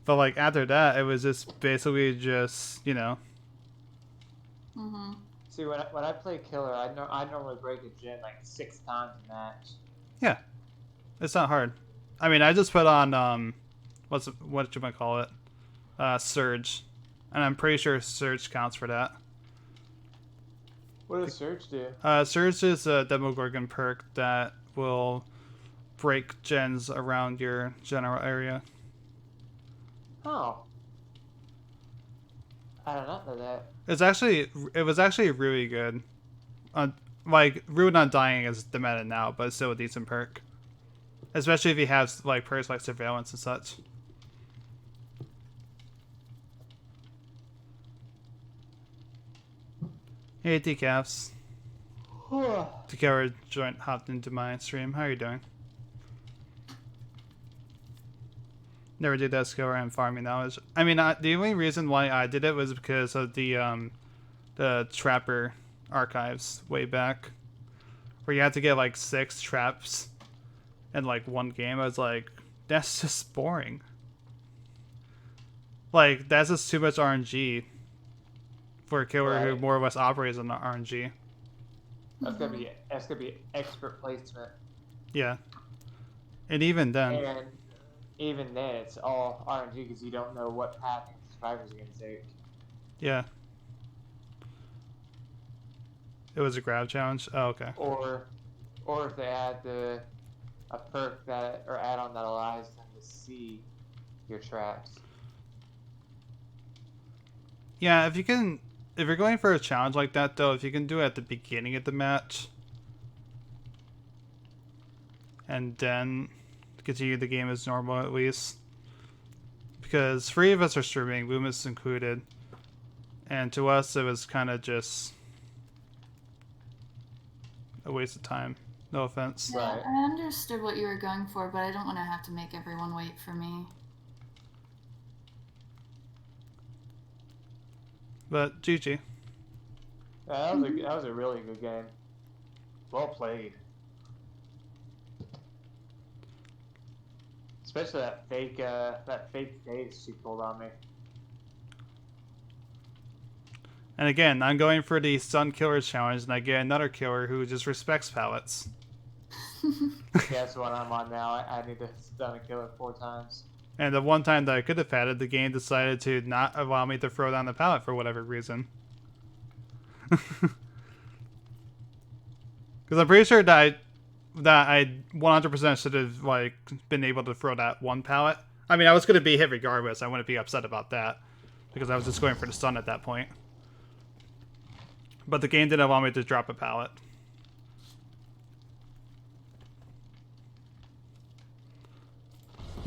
But like after that, it was just basically just, you know. Mm-hmm. See, when I play killer, I normally break a gen like 6 times a match. Yeah, it's not hard. I mean, I just put on what you might call it, Surge, and I'm pretty sure Surge counts for that. What does Surge do? Surge is a Demogorgon perk that will break gens around your general area. Oh. I did not know that. It was actually really good. Like Ruin on Dying is the meta now, but it's still a decent perk. Especially if you have like perks like Surveillance and such. Hey Decafs. Decaf hopped into my stream. How are you doing? Never did that skill where I'm farming knowledge. I mean, the only reason why I did it was because of the Trapper archives way back, where you had to get like 6 traps in like 1 game. I was like, that's just boring. Like, that's just too much RNG for a killer who more or less operates on the RNG. That's gonna be expert placement. Yeah, and even then. And even then, it's all RNG because you don't know what path the survivors are gonna take. Yeah. It was a grab challenge? Oh, okay. Or if they add a perk that or add-on that allows them to see your traps. Yeah, if you're going for a challenge like that though, if you can do it at the beginning of the match, and then continue the game as normal at least. Because 3 of us are streaming, Loomis included, and to us it was kind of just a waste of time. No offense. Yeah, Right. I understood what you were going for, but I don't want to have to make everyone wait for me. But GG. Yeah, that was a really good game. Well played. Especially that fake face she pulled on me. And again, I'm going for the Sun Killer challenge, and I get another killer who just respects pallets. Yeah, that's what I'm on now. I need to stun a killer 4 times. And the one time that I could have had it, the game decided to not allow me to throw down the pallet for whatever reason. Because I'm pretty sure that I 100% should have like been able to throw that one pallet. I mean, I was going to be hit regardless. I wouldn't be upset about that because I was just going for the stun at that point. But the game didn't allow me to drop a pallet.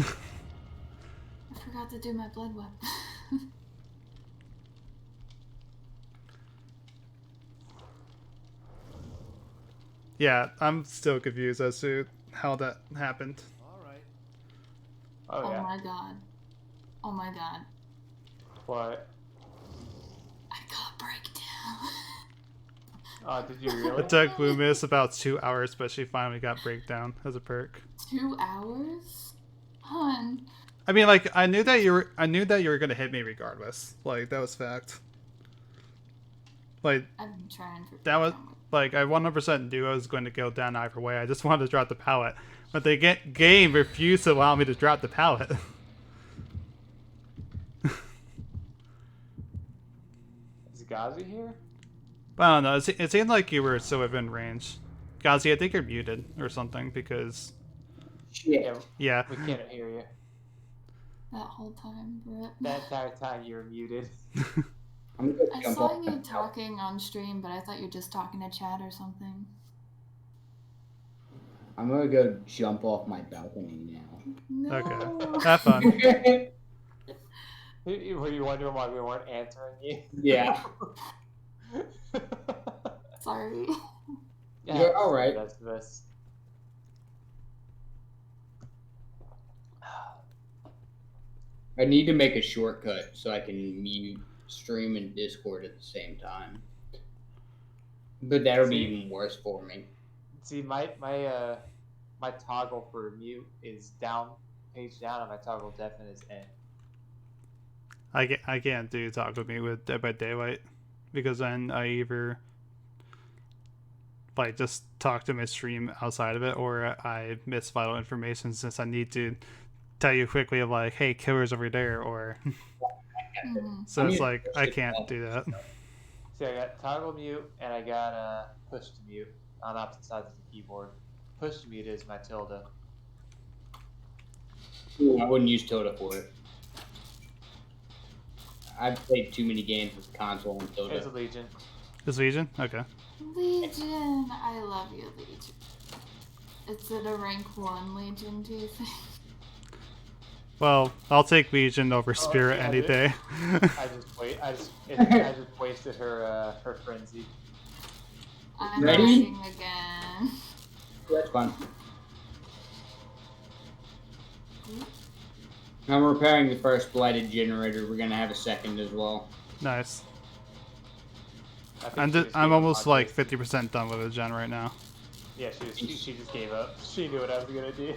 I forgot to do my blood web. Yeah, I'm still confused as to how that happened. Oh Oh yeah. my god. Oh my god. What? I got breakdown. Oh, did you really? It took Loomis about 2 hours, but she finally got breakdown as a perk. 2 hours? Hun. I mean, like, I knew that you were gonna hit me regardless. Like, that was fact. Like, I've been trying for that was breakdown. like I 100% knew I was going to go down either way. I just wanted to drop the pallet, but the game refused to allow me to drop the pallet. Is Gazi here? But I don't know. It seemed like you were so within range. Gazi, I think you're muted or something because Shit. Yeah, yeah. we can't hear you. That whole time, Brett. That entire time you were muted. I'm gonna I jump saw off you that. talking on stream, but I thought you were just talking to chat or something. I'm gonna go jump off my balcony now. No. Okay. Have fun. Were you wondering why we weren't answering you? Yeah. Sorry. Yeah, You're all right. That's this. I need to make a shortcut so I can mute stream and Discord at the same time. But that'll be See? even worse for me. See, my toggle for mute is down, page down, and my toggle deafen is in. I can't do talk with me with Dead by Daylight because then I either like just talk to my stream outside of it, or I miss vital information since I need to tell you quickly of like, hey, killer's over there, or Mhm. so it's like I can't do that. See, I got toggle mute and I got push to mute on opposite sides of the keyboard. Push to mute is my tilde. Ooh, I wouldn't use Tilda for it. I've played too many games with console and It's a Tilda. Legion. Is Legion? Okay. Legion. I love you, Legion. Is it a rank 1 Legion, do you think? Well, I'll take Legion over Spirit yeah, any dude. day. I just wasted her frenzy. I'm Ready? rushing again. That's fun. I'm repairing the first blighted generator. We're gonna have a second as well. Nice. I think I'm she just I'm gave up almost on like it. 50% done with the gen right now. Yeah, she just gave up. She knew what I was gonna do.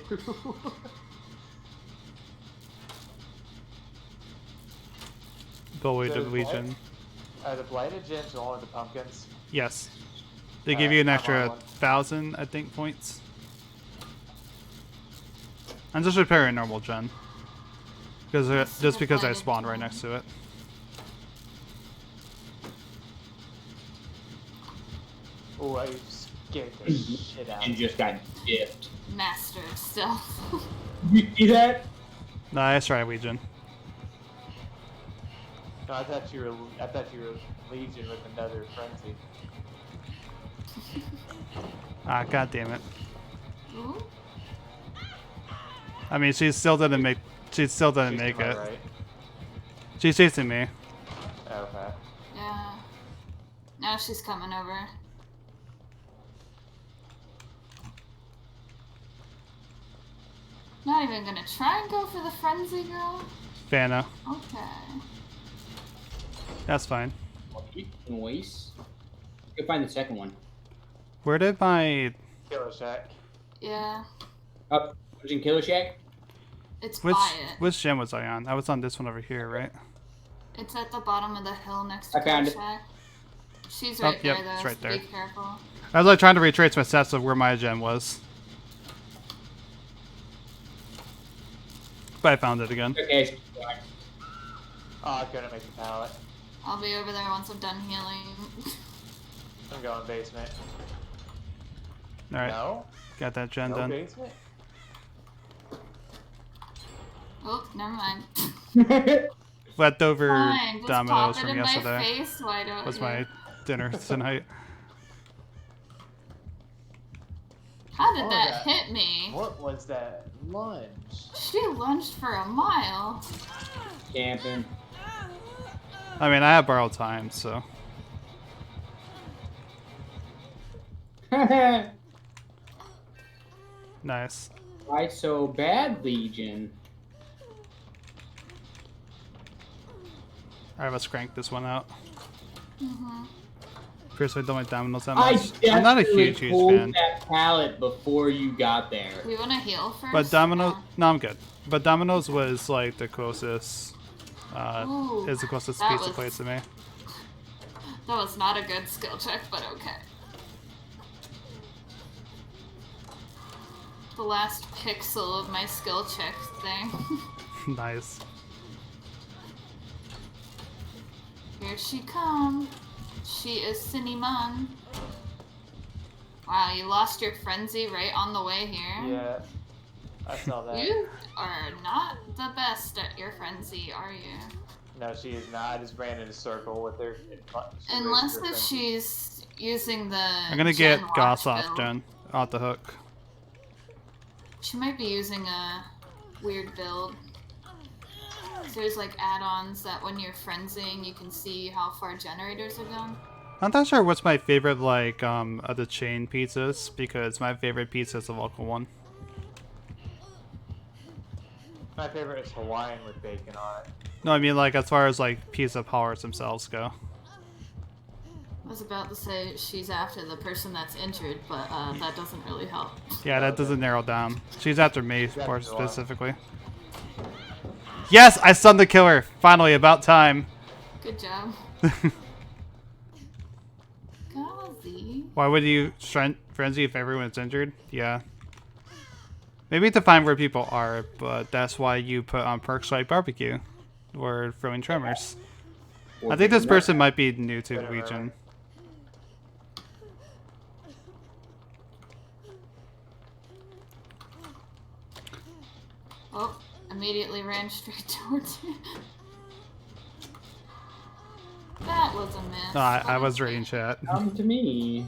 Bully So to is Legion. Are the blighted gens all of the pumpkins? Yes. They give Alright, you an I'm extra on one. 1,000, I think, points. I'm just repairing normal gen. Just because I spawned right next to it. Oh, I scared the shit out And of me. just got dipped. Master of Stealth. You see that? Nice try, Legion. No, I thought you were Legion with another frenzy. Ah, god damn it. Ooh. I mean, she still didn't make. She still didn't She's make to my it. right. She's chasing me. Okay. Yeah. Now she's coming over. Not even gonna try and go for the frenzy girl? Fana. Okay. That's fine. Noise. Go find the second one. Where did my Killer Shack. Yeah. Up. Was in Killer Shack? It's by it. which gym was I on? I was on this one over here, right? It's at the bottom of the hill next to I found Killer it. Shack. She's Oh, right yep, there, though. it's right so there. Be careful. I was like trying to retrace my stats of where my gem was. But I found it again. Okay. Oh, I couldn't make the pallet. I'll be over there once I'm done healing. I'm going basement. Alright, No? got that gen No done. basement? Oh, never mind. Leftover Fine, just dominoes pop it from in yesterday my face. Why don't was you? my dinner tonight. How did Oh, that that- hit me? What was that lunge? She lunged for a mile. Camping. I mean, I have borrowed time, so. Nice. Why so bad, Legion? Alright, let's crank this one out. Mm-hmm. First, I don't like dominoes that I much. I'm not a definitely huge pulled fan. that pallet before you got there. We want to heal first? But Domino's, or- no, I'm good. But Domino's was like the closest, Ooh, is the closest that pizza was- place to me. That was not a good skill check, but okay. The last pixel of my skill check thing. Nice. Here she comes. She is Cinnamon. Wow, you lost your frenzy right on the way here. Yeah. I saw that. You are not the best at your frenzy, are you? No, she is not. I just ran in a circle with her. Unless if she's using the. I'm gonna get Gen Goss watch off, build. Jen. Off the hook. She might be using a weird build. So there's like add-ons that when you're frenzying, you can see how far generators are gone. I'm not sure what's my favorite, like, of the chain pizzas, because my favorite pizza is the local one. My favorite is Hawaiian with bacon on it. No, I mean, like, as far as, like, pizza powers themselves go. I was about to say she's after the person that's injured, but that doesn't really help. Yeah, that doesn't narrow down. She's after me, after more Noir. specifically. Yes, I stunned the killer. Finally, about time. Good job. Golly. Why would you frenzy if everyone's injured? Yeah. Maybe to find where people are, but that's why you put on perks like barbecue or throwing tremors. I think this person might be new to Whatever. Legion. Oh, immediately ran straight towards you. That was a miss. No, I was reading chat. Come to me.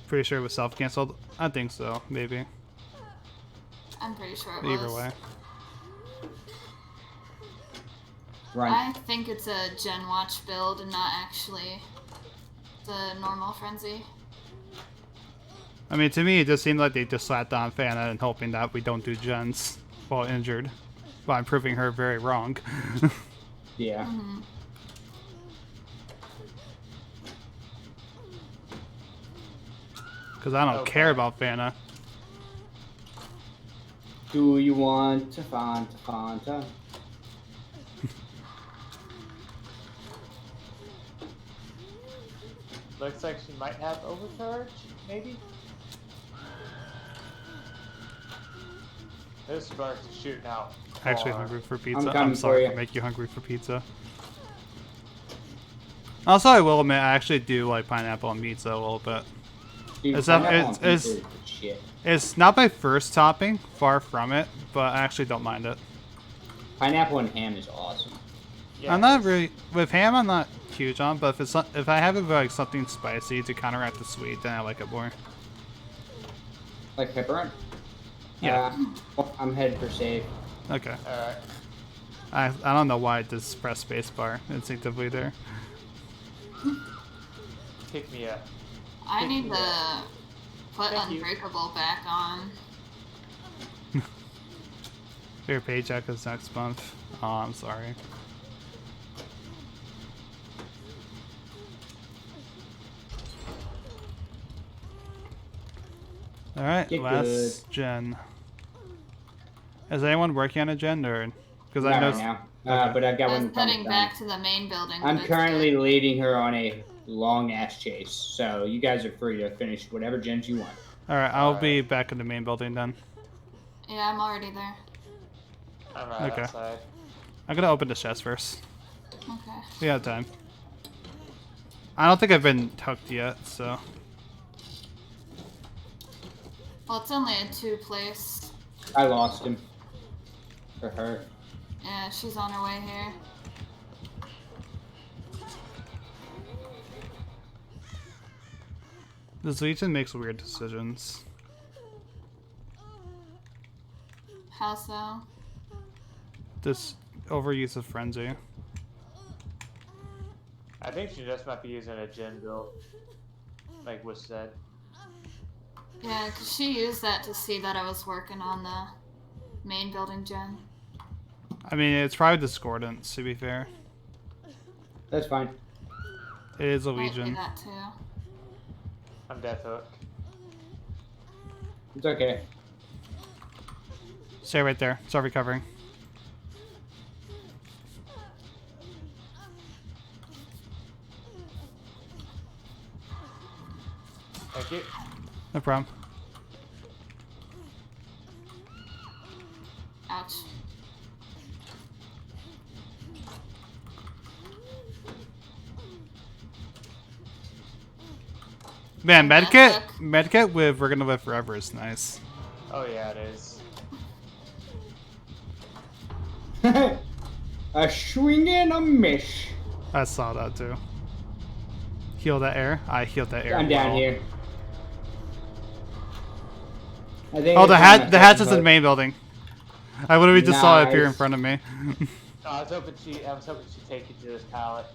Pretty sure it was self-cancelled. I think so, maybe. I'm pretty sure it was. Either way. Run. I think it's a Gen Watch build and not actually the normal frenzy. I mean, to me, it just seemed like they just slapped on Fana and hoping that we don't do gens while injured. But I'm proving her very wrong. Yeah. Mm-hmm. Because I don't Okay. care about Fana. Do you want to Fanta? Looks like she might have overcharge, maybe? This spark's shooting out. Actually far. hungry for pizza. coming I'm sorry for to you. make you hungry for pizza. Also, I will admit, I actually do like pineapple on pizza a little bit. Dude, It's up- pineapple on it's- pizza is the shit. It's not my first topping, far from it, but I actually don't mind it. Pineapple and ham is awesome. Yeah, I'm not it's- really with ham. I'm not huge on, but if I have it with like something spicy to counteract the sweet, then I like it more. Like pepperoni. Yeah. I'm headed for safe. Okay. Alright. I don't know why I just pressed spacebar instinctively there. Pick me up. I need you. to put Thank you. Unbreakable back on. Your paycheck is next month. Oh, I'm sorry. Alright, Get last gen. Is anyone working on a gen or? Because I Not know. right now. Okay. But I've got I one was heading coming back to the main building. I'm but it's currently dead. leading her on a long ass chase, so you guys are free to finish whatever gens you want. Alright, I'll Alright. be back in the main building then. Yeah, I'm already there. I'm right Okay. outside. I'm gonna open the chest first. Okay. We have time. I don't think I've been hooked yet, so. Well, it's only a 2 place. I lost him. For her. Yeah, she's on her way here. This Legion makes weird decisions. How so? This overuse of frenzy. I think she just might be using a gen build. Like was said. Yeah, 'cause she used that to see that I was working on the main building gen. I mean, it's probably discordance, to be fair. That's fine. It is a Might be Legion. that too. I'm Death Hook. It's okay. Stay right there. Start recovering. Thank you. No problem. Ouch. Man, That medkit, took- medkit with We're Gonna Live Forever is nice. Oh yeah, it is. A swing and a miss. I saw that too. Heal that air. I healed that air. I'm down well. here. I think Oh, it's the on hat. my The hatch is second in the hook. main building. I literally just saw it appear in Nice. front of me. I was hoping she'd take you to this pallet.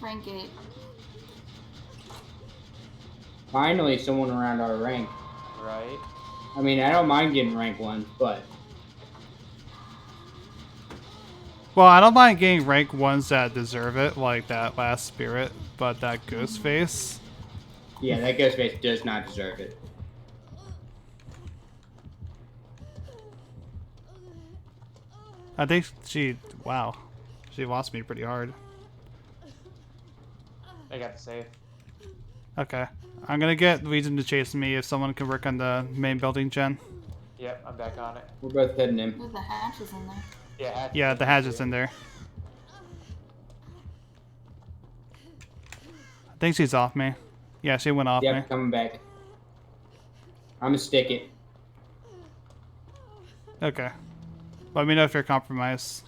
Rank 8. Finally, someone around our rank. Right? I mean, I don't mind getting rank 1, but Well, I don't mind getting rank ones that deserve it, like that last spirit, but that ghost face. yeah, that ghost face does not deserve it. I think she. Wow, she lost me pretty hard. I got the safe. Okay, I'm gonna get Legion to chase me if someone can work on the main building gen. Yep, I'm back on it. We're both heading in. Ooh, the hatch is in there. Yeah, hatch Yeah, the hatch is in there. I think she's off me. Yeah, she went off Yep, me. coming back. I'm gonna stick it. Okay. Let me know if you're compromised.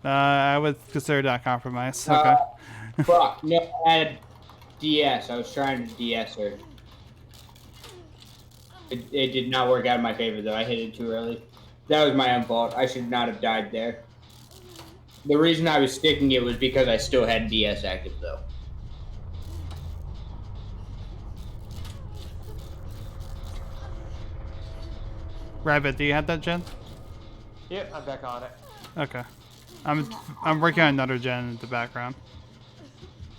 I would consider that compromise. Okay. Fuck, no, I had DS. I was trying to DS her. It did not work out in my favor, though. I hit it too early. That was my own fault. I should not have died there. The reason I was sticking it was because I still had DS active, though. Rabbit, do you have that gen? Yep, I'm back on it. Okay. I'm working on another gen in the background.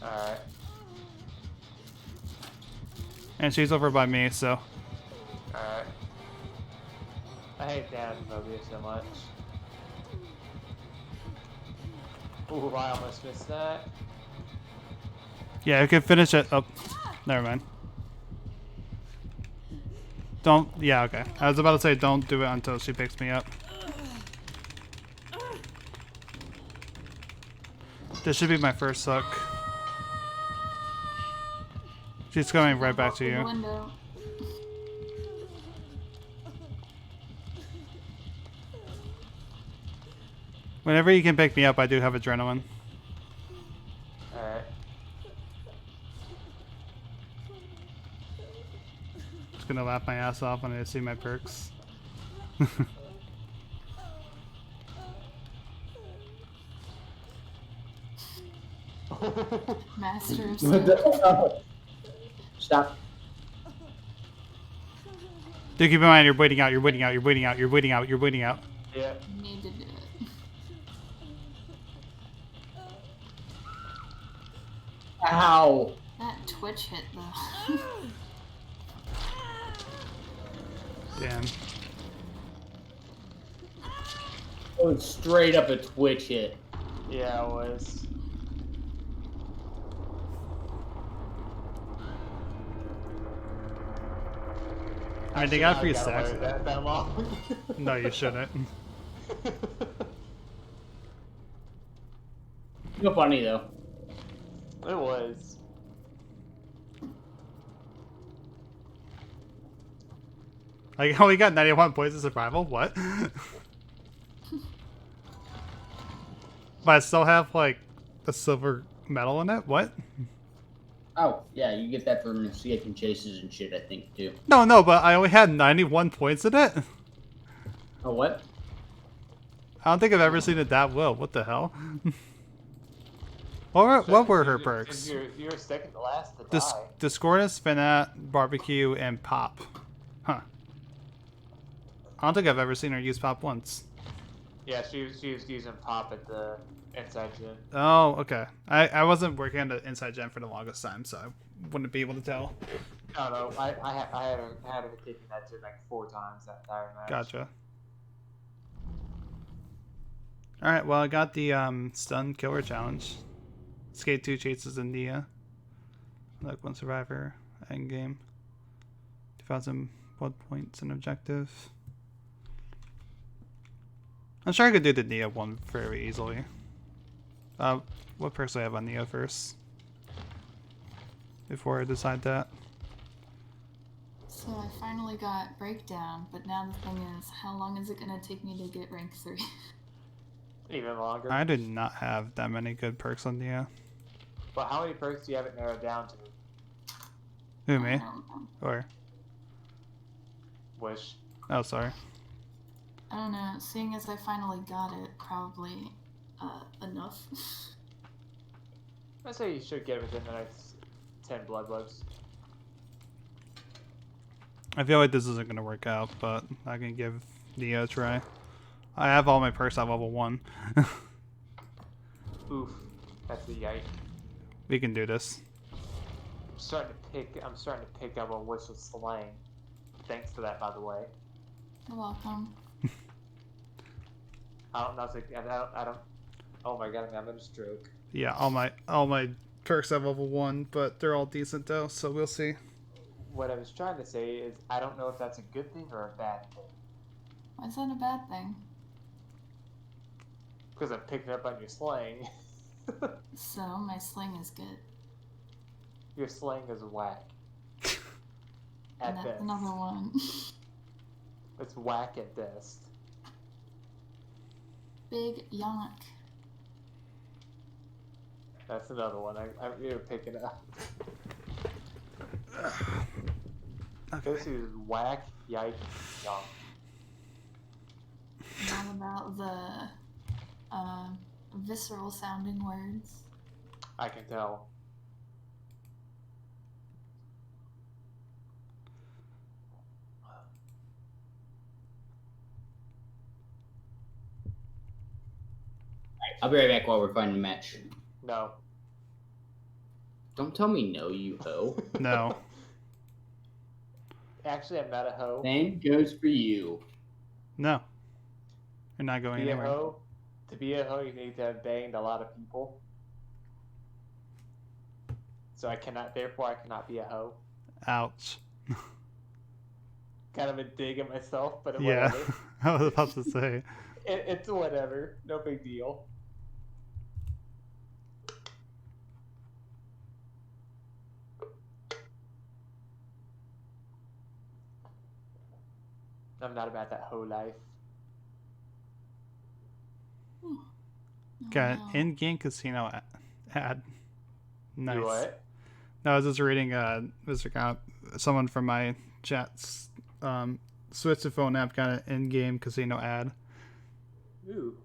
Alright. And she's over by me, so. Alright. I hate phobia so much. Ooh, I almost missed that. Yeah, I can finish it. Oh, never mind. Don't. Yeah, okay. I was about to say don't do it until she picks me up. This should be my first suck. She's coming right back to Through the you. window. Whenever you can pick me up, I do have adrenaline. Alright. Just gonna laugh my ass off when I see my perks. Master of What the- Stop. Dude, keep in mind, you're bleeding out, you're bleeding out, you're bleeding out, you're bleeding out, you're bleeding out. Yeah. You need to do it. Ow. That Twitch hit though. Damn. It was straight up a Twitch hit. Yeah, it was. I mean, they got free I gotta stacks. wear that long. No, you shouldn't. No funny though. It was. Like, oh, we got 91 points of survival? What? But I still have, like, a silver medal in it? What? Oh, yeah, you get that from escaping chases and shit, I think, too. No, but I only had 91 points in it? Oh, what? I don't think I've ever seen it that low. What the hell? What were her perks? You're second to last to Dis die. Discordance, Finat, Barbecue, and Pop. Huh. I don't think I've ever seen her use Pop once. Yeah, she was using Pop at the inside gym. Oh, okay. I wasn't working on the inside gen for the longest time, so I wouldn't be able to tell. I don't know. I had her taking that gym like 4 times that entire match. Gotcha. Alright, well, I got the stun killer challenge. Skate 2 chases India. Like 1 survivor. Endgame. 2,000 blood points and objective. I'm sure I could do the Nia one very easily. What perks do I have on Nia first? Before I decide that. So I finally got Breakdown, but now the thing is, how long is it gonna take me to get rank 3? Even longer. I did not have that many good perks on Nia. But how many perks do you have it narrowed down to? Who, I me? don't know. Or? Wish. Oh, sorry. I don't know. Seeing as I finally got it, probably enough. I say you should get it within the next 10 blood bugs. I feel like this isn't going to work out, but I can give Nia a try. I have all my perks at level 1. Oof. That's a yike. We can do this. I'm starting to pick up on Wish's slang. Thanks for that, by the way. You're welcome. I don't know. I don't. Oh my god! I'm having a stroke. Yeah, all my perks have level 1, but they're all decent though, so we'll see. What I was trying to say is, I don't know if that's a good thing or a bad thing. Why is that a bad thing? Because I'm picking up on your slang. So, my sling is good. Your slang is whack. At And that's best. another one. It's whack at best. Big yonk. That's another one. You're picking up. Okay. This is whack, yike, yonk. Not about the visceral sounding words. I can tell. I'll be right back while we're finding a match. No. Don't tell me no, you hoe. No. Actually, I'm not a hoe. Same goes for you. No. You're not going Be a anywhere. hoe. To be a hoe, you need to have banged a lot of people. So therefore I cannot be a hoe. Ouch. Kind of a dig at myself, but Yeah. whatever. I was about to say. It's whatever. No big deal. I'm not about that hoe life. Got Oh, an no. in-game casino ad. Nice. You what? No, I was just reading Mr. Count, someone from my Chats. Switch the phone app got an in-game casino ad. Ooh.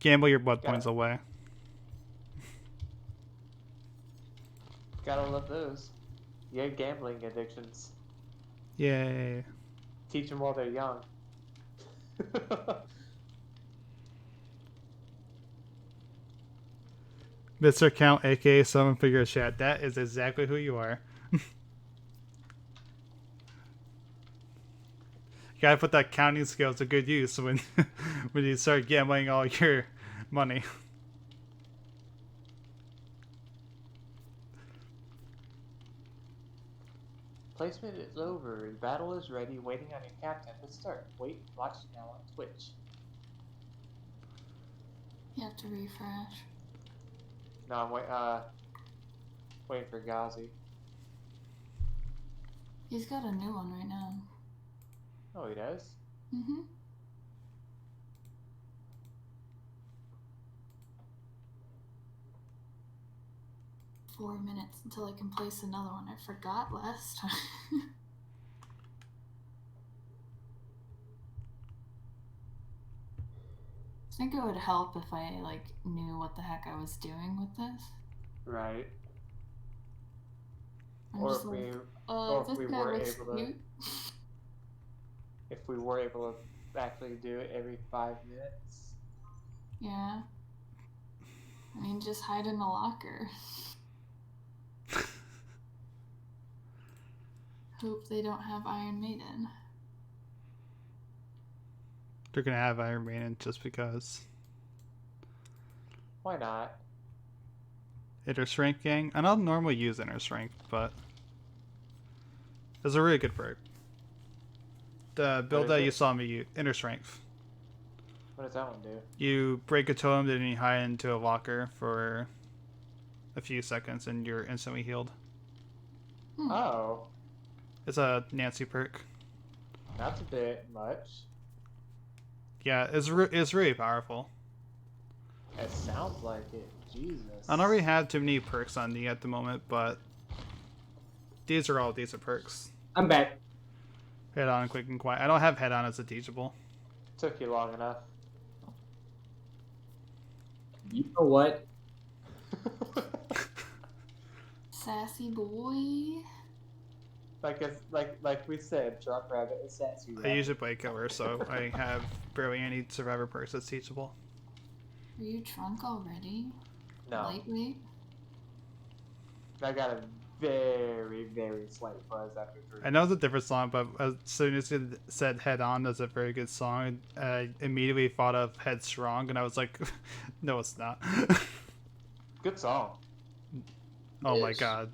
Gamble your blood Got points it. away. Gotta love those. You have gambling addictions. Yay. Teach them while they're young. Mr. Count, aka Seven Figure Chat. That is exactly who you are. You gotta put that counting skill to good use when when you start gambling all your money. Placement is over. The battle is ready, waiting on your captain to start. Wait, watch now on Twitch. You have to refresh. No, I'm waiting for Ghazi. He's got a new one right now. Oh, he does? Mm-hmm. Four minutes until I can place another one. I forgot last time. I think it would help if I knew what the heck I was doing with this. Right. I'm Or just if like, we, or this if we guy were looks able to, cute. if we were able to actually do it every 5 minutes. Yeah. I mean, just hide in a locker. Hope they don't have Iron Maiden. They're gonna have Iron Maiden just because. Why not? Inner Strength Gang. I don't normally use Inner Strength, but it's a really good perk. The build is that it? you saw me use, Inner Strength. What does that one do? You break a totem, then you hide into a locker for a few seconds, and you're instantly healed. Oh, It's a Nancy perk. that's a bit much. Yeah, it's really powerful. It sounds like it. Jesus. I don't really have too many perks on me at the moment, but these are all decent perks. I'm back. Head on, quick and quiet. I don't have head on as a teachable. Took you long enough. You know what? Sassy boy. Like we said, Drop Rabbit is sassy. I usually play killer, so I have barely any survivor perks that's teachable. Are you drunk already? No, Lightweight? I got a very, very slight buzz after 3. I know it's a different song, but as soon as it said Head On, that's a very good song. I immediately thought of Headstrong, and I was like, no, it's not. Good song. Oh my Yes. god.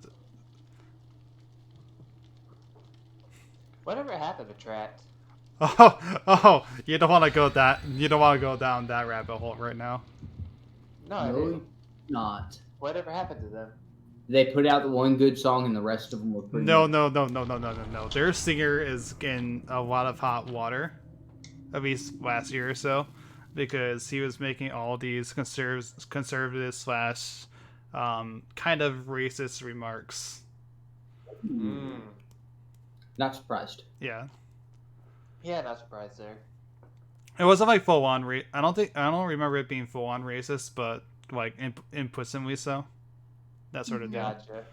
Whatever happened to Tract? Oh, you don't want to go down that rabbit hole right now. No, I No, didn't. not. Whatever happened to them? They put out the one good song, and the rest of them were pretty. No. much- Their singer is in a lot of hot water, at least last year or so, because he was making all these conservative slash kind of racist remarks. Mm. Not surprised. Yeah, Yeah, not surprised there. it wasn't like full on. I don't remember it being full on racist, but like implicitly so. That sort of deal. Gotcha.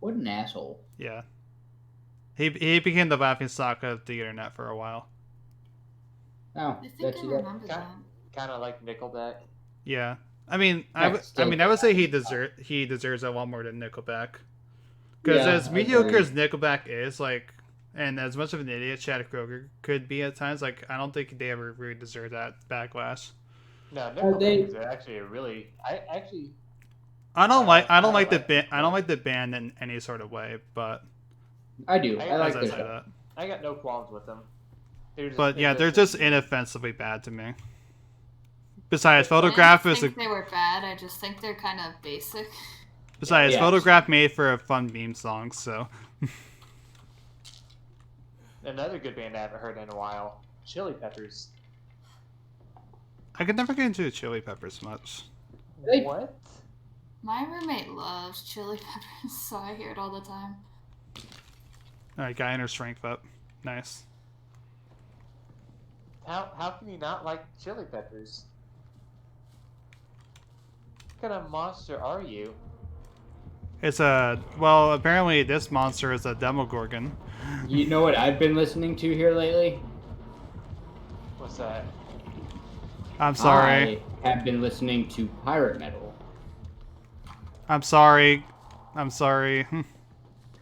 What an asshole. Yeah. He became the laughing stock of the internet for a while. Oh, I think that's I it. remember Kind, that. kind of like Nickelback. Yeah. I mean, I would say he deserves a lot more than Nickelback. Because Yeah, as I mediocre agree. as Nickelback is, like, and as much of an idiot Chad Kroger could be at times, like, I don't think they ever really deserve that backlash. No, Are Nickelback they- is actually a really. I don't like the like band. I don't like the band in any sort of way, but I do. I- I like as I this. say that. I got no qualms with them. But yeah, they're just inoffensively bad to me. Besides, I Photograph didn't is think they were bad. I just think they're kind of basic. besides Yeah. Photograph made for a fun meme song, so Another good band I haven't heard in a while, Chili Peppers. I could never get into Chili Peppers much. They- What? My roommate loves chili peppers, so I hear it all the time. Alright, got inner strength up. Nice. How can you not like chili peppers? What kind of monster are you? It's a... Well, apparently this monster is a Demogorgon. You know what I've been listening to here lately? What's that? I'm sorry. I have been listening to pirate metal. I'm sorry. I'm sorry.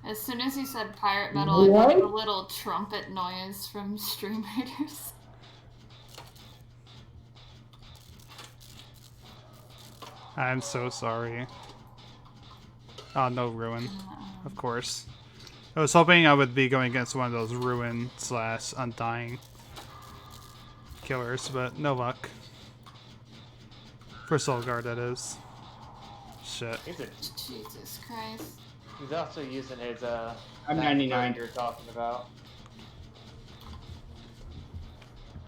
As soon as you said pirate metal, I What? heard a little trumpet noise from Stream Raiders. I'm so sorry. Oh, no ruin. Of course. I was hoping I would be going against one of those ruin / undying killers, but no luck. For Soul Guard, that is. Shit. Jesus Christ. He's also using his I'm that 99. perk you're talking about.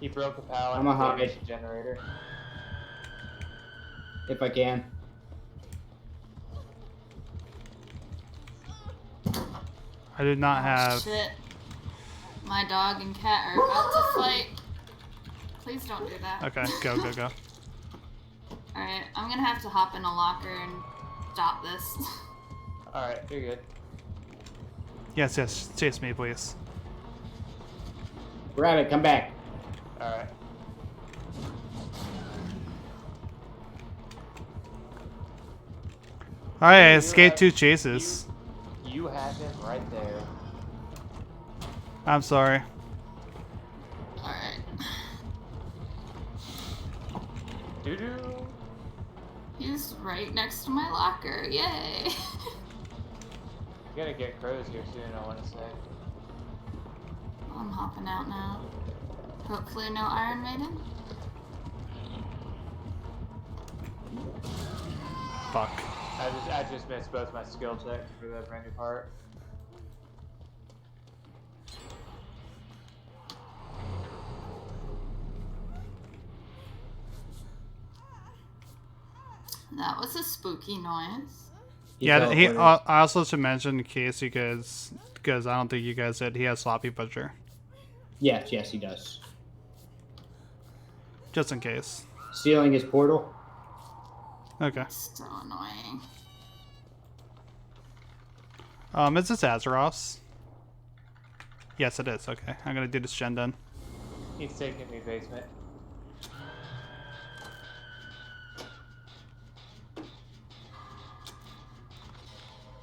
He broke a pallet. I'm a and hot damaged the generator. If I can. I did not have... Shit. My dog and cat are about to fight. Please don't do that. Okay, go, go, go. Alright, I'm gonna have to hop in a locker and stop this. Alright, you're good. Yes, yes, chase me, please. Rabbit, come back. Alright. Alright, I You escaped have- 2 chases. You have him right there. I'm sorry. Alright. Doo-doo. He's right next to my locker. Yay! You gotta get crows here soon, I wanna say. I'm hopping out now. Hopefully no Iron Maiden. Fuck. I just missed both my skill checks for the brand new part. That was a spooky noise. Yeah, he. teleported. I also should mention in case you guys, because I don't think you guys did. He has sloppy butcher, Yes, yes, he does. just in case. Sealing his portal. Okay. So annoying. Is this Azeroth's? Yes, it is. Okay, I'm gonna do this gen then. He's taking me basement.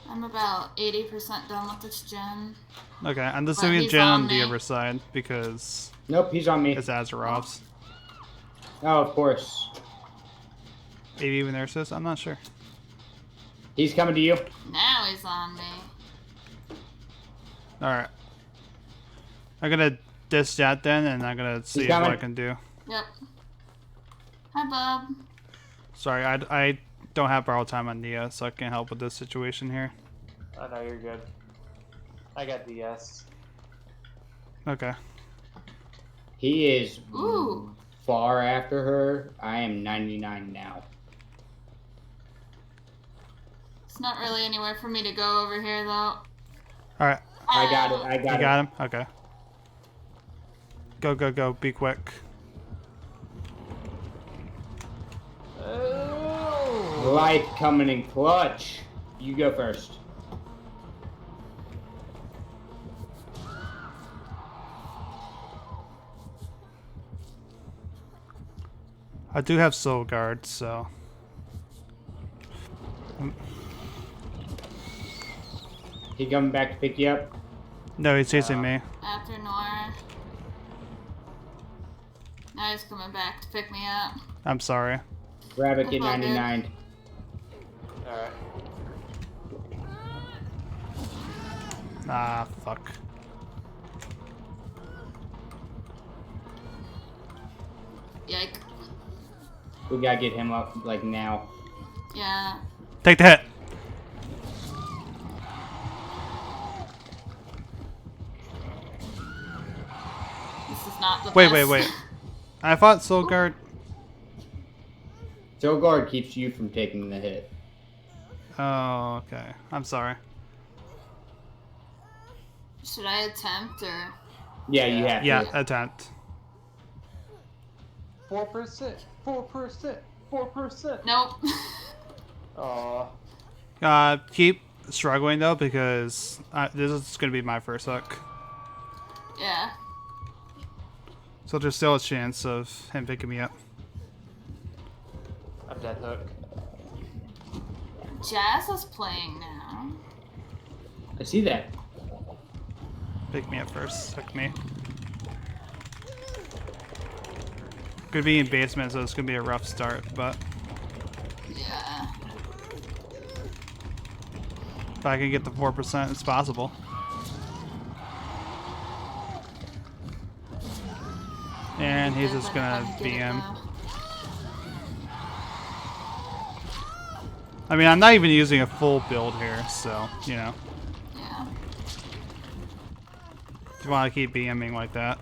I'm about 80% done with this gen. Okay, I'm just doing he's gen on on the me. other side because Nope, he's on me. it's Azeroth's. Oh, of course. Maybe even there says I'm not sure. He's coming to you. Now he's on me. All right. I'm gonna dish that then, and I'm gonna see what coming. I can do. Yep. Hi, bub. Sorry, I don't have borrowed time on Nia, so I can't help with this situation here. Oh no, you're good. I got DS. Okay. He is Ooh. far after her. I am 99 now. It's not really anywhere for me to go over here, though. All right. I got it. I You got it. got him. Okay. Go, go, go! Be quick. Oh! Life coming in clutch. You go first. I do have soul guard, so. He coming back to pick you up. No, he's chasing me. After Noir. Now he's coming back to pick me up. I'm sorry. Rabbit, get That's all good. 99. Alright. Ah, fuck. Yike. We gotta get him up like now. Yeah. Take the hit. This is not the Wait, best. wait, wait. I thought soul guard. Soul Guard keeps you from taking the hit. Oh, okay. I'm sorry. Should I attempt or? Yeah, you have Yeah, to. attempt. 4%. 4%. 4%. Nope. Aw. Keep struggling though because this is gonna be my first hook. Yeah. So there's still a chance of him picking me up. I'm dead hook. Jazz is playing now. I see that. Pick me up first. Hook me. Could be in basement, so it's gonna be a rough start, but Yeah. if I can get the 4%, it's possible. And he's just gonna BM. I mean, I'm not even using a full build here, so, you know. Yeah. If you want to keep BMing like that.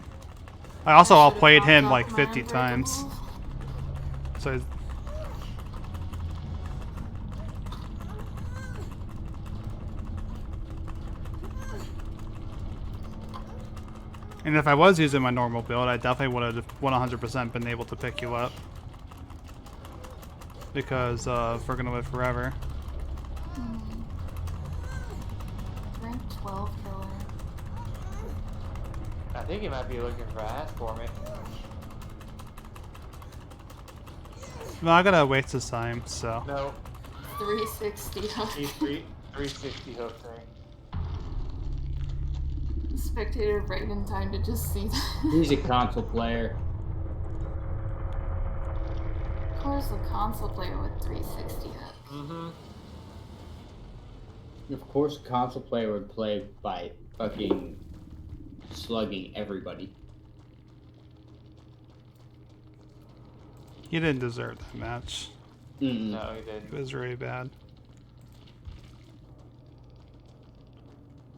I also outplayed him like 50 times. So and if I was using my normal build, I definitely would have 100% been able to pick you up. Because we're gonna live forever. Rank 12 killer. I think he might be looking for ass for me. Well, I gotta waste his time, so. No. 360 hook. He's 360 hook thing. Spectator right in time to just see that. He's a console player. Of course, a console player with 360 hook. Mm-hmm. Of course, a console player would play by fucking slugging everybody. He didn't deserve that match. Mm-mm. No, he didn't. It was really bad.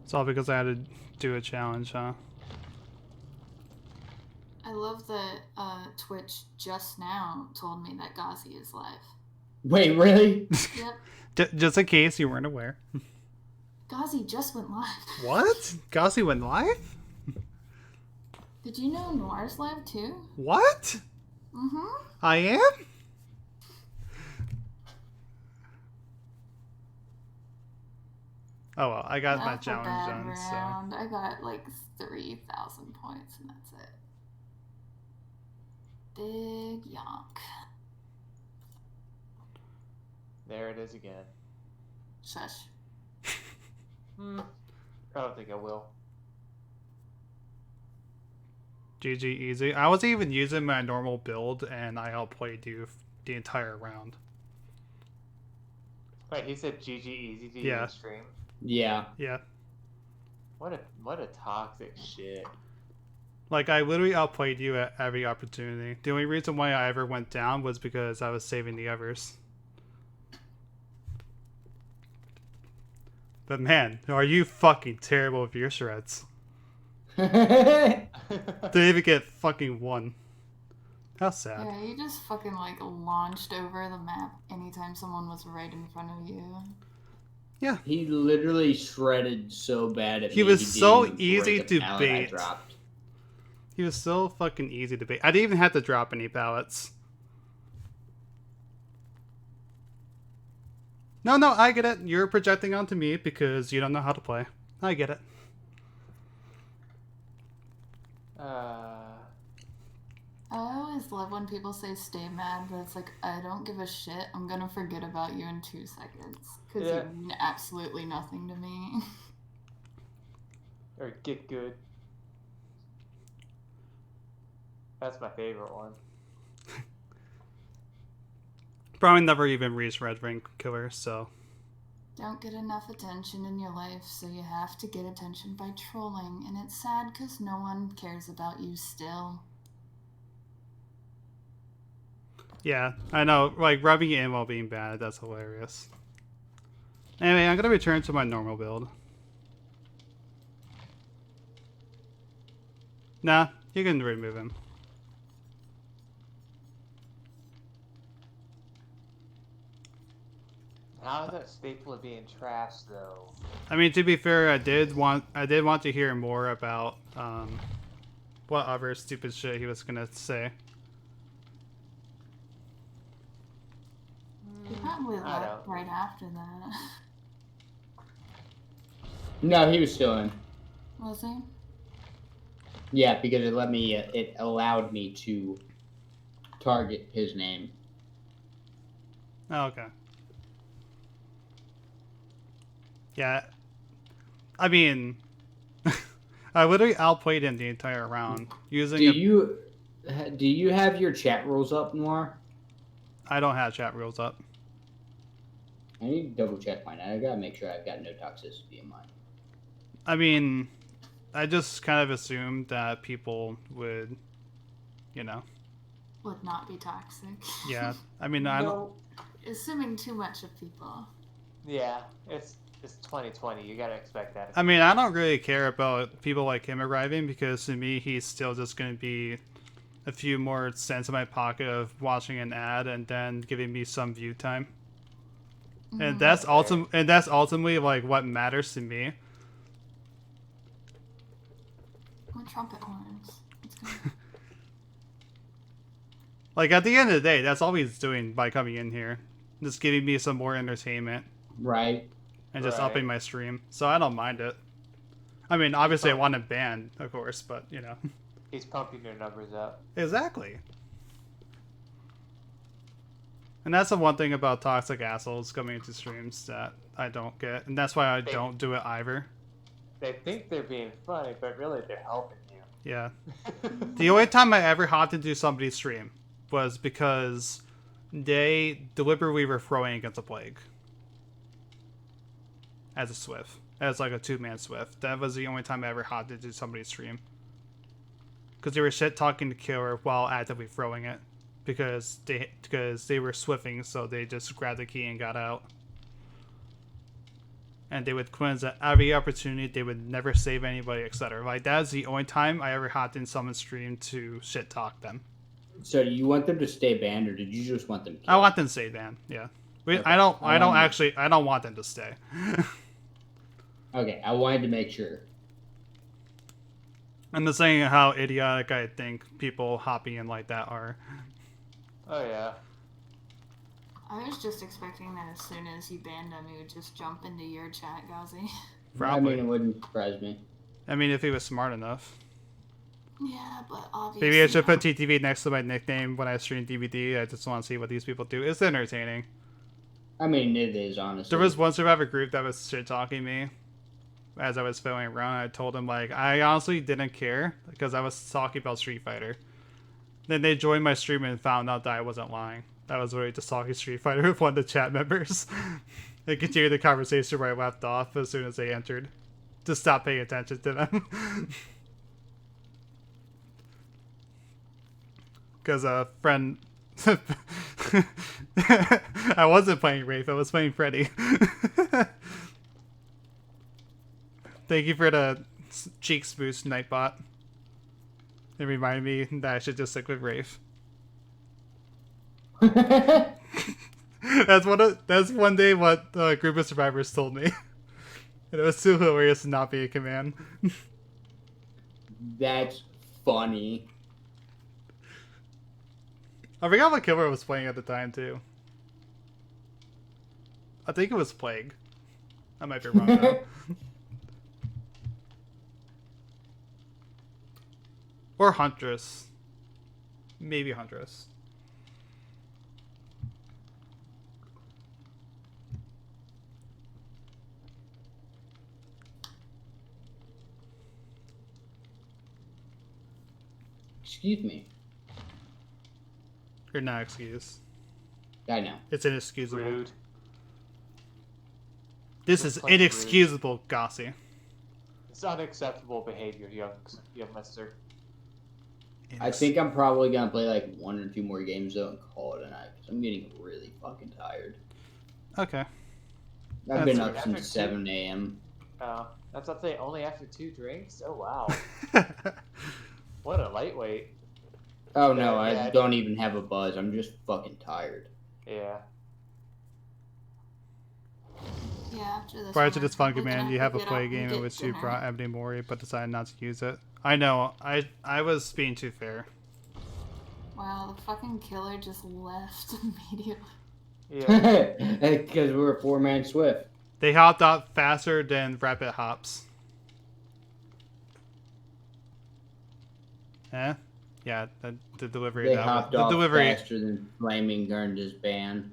It's all because I had to do a challenge, huh? I love that Twitch just now told me that Ghazi is live. Wait, really? Yep. Just in case you weren't aware. Ghazi just went live. What? Gossi went live? Did you know Noir's live too? What? Mm-hmm. I am? Oh well, I got my That's a challenge bad done, round. I got like 3,000 points and that's it. Big yonk. There it is again. Shush. I don't think I will. GG easy. I wasn't even using my normal build and I outplayed you the entire round. Wait, he said GG easy to Yeah. you stream? Yeah. Yeah. What a toxic shit. Like, I literally outplayed you at every opportunity. The only reason why I ever went down was because I was saving the others. But man, are you fucking terrible with your shreds. Didn't even get fucking one. How sad. Yeah, you just fucking like launched over the map anytime someone was right in front of you. Yeah. He literally shredded so bad at me. He was didn't so even easy break a to pallet I bait. dropped. He was so fucking easy to bait. I didn't even have to drop any pallets. No, I get it. You're projecting onto me because you don't know how to play. I get it. I always love when people say stay mad, but it's like, I don't give a shit. I'm gonna forget about you in 2 seconds. Because Yeah. you mean absolutely nothing to me. Or get good. That's my favorite one. Probably never even reached red rank killer, so. Don't get enough attention in your life, so you have to get attention by trolling. And it's sad because no one cares about you still. Yeah, I know. Like, rubbing it in while being bad, that's hilarious. Anyway, I'm gonna return to my normal build. Nah, you can remove him. How is that staple of being trash, though? I mean, to be fair, I did want to hear more about what other stupid shit he was gonna say. He probably I left don't. right after that. No, he was still in. Was he? Yeah, because it let me. It allowed me to target his name. Oh, okay. Yeah. I mean, I literally outplayed him the entire round using. Do you have your chat rules up, Noir? I don't have chat rules up. I need to double check mine. I gotta make sure I've got no toxicity in mine. I mean, I just kind of assumed that people would, you know. Would not be toxic. Yeah. I mean, I don't. Assuming too much of people. Yeah, it's 2020. You gotta expect that. I mean, I don't really care about people like him arriving because to me, he's still just going to be a few more cents in my pocket of watching an ad and then giving me some view time. And that's ultimately like what matters to me. Or trumpet horns. It's gonna... Like at the end of the day, that's all he's doing by coming in here, just giving me some more entertainment. Right. And just Right. upping my stream, so I don't mind it. I mean, obviously I want him banned, of course, but you know. He's pumping your numbers up. Exactly. And that's the one thing about toxic assholes coming into streams that I don't get, and that's why I don't do it either. They think they're being funny, but really they're helping you. Yeah. The only time I ever hopped into somebody's stream was because they deliberately were throwing against a plague. As a SWF. As like a two-man SWF. That was the only time I ever hopped into somebody's stream. Because they were shit-talking the killer while actively throwing it. Because they were swiffing, so they just grabbed the key and got out. And they would cleanse at every opportunity, they would never save anybody, etc. Like, that is the only time I ever hopped in someone's stream to shit-talk them. So do you want them to stay banned, or did you just want them killed? I want them to stay banned, yeah. Okay. I don't want them to stay. Okay, I wanted to make sure. I'm just saying how idiotic I think people hopping in like that are. Oh yeah. I was just expecting that as soon as you banned him, he would just jump into your chat, Gauzy. Probably. I mean, it wouldn't surprise me. I mean, if he was smart enough. Yeah, but obviously... Maybe I should put TTV next to my nickname when I stream DVD. I just want to see what these people do. It's entertaining. I mean, it is, honestly. There was one survivor group that was shit-talking me as I was filming around. I told them, like, I honestly didn't care because I was talking about Street Fighter. Then they joined my stream and found out that I wasn't lying. That was really just talking Street Fighter with one of the chat members. They continued the conversation where I left off as soon as they entered. Just stop paying attention to them. Because a friend... I wasn't playing Wraith, I was playing Freddy. Thank you for the cheeks boost, Nightbot. It reminded me that I should just stick with Wraith. That's one day what a group of survivors told me. And it was too hilarious to not be a command. That's funny. I forgot what killer was playing at the time too. I think it was Plague. I might be wrong though. Or Huntress. Maybe Huntress. Excuse me. You're not excused. I know. It's inexcusable. Rude. This Just is plain inexcusable, Gossy. It's unacceptable behavior, young mister. I think I'm probably gonna play like 1 or 2 more games though and call it a night because I'm getting really fucking tired. Okay. I've been That's up after since two- 7 a.m. That's what they only after 2 drinks. Oh wow. What a lightweight. Oh no, Yeah, I don't even have a buzz. I'm just fucking tired. Yeah. Yeah, after this. Prior one, to we're this Funky probably gonna Man, you have have to a get up play and game in get which you dinner. brought Ebony Mori but decided not to use it. I know. I was being too fair. Wow, the fucking killer just left immediately. Yeah. Because we're a 4-man SWF. They hopped out faster than rapid hops. Eh? Yeah, the delivery. They that hopped was, the off delivery. faster than Flaming earned his ban.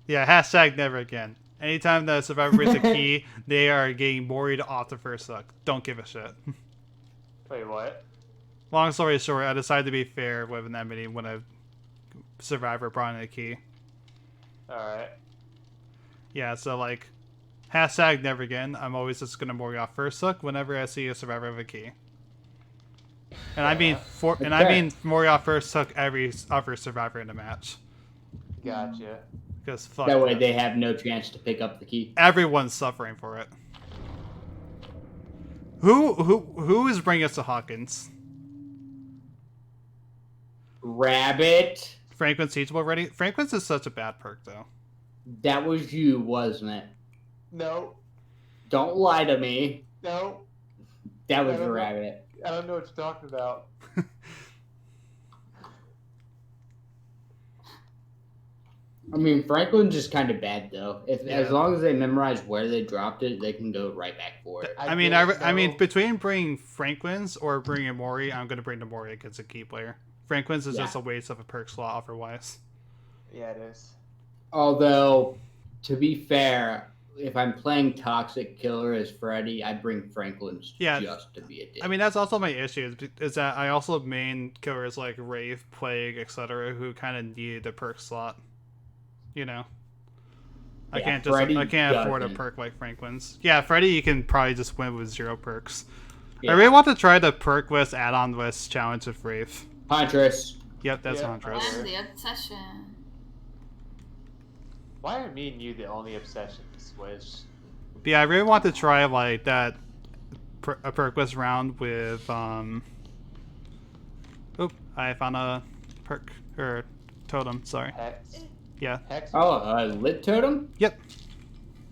Yeah, hashtag never again. Anytime that a survivor breaks a key, they are getting worried off the first suck. Don't give a shit. Wait, what? Long story short, I decided to be fair with an enmity when a survivor brought in a key. Alright. Yeah, so like, hashtag never again. I'm always just gonna Mori off first suck whenever I see a survivor of a key. And I mean Mori off first suck every other survivor in the match. Gotcha. Because fuck That way that. they have no chance to pick up the key. Everyone's suffering for it. Who is bringing us to Hawkins? Rabbit. Franklin's teachable already? Franklin's is such a bad perk though. That was you, wasn't it? No. Don't lie to me. No. That was No, no, no. Rabbit. I don't know what you're talking about. I mean, Franklin's just kind of bad though. As Yeah. long as they memorize where they dropped it, they can go right back for it. I mean, didn't I mean, know- between bringing Franklin's or bringing Mori, I'm gonna bring the Mori against a key player. Franklin's is just a waste of a perk slot otherwise. Yeah, it is. Although, to be fair, if I'm playing Toxic Killer as Freddy, I bring Franklin's Yeah. just to be a dick. I mean, that's also my issue is that I also main killers like Wraith, Plague, etc., who kind of need a perk slot. You know, I Yeah, can't Freddy afford a doesn't. perk like Franklin's. Yeah, Freddy, you can probably just win with 0 perks. Yeah. I really want to try the perk list add-on list challenge with Wraith. Huntress. Yep, that's Yeah. Huntress. And the obsession. Why are me and you the only obsession to Switch? But yeah, I really want to try like that a perk list round with Oop! I found a perk or totem. Sorry. Hex? Yeah. Hex? Oh, Lit Totem? Yep.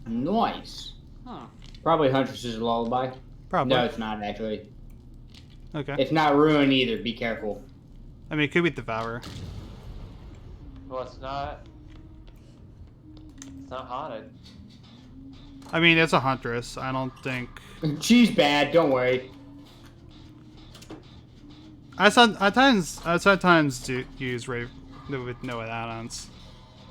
Nice. Huh. Probably Huntress's Lullaby. Probably. No, it's not actually. Okay. It's not Ruin either. Be careful. I mean, it could be Devour. Well, it's not. It's not haunted. I mean, it's a Huntress. I don't think. She's bad. Don't worry. I sometimes do use Wraith with no add-ons,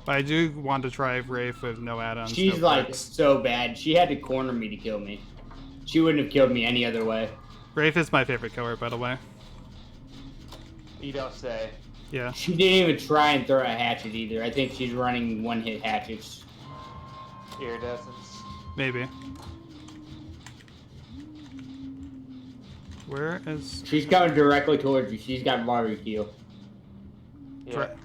but I do want to try Wraith with no add-ons. She's no like perks. so bad. She had to corner me to kill me. She wouldn't have killed me any other way. Wraith is my favorite killer, by the way. You don't say. Yeah. She didn't even try and throw a hatchet either. I think she's running one-hit hatchets. Iridescence. Maybe. Where is? She's coming directly towards you. She's got barbecue. Yeah. Fre-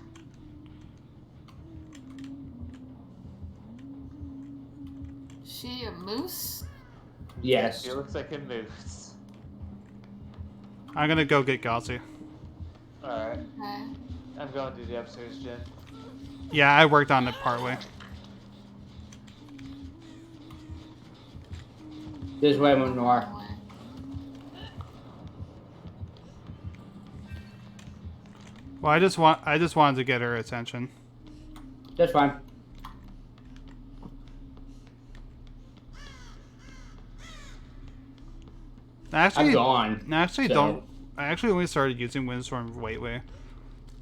She a moose? Yes. She looks like a moose. I'm gonna go get Gossy. Alright. Okay. I'm going to the upstairs, Jen. Yeah, I worked on it partway. This way, Noir. Well, I just wanted to get her attention. That's fine. Actually, I'm gone. I actually So- don't. I actually only started using Windstorm lately.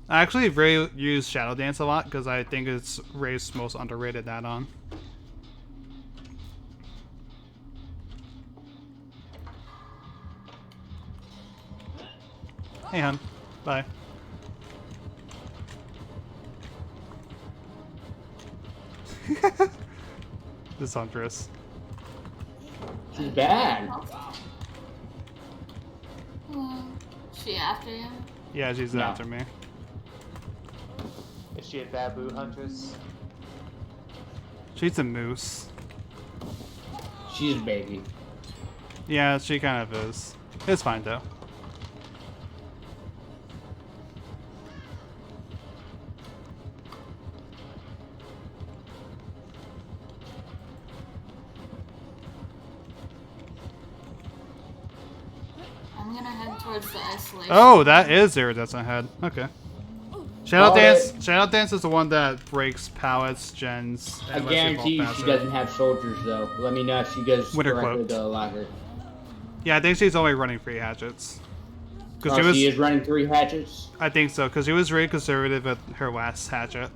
I actually really use Shadow Dance a lot because I think it's Ray's most underrated add-on. Hey, hun. Bye. This Huntress. She's bad. Hello. She after you? Yeah, she's No. after me. Is she a babu huntress? She's a moose. She's a baby. Yeah, she kind of is. It's fine though. I'm gonna head towards the isolation. Oh, that is iridescent head. Okay. Shadow Got Dance. it. Shadow Dance is the one that breaks pallets, gens. I and lets you guarantee you vault she faster. doesn't have soldiers though. Let me know if she goes Winter directly cloaked. to the locker. Yeah, I think she's only running 3 hatchets. Because Oh, she is running 3 hatchets. I think so, because she was very conservative at her last hatchet.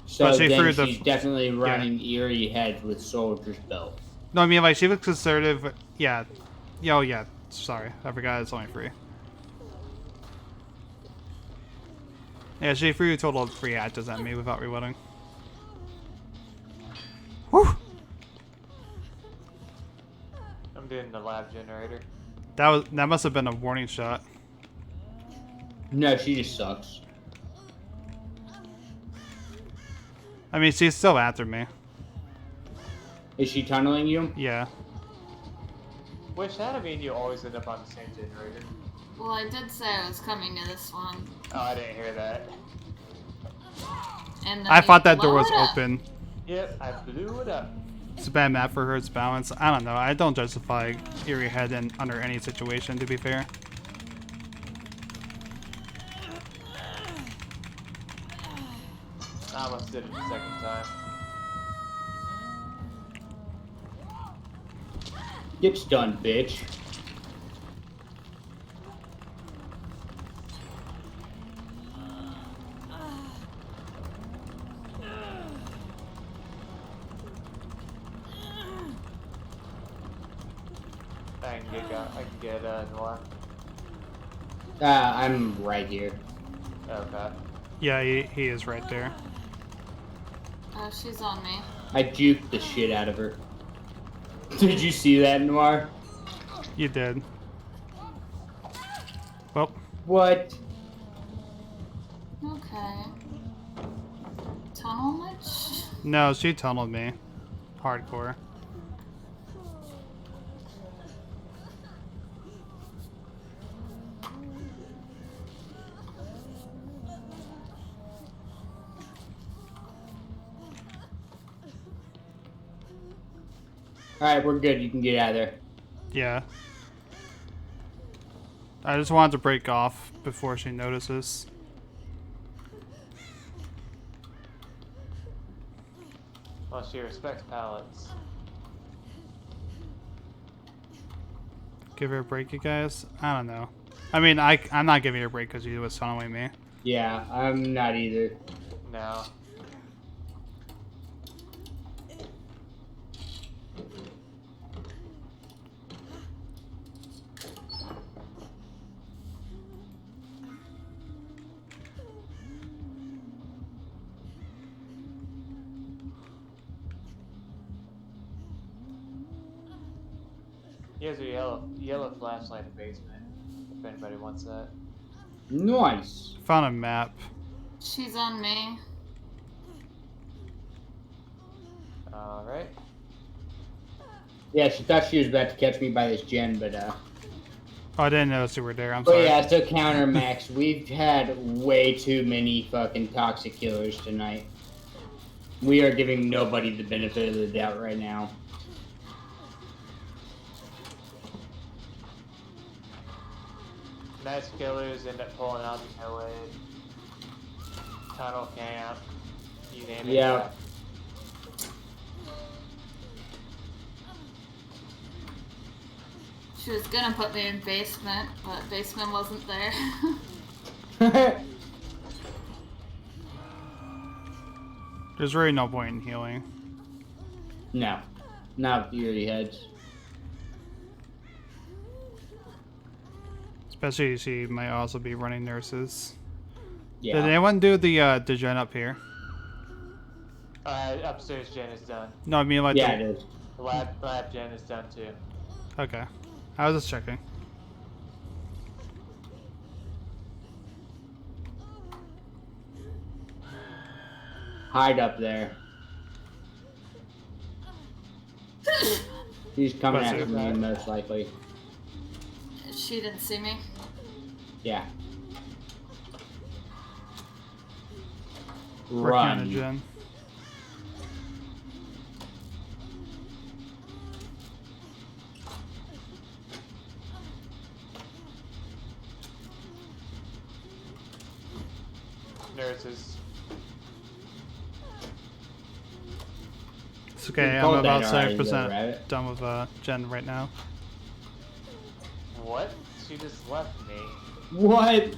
So But she then threw the- she's definitely running eerie heads with soldier's belt. No, I mean, like, she was conservative. Yeah. Oh, yeah. Sorry. I forgot it's only 3. Yeah, she threw a total of 3 hatches at me without reloading. Whew! I'm doing the lab generator. That must have been a warning shot. No, she just sucks. I mean, she's still after me. Is she tunneling you? Yeah. Wish that mean you always end up on the same generator. Well, I did say I was coming to this one. Oh, I didn't hear that. And then I you thought that door blow was it up. open. Yep, I blew it up. It's a bad map for her. It's balanced. I don't know. I don't justify Eerie Head in under any situation, to be fair. I almost did it the second time. Get stunned, bitch. I can get Noir. I'm right here. Okay. Yeah, he is right there. Oh, she's on me. I juked the shit out of her. Did you see that, Noir? You did. Well, What? Okay. Tunnel much? no, she tunneled me. Hardcore. Alright, we're good. You can get out of there. Yeah. I just wanted to break off before she notices. Well, she respects pallets. Give her a break, you guys? I don't know. I mean, I'm not giving her a break because she was tunneling me. Yeah, I'm not either. No. He has a yellow flashlight in the basement. If anybody wants that. Nice. Found a map. She's on me. Alright. Yeah, she thought she was about to catch me by this gen, but Oh, I didn't notice you were there. I'm But sorry. yeah, so counter Max, we've had way too many fucking toxic killers tonight. We are giving nobody the benefit of the doubt right now. Nice killers end up pulling out the co-ed. Tunnel camp. You name it. Yeah. She was gonna put me in basement, but basement wasn't there. There's really no point in healing. No. Not eerie heads. Especially she might also be running nurses. Yeah. Did anyone do the gen up here? Upstairs gen is done. No, I mean like Yeah, it is. The lab gen is done too. Okay. I was just checking. Hide up there. She's coming Bless after you. me, most likely. She didn't see me. Yeah. Working on a Run. gen. It's okay. I'm Call that about alright, 7% rabbit. done with Jen right now. What? She just left me. What?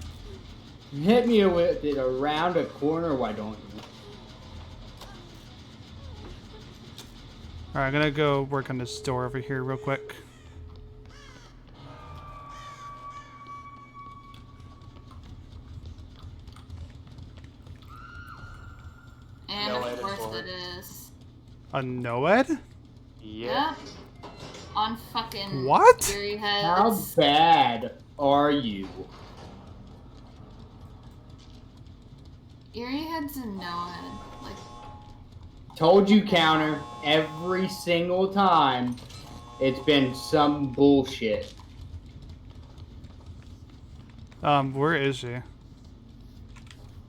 Hit me with it around a corner, why don't you? Alright, I'm gonna go work on this door over here real quick. And No of way to course forward. it is. A Noed? Yep. On fucking What? Eerie How Heads. bad are you? Eerie Heads and Noah. Like, Told you counter every single time. It's been some bullshit. Where is she?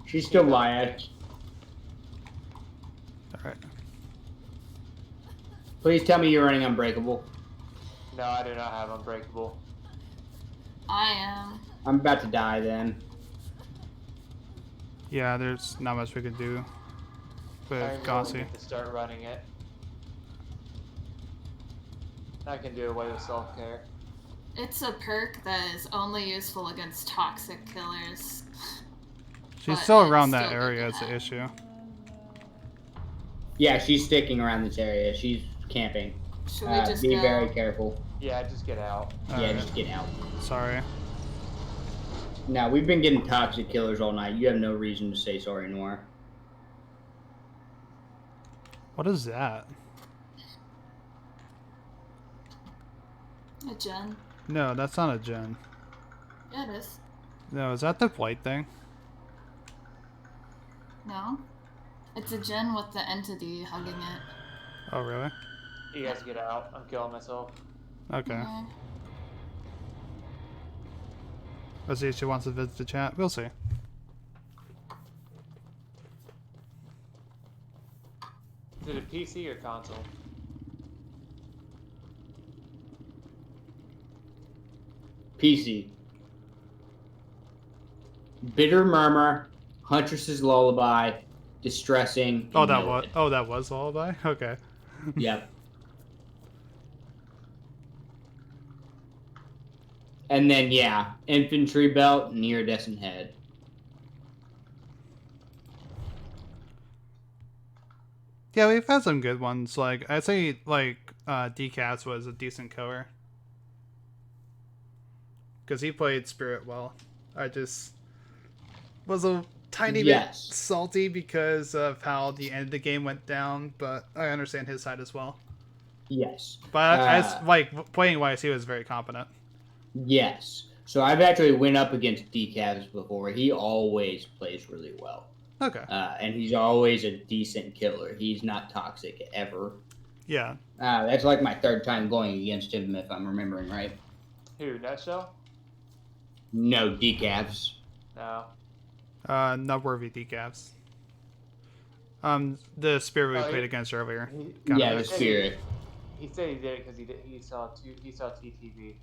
She's still lying. Alright. Please tell me you're running Unbreakable. No, I do not have Unbreakable. I am. I'm about to die then. Yeah, there's not much we can do with I really Gossy. need to start running it. I can do away with self-care. It's a perk that is only useful against toxic killers. She's But still it's around that still area, good is to the have. issue. Yeah, she's sticking around this area. She's camping. Should we just Be go? very careful. Yeah, just get out. Yeah, Alright, just get out. sorry. Now, we've been getting toxic killers all night. You have no reason to say sorry, Noir. What is that? A gen. No, that's not a gen. Yeah, it is. No, is that the white thing? No? It's a gen with the entity hugging it. Oh, really? You guys get out. I'm killing myself. Okay. Okay. Let's see if she wants to visit the chat. We'll see. Is it a PC or console? PC. Bitter Murmur, Huntress's Lullaby, Distressing. Oh, and that Know was. It. Oh, that was Lullaby. Okay. Yep. And then, yeah, Infantry Belt, Iridescent Head. Yeah, we've had some good ones. Like I'd say, like Decats was a decent killer because he played Spirit well. I just was a tiny Yes. bit salty because of how the end of the game went down, but I understand his side as well. Yes. But as like playing wise, he was very competent. Yes. So I've actually went up against Decavs before. He always plays really well. Okay. And he's always a decent killer. He's not toxic ever. Yeah. That's like my third time going against him, if I'm remembering right. Who? Nutshell? No, Decavs. No. Not worthy Decats. The Spirit we Oh, played against earlier. He, Got Yeah, it. the Spirit. he said he did it because he saw TTV,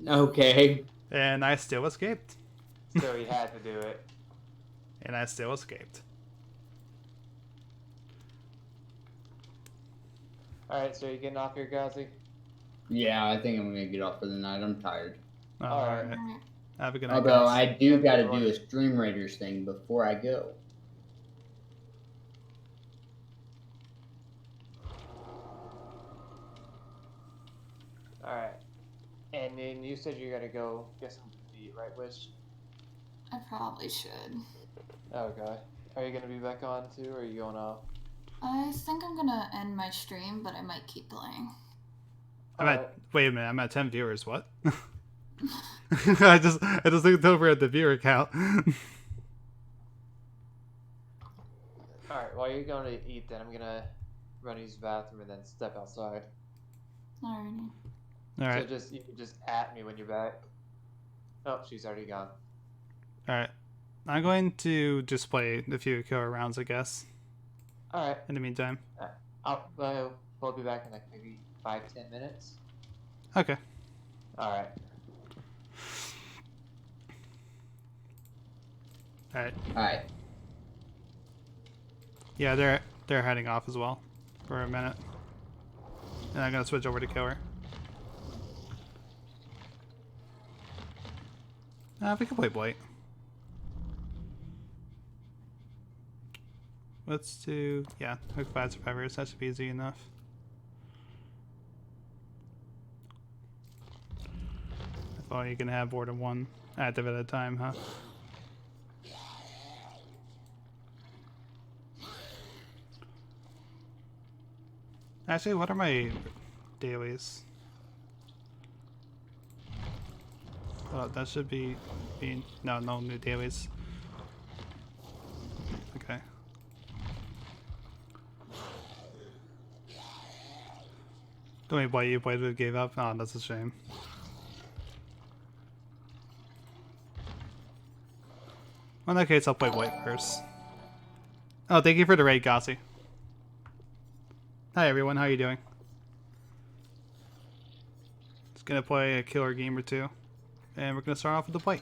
Okay. And I still escaped. so he had to do it. And I still escaped. All right, so you getting off here, Gazi? Yeah, I think I'm gonna get off for the night. I'm tired. Alright. Alright. Have a good night, Although guys. I do got to do a Stream Raiders thing before I go. All right. And then you said you're gonna go get something to eat, right, Wish? I probably should. Okay. Are you gonna be back on too, or are you going off? I think I'm gonna end my stream, but I might keep playing. I'm at, wait a minute, I'm at 10 viewers, what? I just looked over at the viewer count. Alright, while you're going to eat then, I'm gonna run to use the bathroom and then step outside. Alrighty. Alright, So you can just at me when you're back. Oh, she's already gone. alright. I'm going to just play a few killer rounds, I guess, Alright, in the meantime. we'll be back in like maybe 5-10 minutes. Okay. Alright. Alright. Alright. Yeah, they're heading off as well. for a minute. And I'm gonna switch over to killer. We can play Blight. Let's do, yeah, hook 5 survivors. That should be easy enough. I thought you can have more than one active at a time, huh? Actually, what are my dailies? Oh, that should be no new dailies. Okay. Don't know why you played with gave up. Oh, that's a shame. Well, in that case, I'll play Blight first. Oh, thank you for the raid, Gossy. Hi everyone, how are you doing? Just gonna play a killer game or two, and we're gonna start off with the Blight.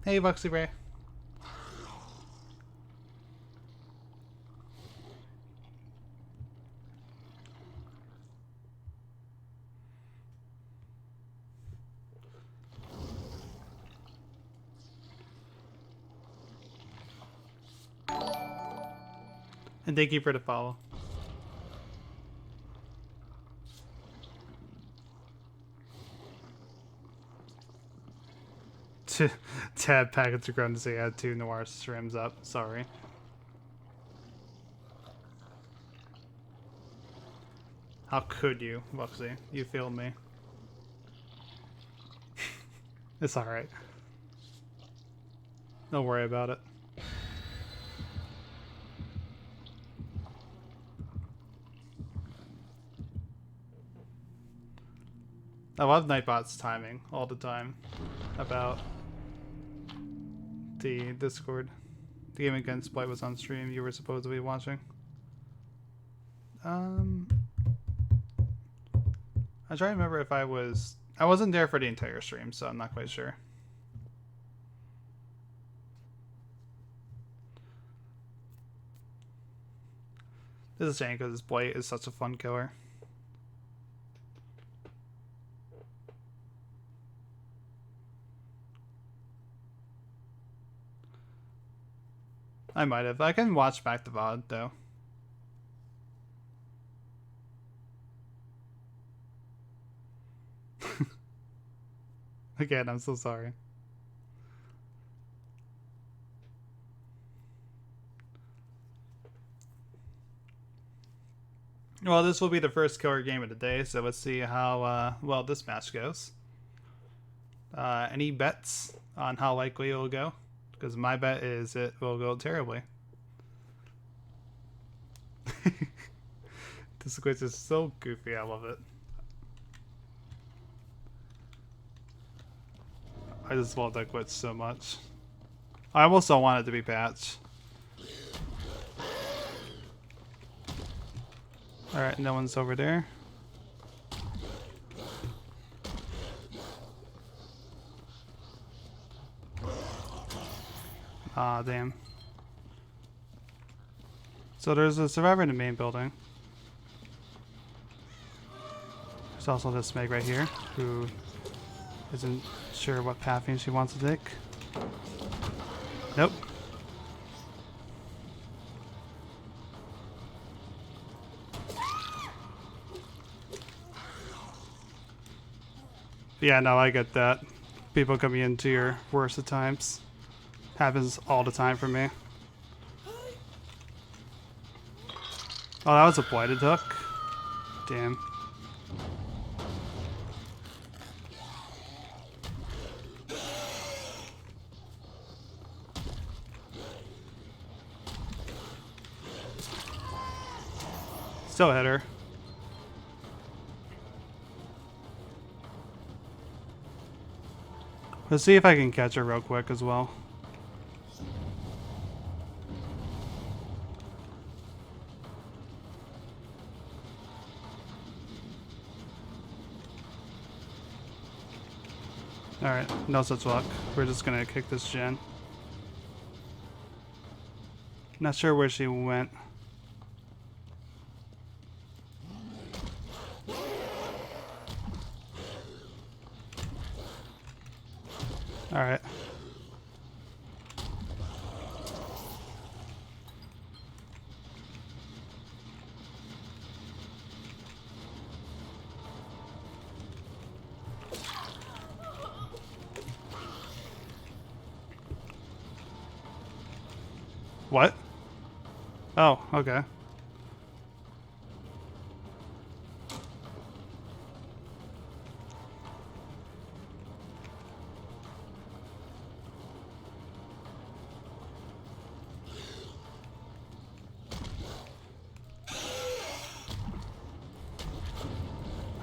Hey, Buxy Ray. And thank you for the follow. Tab packets are grown to say I had 2 Noir streams up. Sorry. How could you, Buxy? You failed me. It's alright. Don't worry about it. I love Nightbot's timing all the time about the Discord. The game against Blight was on stream. You were supposedly watching. I try to remember if I wasn't there for the entire stream, so I'm not quite sure. This is a shame because this Blight is such a fun killer. I might have. I can watch back the VOD though. Again, I'm so sorry. Well, this will be the first killer game of the day, so let's see how well this match goes. Any bets on how likely it will go? Because my bet is it will go terribly. This glitch is so goofy, I love it. I just love that glitch so much. I almost don't want it to be patched. Alright, no one's over there. Ah, damn. So there's a survivor in the main building. There's also this Meg right here, who isn't sure what pathing she wants to take. Nope. Yeah, no, I get that. People coming into your worst of times. Happens all the time for me. Oh, that was a blighted hook. Damn. Still hit her. Let's see if I can catch her real quick as well. Alright, no such luck. We're just gonna kick this gen. Not sure where she went. Alright. What? Oh, okay.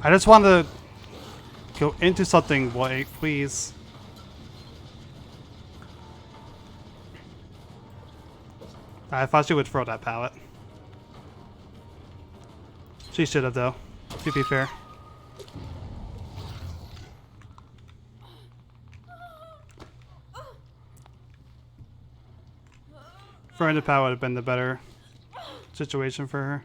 I just want to go into something white, please. I thought she would throw that pallet. She should have, though, to be fair. Throwing the pallet would have been the better situation for her.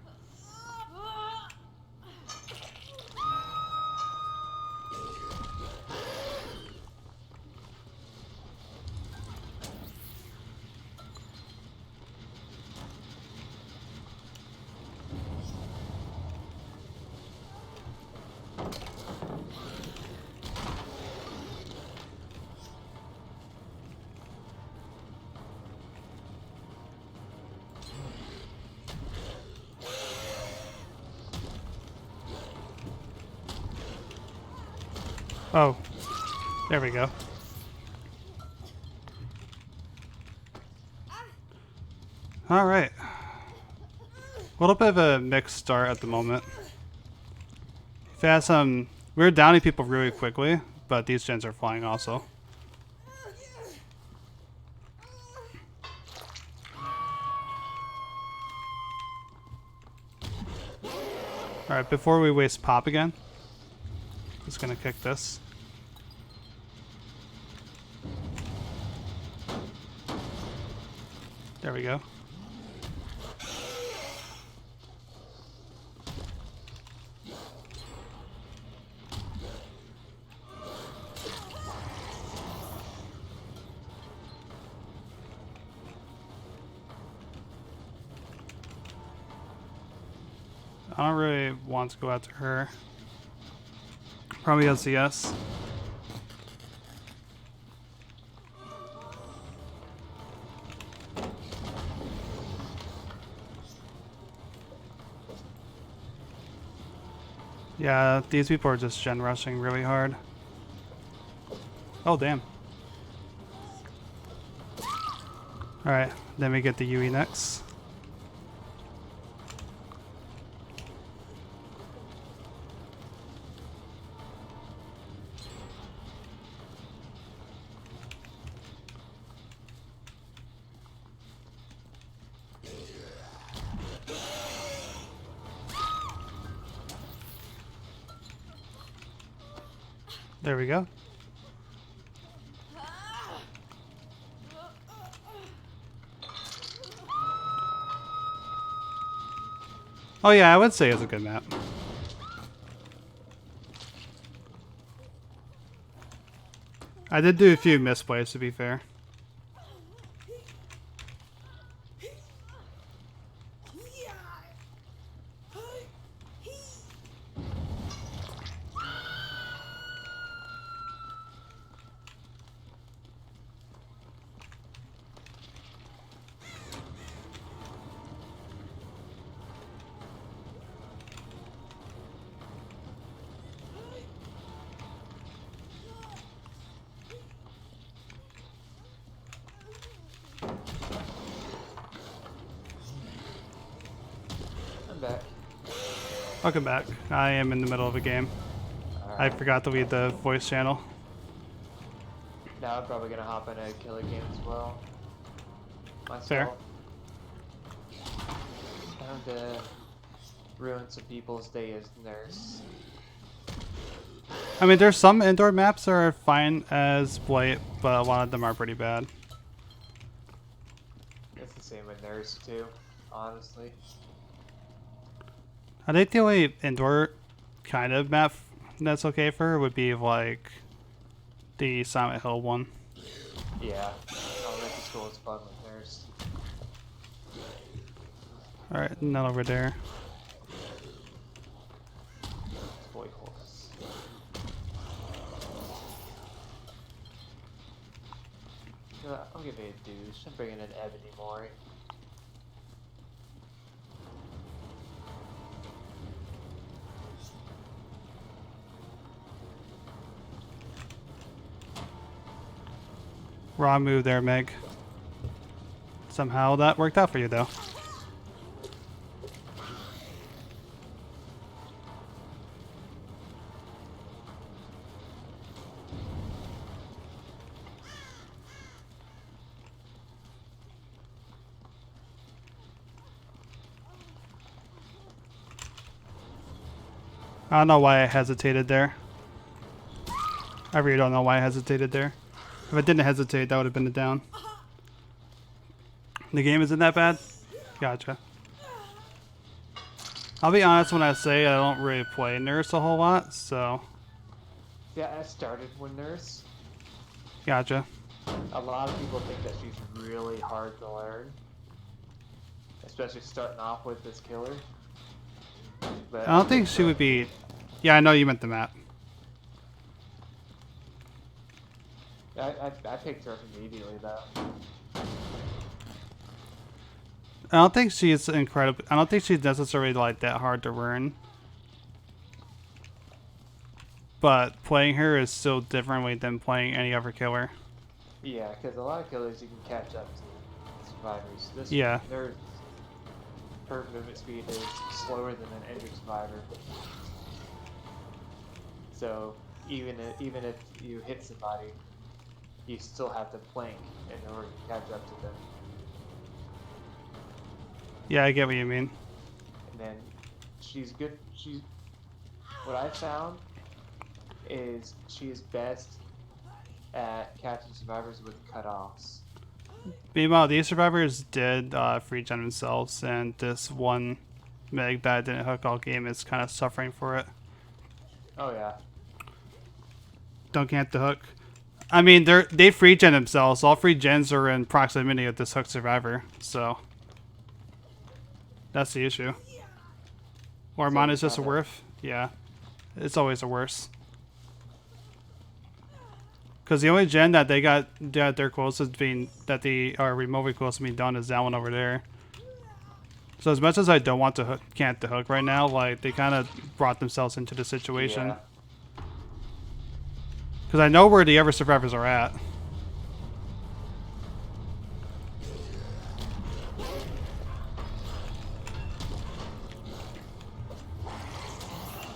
Oh, there we go. All right. A little bit of a mixed start at the moment. Fast, we're downing people really quickly, but these gens are flying also. All right, before we waste pop again, just gonna kick this. There we go. I don't really want to go after her. Probably LCS. Yeah, these people are just gen rushing really hard. Oh, damn. Alright, then we get the UE next. There we go. Oh yeah, I would say it's a good map. I did do a few misplays, to be fair. Back. Welcome back. I am in the middle of a game. I forgot to leave the voice channel. Now I'm probably gonna hop in a killer game as well. Myself. Fair. Time to ruin some people's day as nurse. I mean, there's some indoor maps that are fine as Blight, but a lot of them are pretty bad. It's the same with Nurse too, honestly. I think the only indoor kind of map that's okay for her would be like the Silent Hill one. Yeah, elementary school is fun with Nurse. Alright, not over there. Boy horse. You know what, I'll give it a douche. I'm bringing in Ebony Mori. Wrong move there, Meg. Somehow that worked out for you, though. I don't know why I hesitated there. I really don't know why I hesitated there. If I didn't hesitate, that would have been a down. The game isn't that bad? Gotcha. I'll be honest when I say I don't really play Nurse a whole lot, so... Yeah, I started with Nurse. Gotcha. A lot of people think that she's really hard to learn. Especially starting off with this killer. But I don't think she would be... Yeah, I know you meant the map. I picked her up immediately though. I don't think she's incredible. I don't think she's necessarily like that hard to learn. But playing her is still differently than playing any other killer. Yeah, because a lot of killers you can catch up to survivors. This Yeah. her movement speed is slower than an injured survivor. So even if you hit somebody, you still have to blink in order to catch up to them. Yeah, I get what you mean. And then she's good. What I found is she is best at catching survivors with cutoffs. Meanwhile, these survivors did free gen themselves, and this one Meg that didn't hook all game is kind of suffering for it. Oh yeah. Don't get the hook. I mean, they free gen themselves. All free gens are in proximity of this hook survivor, so that's the issue. Or mine is just a worth. Yeah, it's always a worse. Because the only gen that they got that they're closest being that they are remotely close to being done is that one over there. So as much as I don't want to hook, can't the hook right now, like they kind of brought themselves into the situation. Yeah. Because I know where the other survivors are at.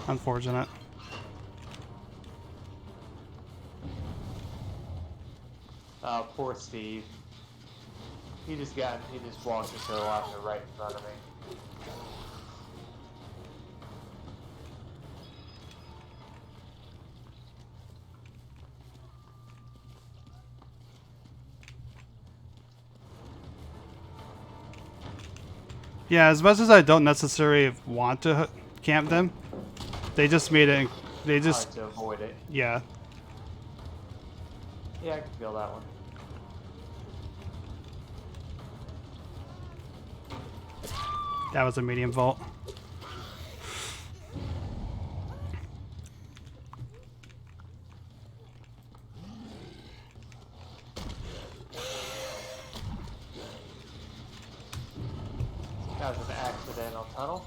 Unfortunate. Poor Steve. He just walked into the locker right in front of me. Yeah, as much as I don't necessarily want to camp them, they just made it. They just Hard to avoid it. yeah. Yeah, I can feel that one. That was a medium vault. That was an accidental tunnel.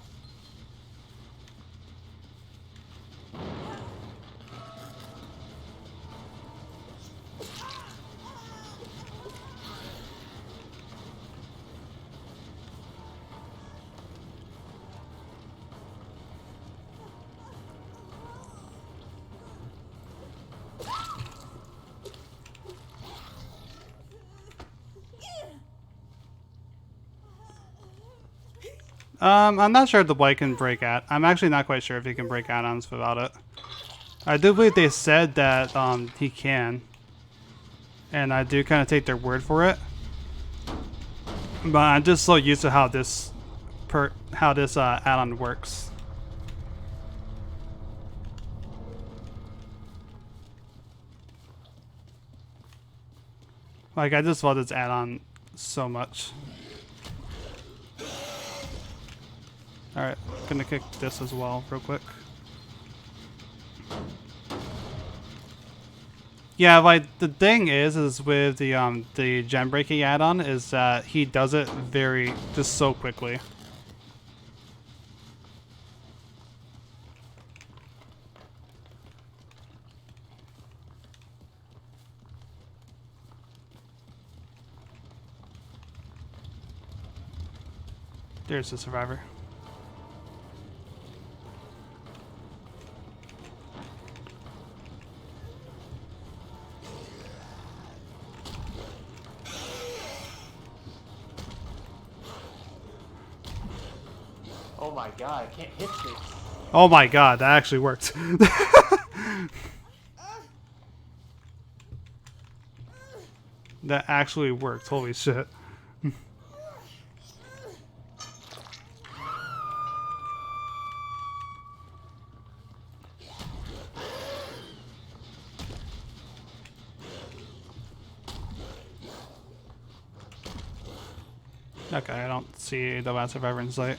I'm not sure if the blade can break out. I'm actually not quite sure if he can break add-ons without it. I do believe they said that he can, and I do kind of take their word for it. But I'm just so used to how this add-on works. Like, I just love this add-on so much. Alright, gonna kick this as well real quick. Yeah, like, the thing is with the gem breaking add-on is that he does it just so quickly. There's the survivor. Oh my god, I can't hit this. Oh my god, that actually worked. That actually worked, holy shit. Okay, I don't see the last survivor in sight.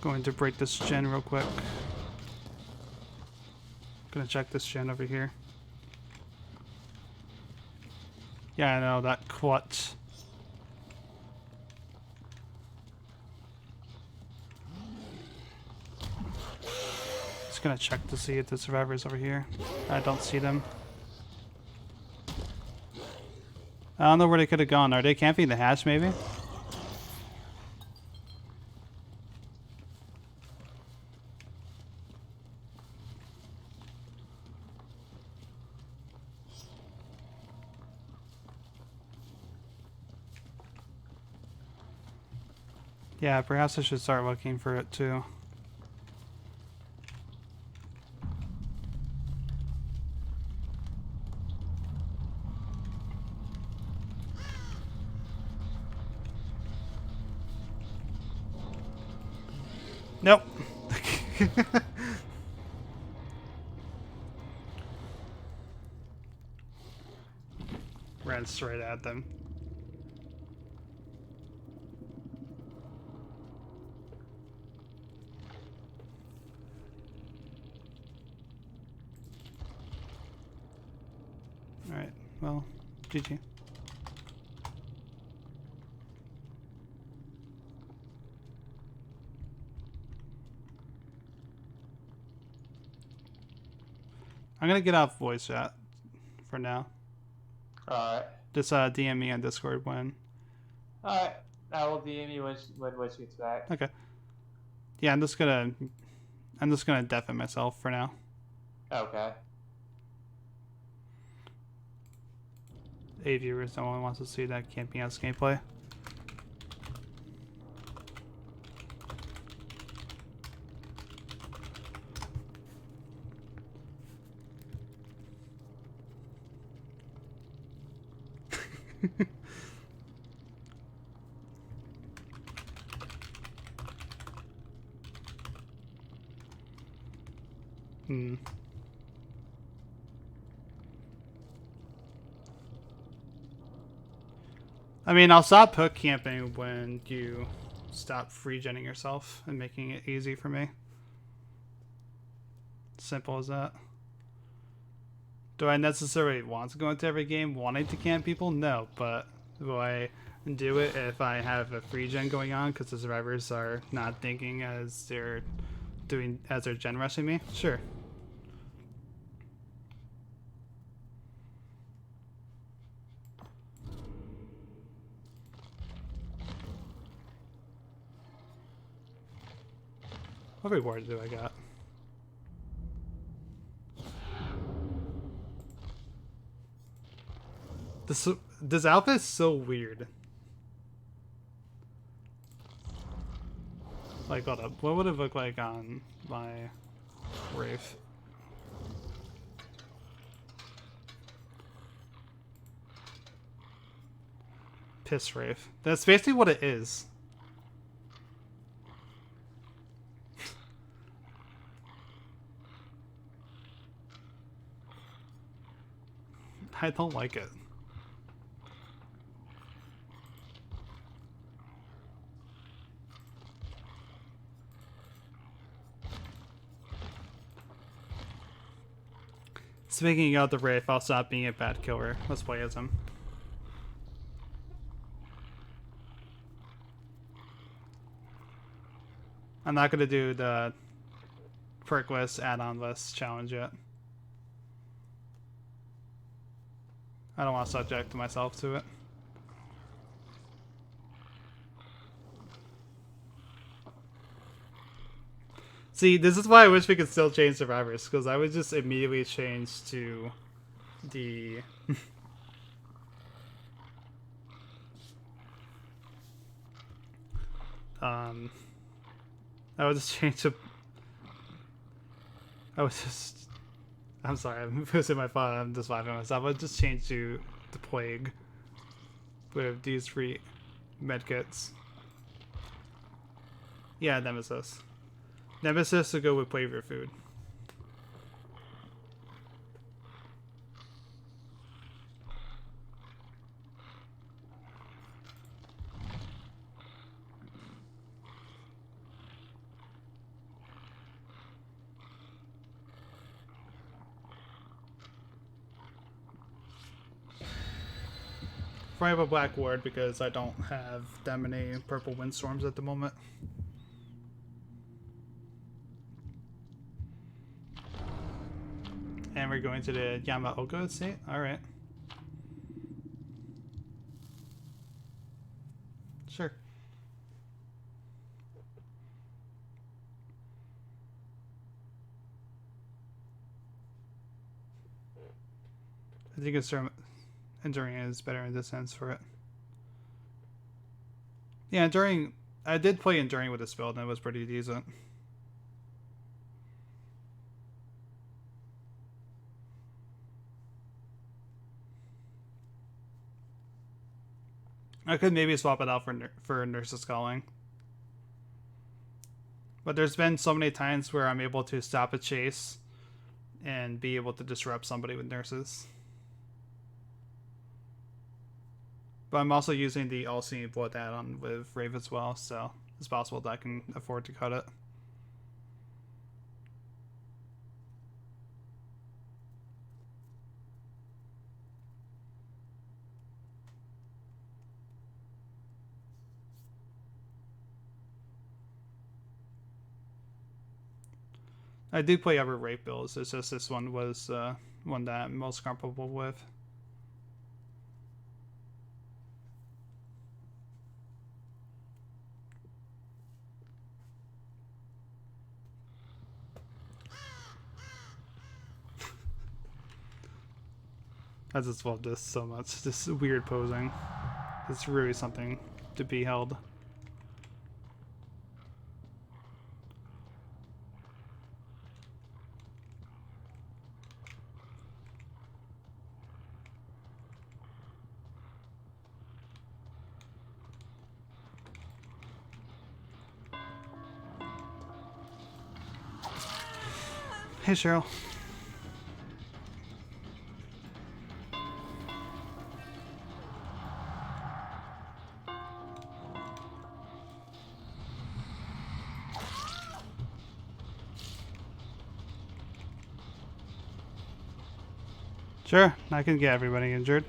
Going to break this gen real quick. Gonna check this gen over here. Yeah, I know, that clutch. Just gonna check to see if the survivors over here. I don't see them. I don't know where they could have gone. Are they camping the hatch, maybe? Yeah, perhaps I should start looking for it too. Nope. Ran straight at them. Alright, well, GG. I'm gonna get off voice chat for now. Alright. Just DM me on Discord when. Alright. I will DM you when she gets back. Okay. Yeah, I'm just gonna deafen myself for now. Okay. 8 viewers, no one wants to see that camping house gameplay. I mean, I'll stop hook camping when you stop free-genning yourself and making it easy for me. Simple as that. Do I necessarily want to go into every game wanting to camp people? No, but will I do it if I have a free gen going on because the survivors are not thinking as they're gen rushing me? Sure. What reward do I got? This outfit is so weird. Like, hold up. What would it look like on my Wraith? Piss Wraith. That's basically what it is. I don't like it. Speaking of the Wraith, I'll stop being a bad killer. Let's play as him. I'm not going to do the perk list, add-on list challenge yet. I don't want to subject myself to it. See, this is why I wish we could still change survivors, because I would just immediately change to the... I would just change to... I'm sorry, I'm losing my thought. I'm just laughing at myself. I would just change to the Plague with these 3 medkits. Yeah, Nemesis. Nemesis to go with flavor food. I have a black ward because I don't have that many purple windstorms at the moment. And we're going to the Yamaoka estate? Alright. Sure. I think it's Enduring is better in this sense for it. Yeah, Enduring... I did play Enduring with this build and it was pretty decent. I could maybe swap it out for Nurse's Calling. But there's been so many times where I'm able to stop a chase and be able to disrupt somebody with Nurses. But I'm also using the All-Seeing Blood add-on with Rave as well, so it's possible that I can afford to cut it. I do play other Rape builds, it's just this one was one that I'm most comfortable with. I just love this so much. This weird posing. It's really something to be held. Hey, Cheryl. Sure, I can get everybody injured.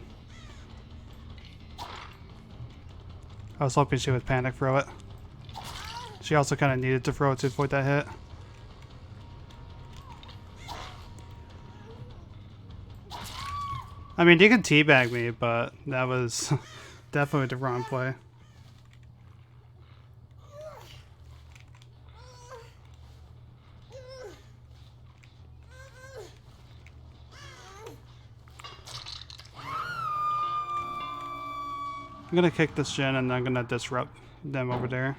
I was hoping she would panic throw it. She also kind of needed to throw it to avoid that hit. I mean, you can teabag me, but that was definitely the wrong play. I'm gonna kick this gen and I'm gonna disrupt them over there.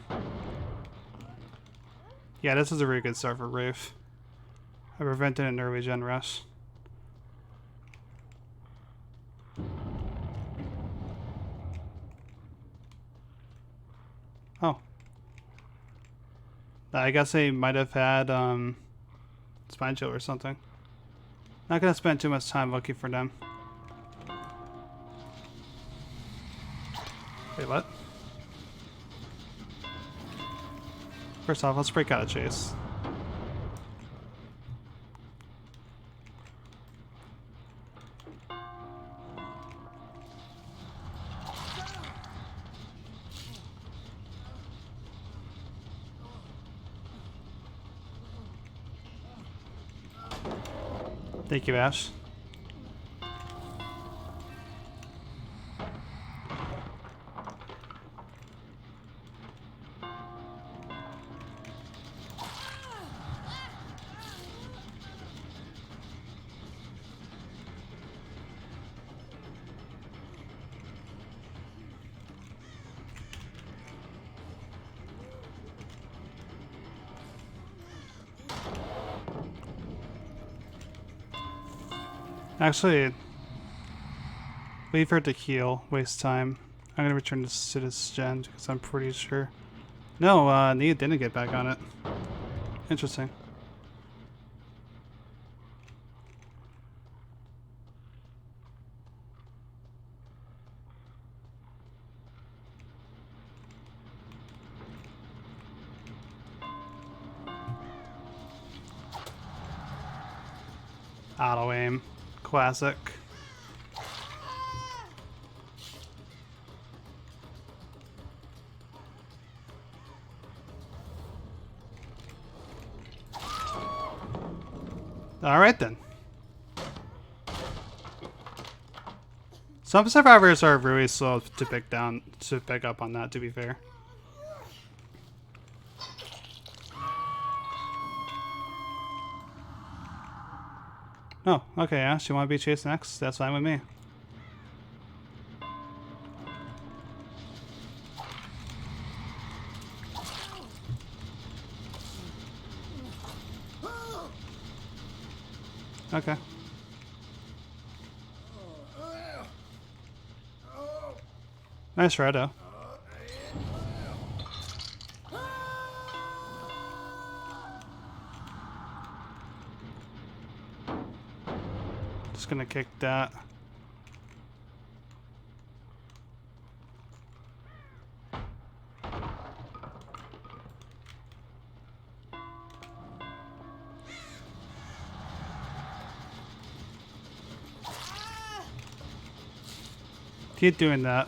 Yeah, this is a really good start for Rafe. I prevented an early gen rush. Oh. I guess they might have had spine chill or something. Not gonna spend too much time looking for them. Wait, what? First off, let's break out a chase. Thank you, Ash. Actually, wait for it to heal. Waste time. I'm gonna return to this gen because I'm pretty sure. No, Nia didn't get back on it. Interesting. Auto aim. Classic. Alright then. Some survivors are really slow to pick up on that, to be fair. Oh, okay, Ash, you want to be chased next? That's fine with me. Okay. Nice Redo. Just gonna kick that. Keep doing that.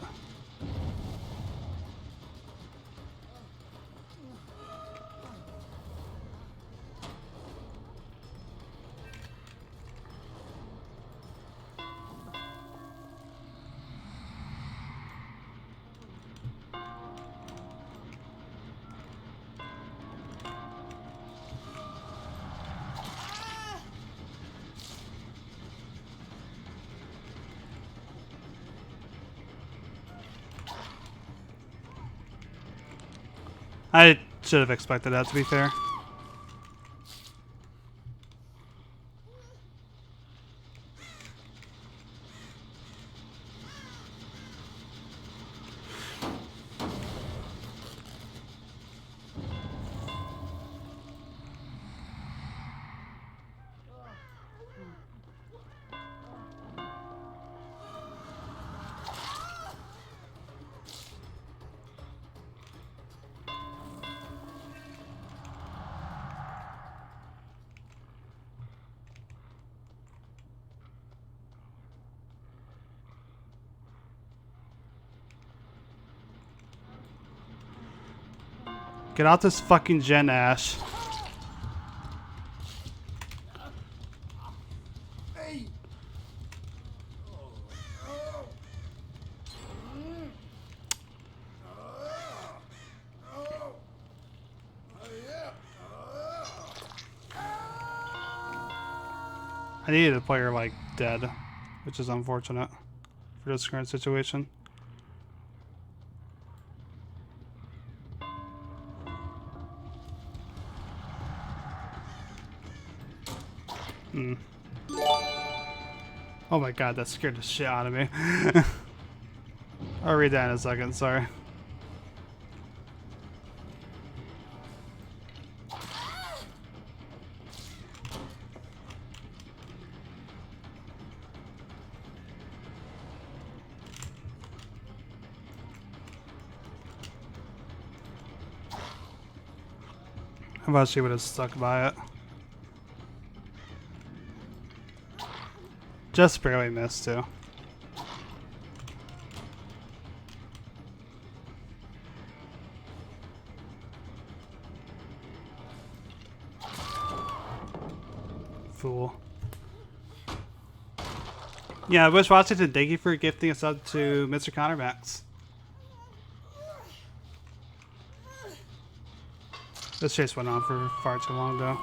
I should have expected that, to be fair. Get out this fucking gen, Ash. I needed a player like dead, which is unfortunate for this current situation. Oh my god, that scared the shit out of me. I'll read that in a second, sorry. How about she would have stuck by it? Just barely missed too. Fool. Yeah, I wish Washington, thank you for gifting us up to Mr. Connor Max. This chase went on for far too long though.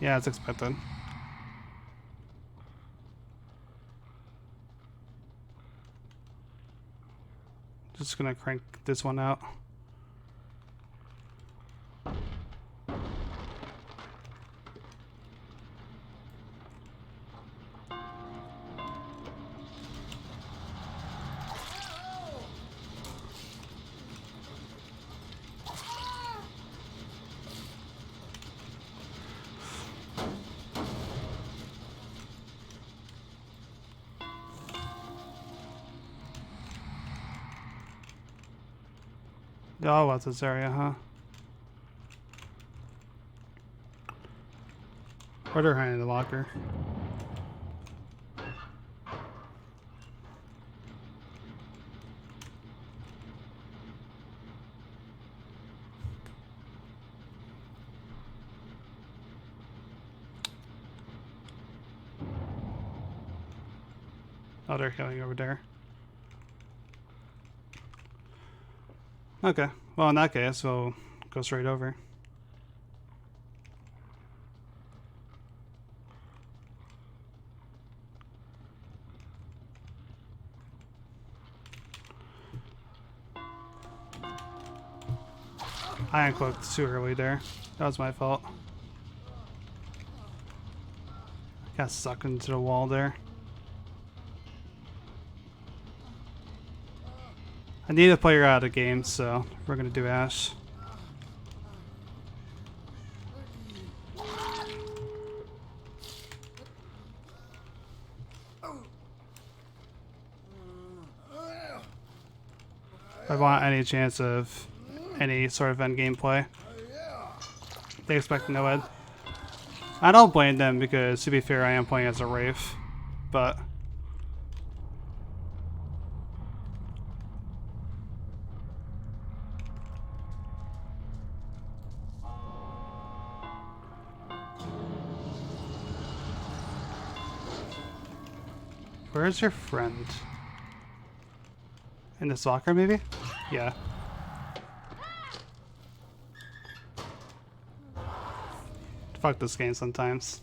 Yeah, it's expected. Just gonna crank this one out. Oh, what's this area, huh? Or they're hiding in the locker. Oh, they're healing over there. Okay. Well, in that case, we'll go straight over. I uncloaked too early there. That was my fault. Got stuck into the wall there. I need a player out of the game, so we're gonna do Ash. If I want any chance of any sort of end gameplay, they expect no ed. I don't blame them because, to be fair, I am playing as a Wraith, but where's your friend? In this locker, maybe? Yeah. Fuck this game sometimes.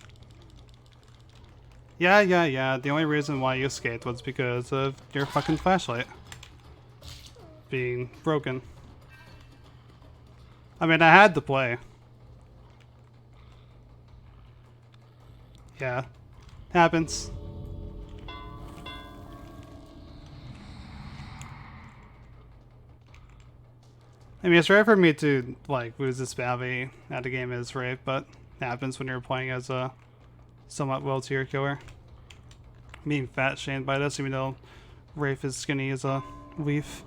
Yeah. The only reason why you escaped was because of your fucking flashlight being broken. I mean, I had to play. Yeah. Happens. I mean, it's rare for me to, like, lose this badly at a game as Wraith, but it happens when you're playing as a somewhat well-tier killer. I'm being fat-shamed by this, even though Wraith is skinny as a leaf.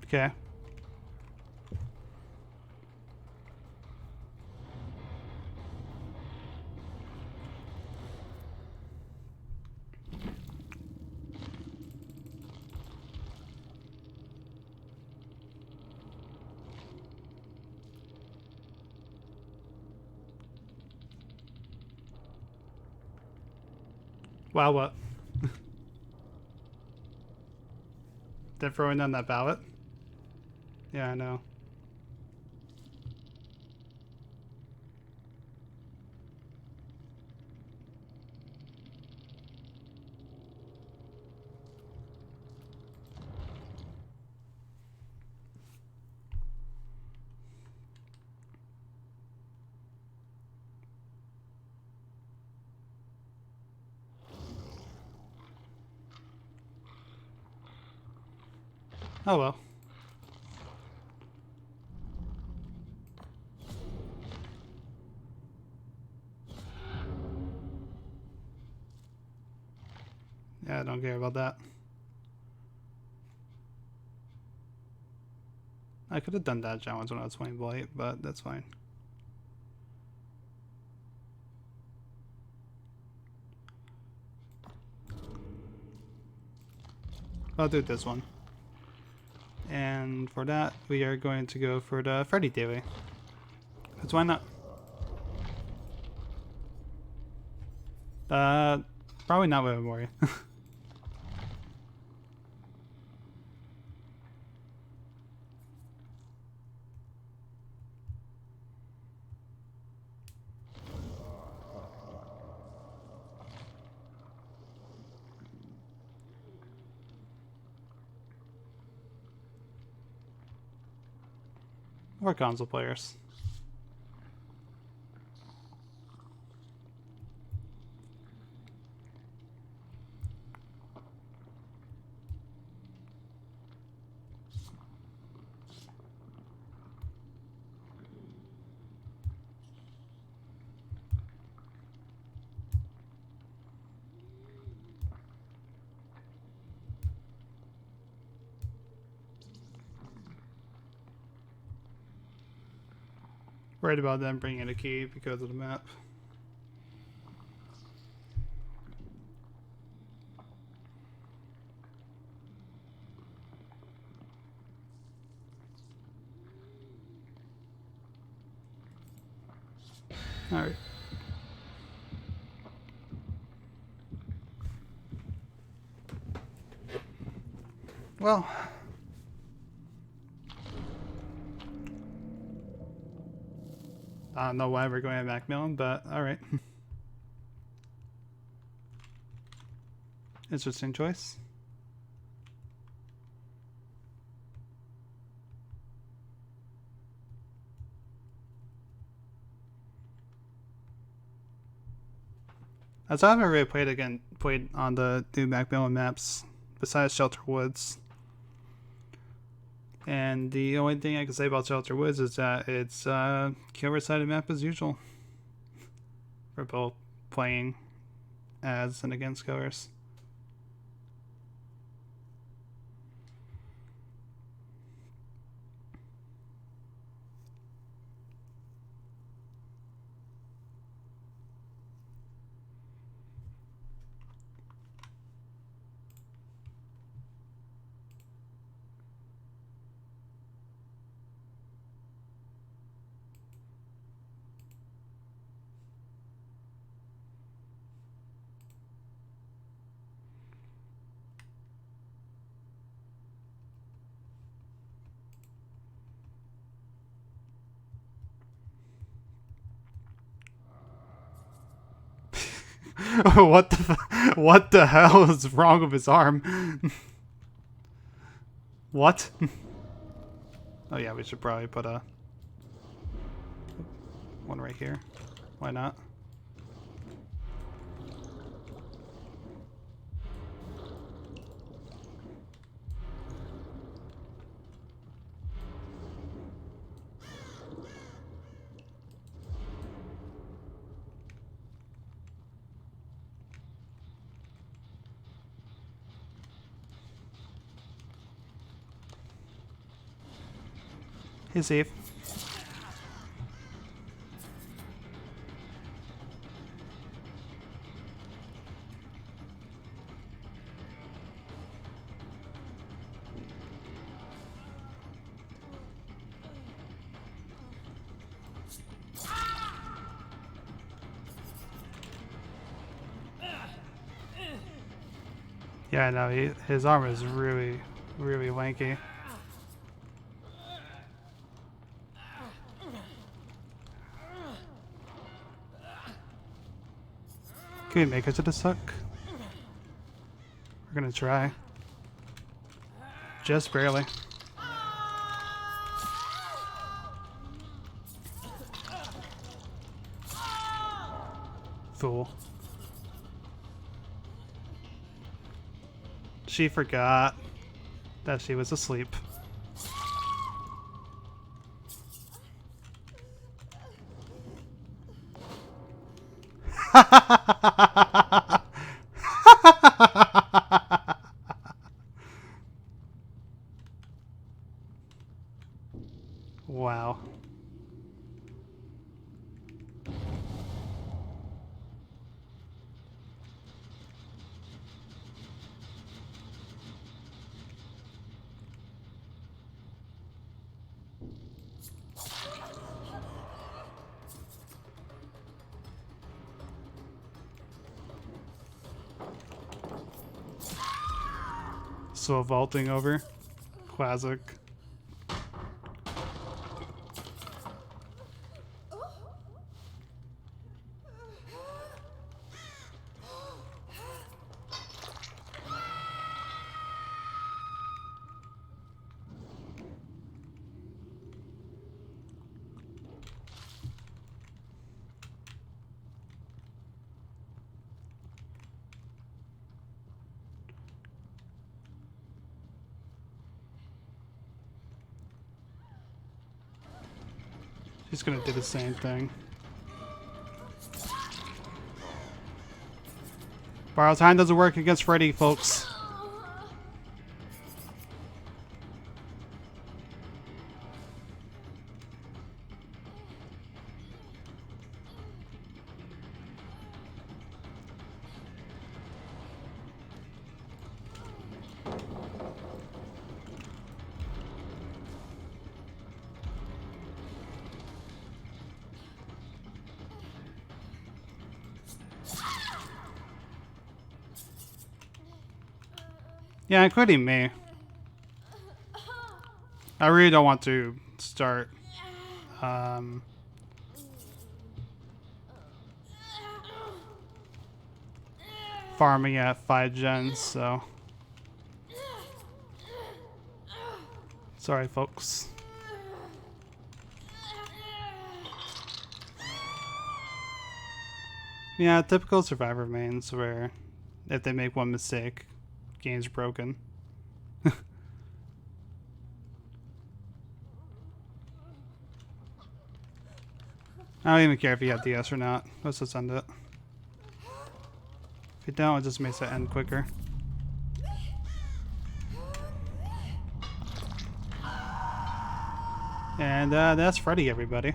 Okay. Wow, what? They're throwing down that ballot? Yeah, I know. Oh well. Yeah, I don't care about that. I could have done that challenge when I was playing Blight, but that's fine. I'll do this one. And for that, we are going to go for the Freddy daily. Because why not? Probably not with Mori. Or console players. Worried about them bringing a key because of the map. Alright. Well. I don't know why we're going to Macmillan, but alright. Interesting choice. As I haven't really played on the new Macmillan maps besides Shelter Woods. And the only thing I can say about Shelter Woods is that it's killer-sided map as usual. For both playing as and against killers. What the hell is wrong with his arm? What? Oh yeah, we should probably put a one right here. Why not? He's safe. Yeah, no, his arm is really, really lanky. Can we make it to the suck? We're gonna try. Just barely. Fool. She forgot. that she was asleep. Wow. So vaulting over. Classic. She's gonna do the same thing. Borrow time doesn't work against Freddy, folks. Yeah, including me. I really don't want to start farming at 5 gens, so sorry folks. Yeah, typical Survivor mains where if they make one mistake, game's broken. I don't even care if you have DS or not. Let's just end it. If you don't, it just makes it end quicker. And that's Freddy, everybody.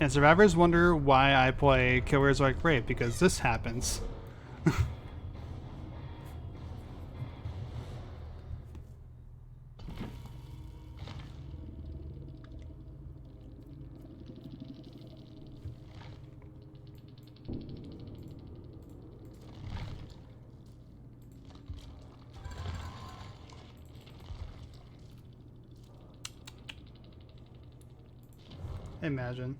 And survivors wonder why I play Killers Like Rape, because this happens. Imagine.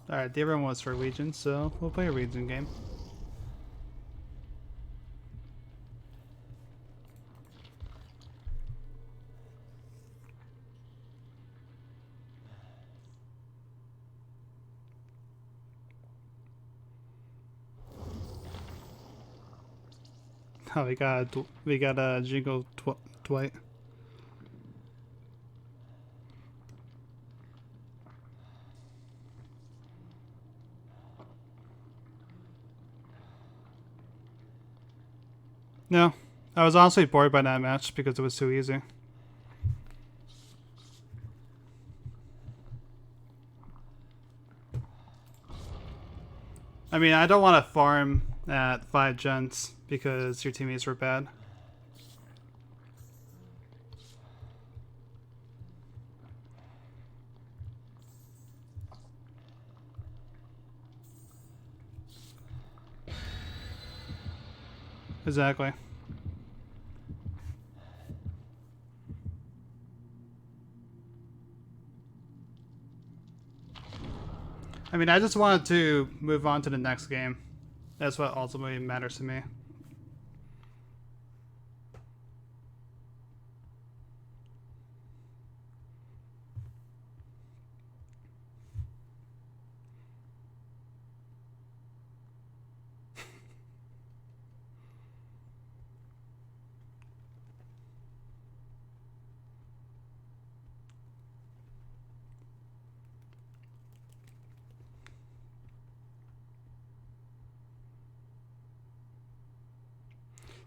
Alright, the other one was for Legion, so we'll play a Legion game. Oh, we got a Jingle Dwight. No, I was honestly bored by that match because it was too easy. I mean, I don't want to farm at 5 gens because your teammates were bad. Exactly. I mean, I just wanted to move on to the next game. That's what ultimately matters to me.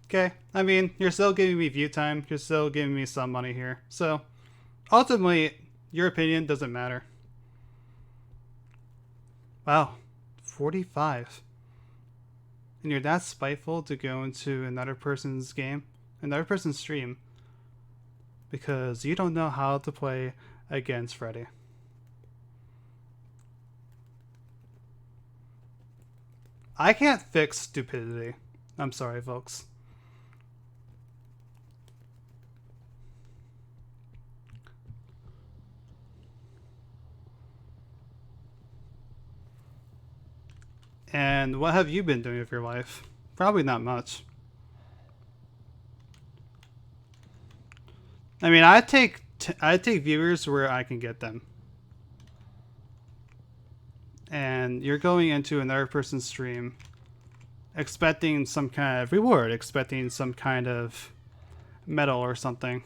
Okay, I mean, you're still giving me view time. You're still giving me some money here. So, ultimately, your opinion doesn't matter. Wow, 45. And you're that spiteful to go into another person's game, another person's stream, because you don't know how to play against Freddy. I can't fix stupidity. I'm sorry, folks. And what have you been doing with your life? Probably not much. I mean, I take viewers where I can get them. And you're going into another person's stream expecting some kind of reward, expecting some kind of medal or something,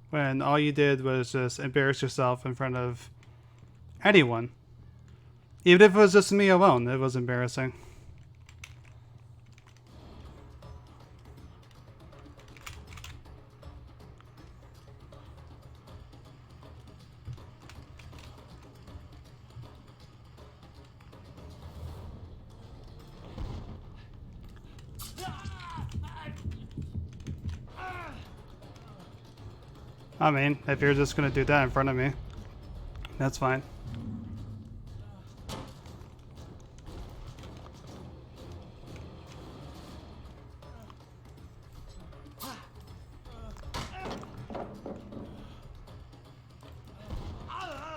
when all you did was just embarrass yourself in front of anyone. Even if it was just me alone, it was embarrassing. I mean, if you're just gonna do that in front of me, that's fine.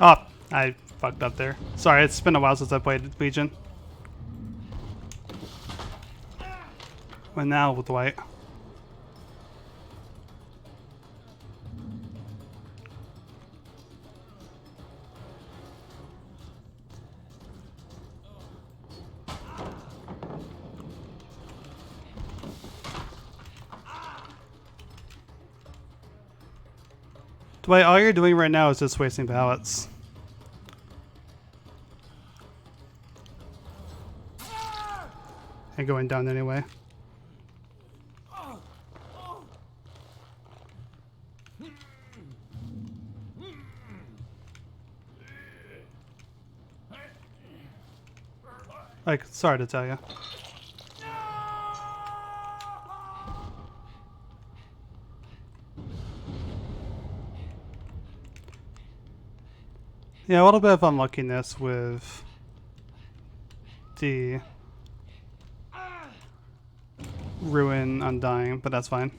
Oh, I fucked up there. Sorry, it's been a while since I played Legion. But now with Dwight. Dwight, all you're doing right now is just wasting pallets. And going down anyway. Like, sorry to tell you. Yeah, a little bit of unluckiness with the ruin undying, but that's fine.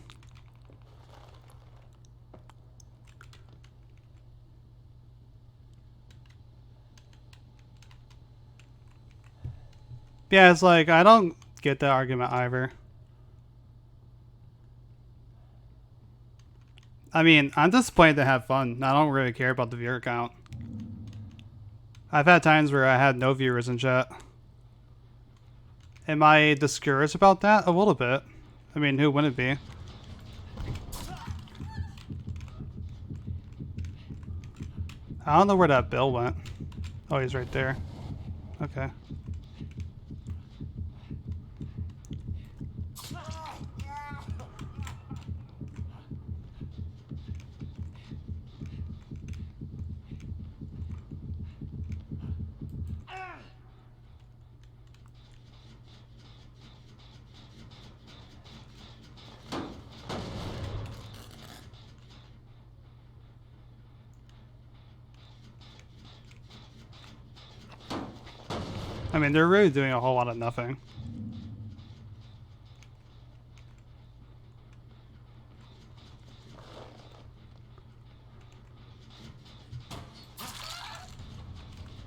Yeah, it's like, I don't get that argument either. I mean, I'm just playing to have fun. I don't really care about the viewer count. I've had times where I had no viewers in chat. Am I discouraged about that? A little bit. I mean, who wouldn't be? I don't know where that Bill went. Oh, he's right there. Okay. I mean, they're really doing a whole lot of nothing.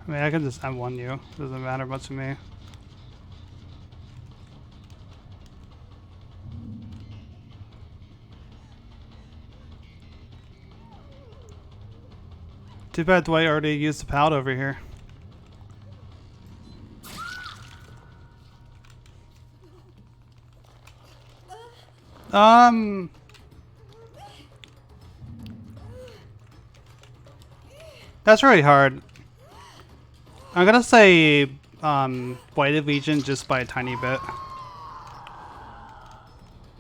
I mean, I can just M1 you. Doesn't matter much to me. Too bad Dwight already used the pout over here. That's really hard. I'm gonna say Blighted Legion just by a tiny bit.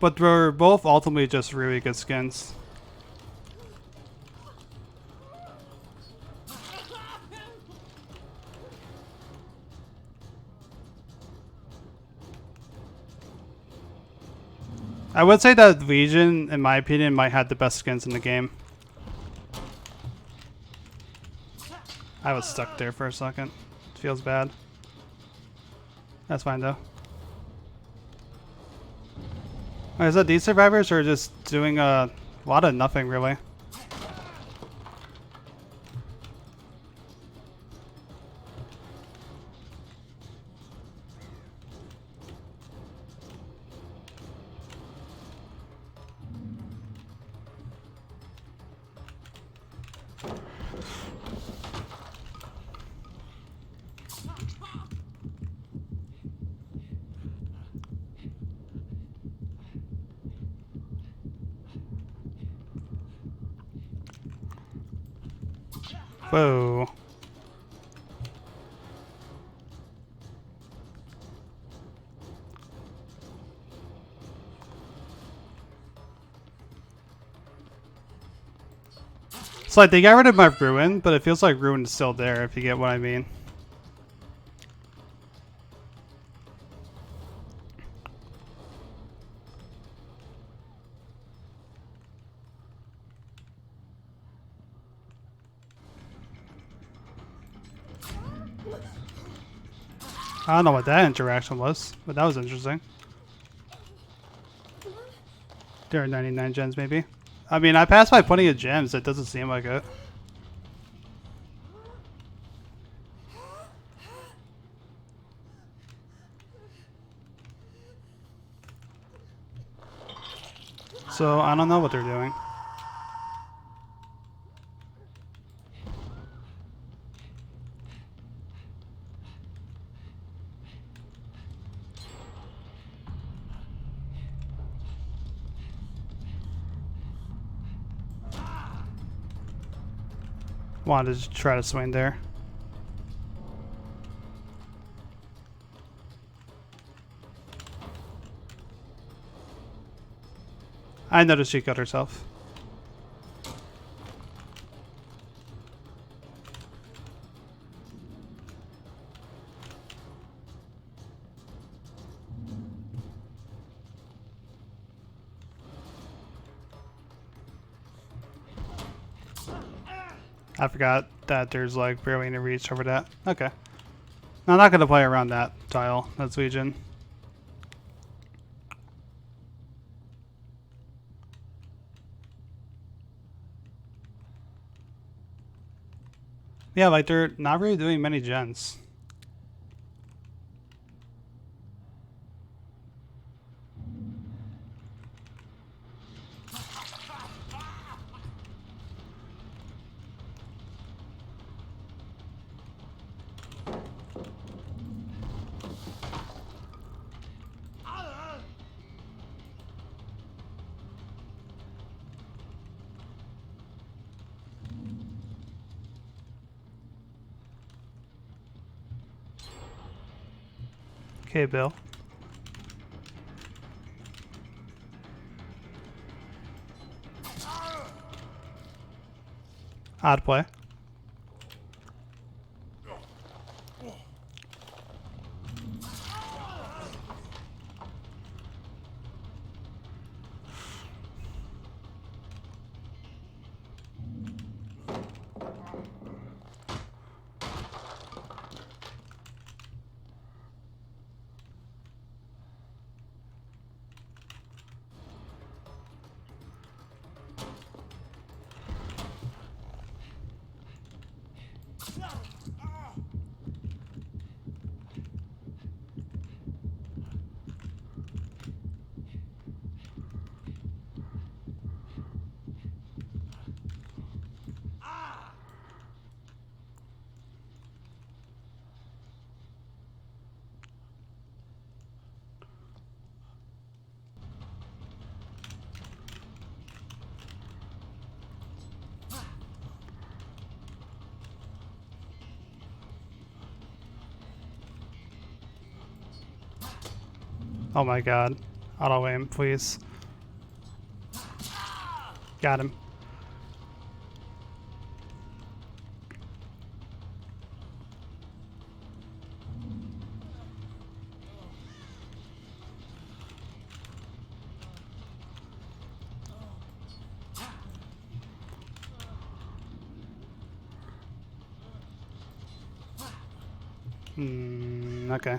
But they're both ultimately just really good skins. I would say that Legion, in my opinion, might have the best skins in the game. I was stuck there for a second. It feels bad. That's fine though. Is that these survivors are just doing a lot of nothing really? Whoa. It's like they got rid of my Ruin, but it feels like Ruin is still there, if you get what I mean. I don't know what that interaction was, but that was interesting. There are 99 gems, maybe. I mean, I passed by plenty of gems. It doesn't seem like it. So, I don't know what they're doing. Wanted to try to swing there. I noticed she cut herself. I forgot that there's like barely any reach over that. Okay. I'm not gonna play around that tile. That's Legion. Yeah, like they're not really doing many gens. Okay, Bill. Odd play. Oh my god. Auto aim, please. Got him. Okay.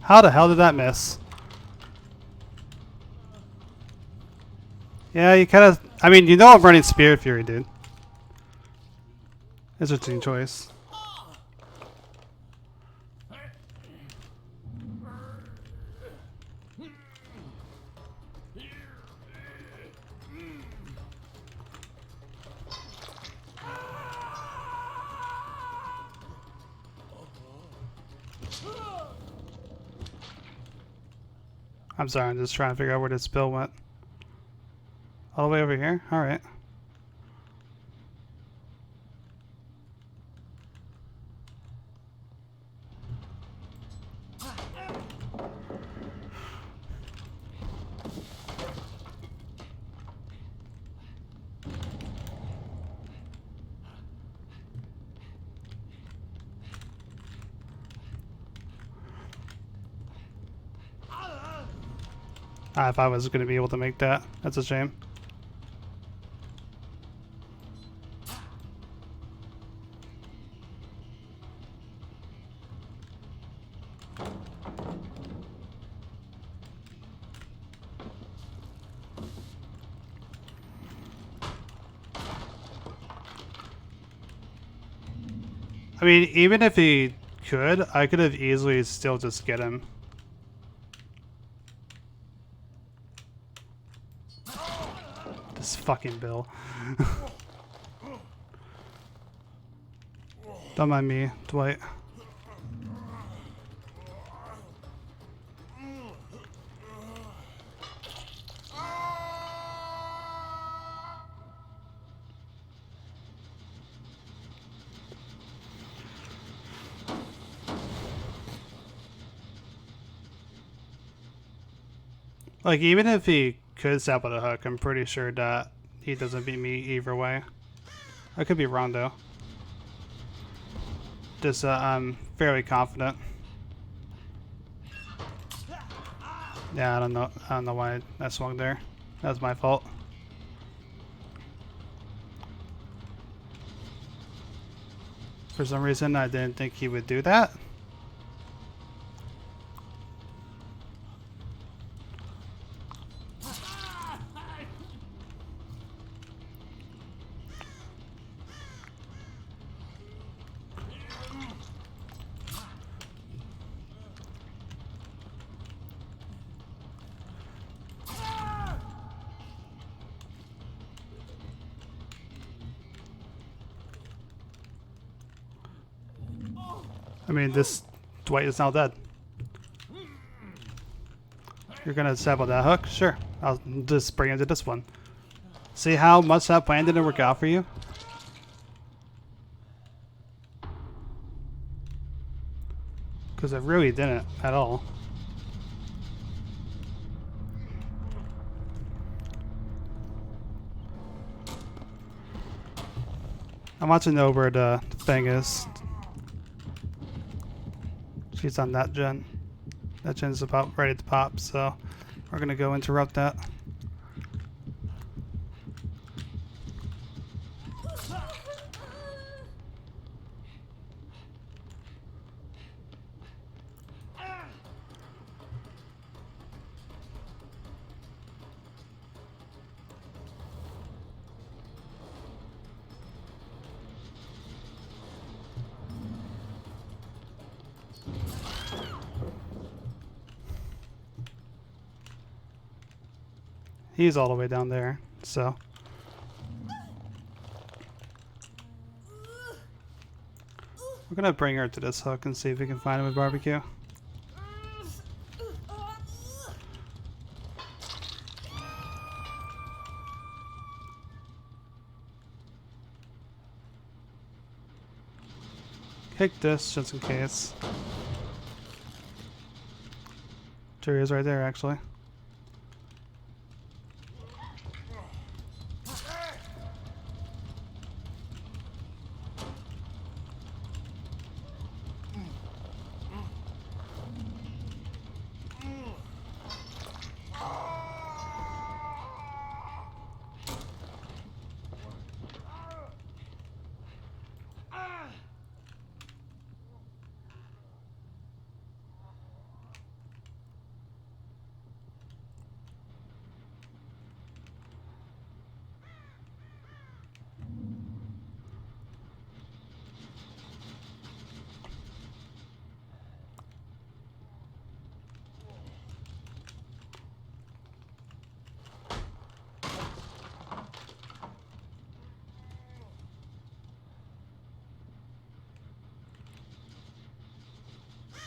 How the hell did that miss? Yeah, you kind of... I mean, you know I'm running Spirit Fury, dude. Interesting choice. I'm sorry, I'm just trying to figure out where this bill went. All the way over here? Alright. If I was going to be able to make that. That's a shame. I mean, even if he could, I could have easily still just get him. This fucking Bill. Don't mind me, Dwight. Like, even if he could stop with a hook, I'm pretty sure that he doesn't beat me either way. I could be wrong, though. Just, I'm fairly confident. Yeah, I don't know why I swung there. That was my fault. For some reason, I didn't think he would do that. I mean, this Dwight is now dead. You're gonna sample that hook? Sure. I'll just bring it to this one. See how much that plan didn't work out for you? Because it really didn't at all. I'm watching to know where the thing is. She's on that gen. That gen's about ready to pop, so we're gonna go interrupt that. He's all the way down there, so. We're gonna bring her to this hook and see if we can find him with barbecue. Kick this just in case. There he is right there, actually.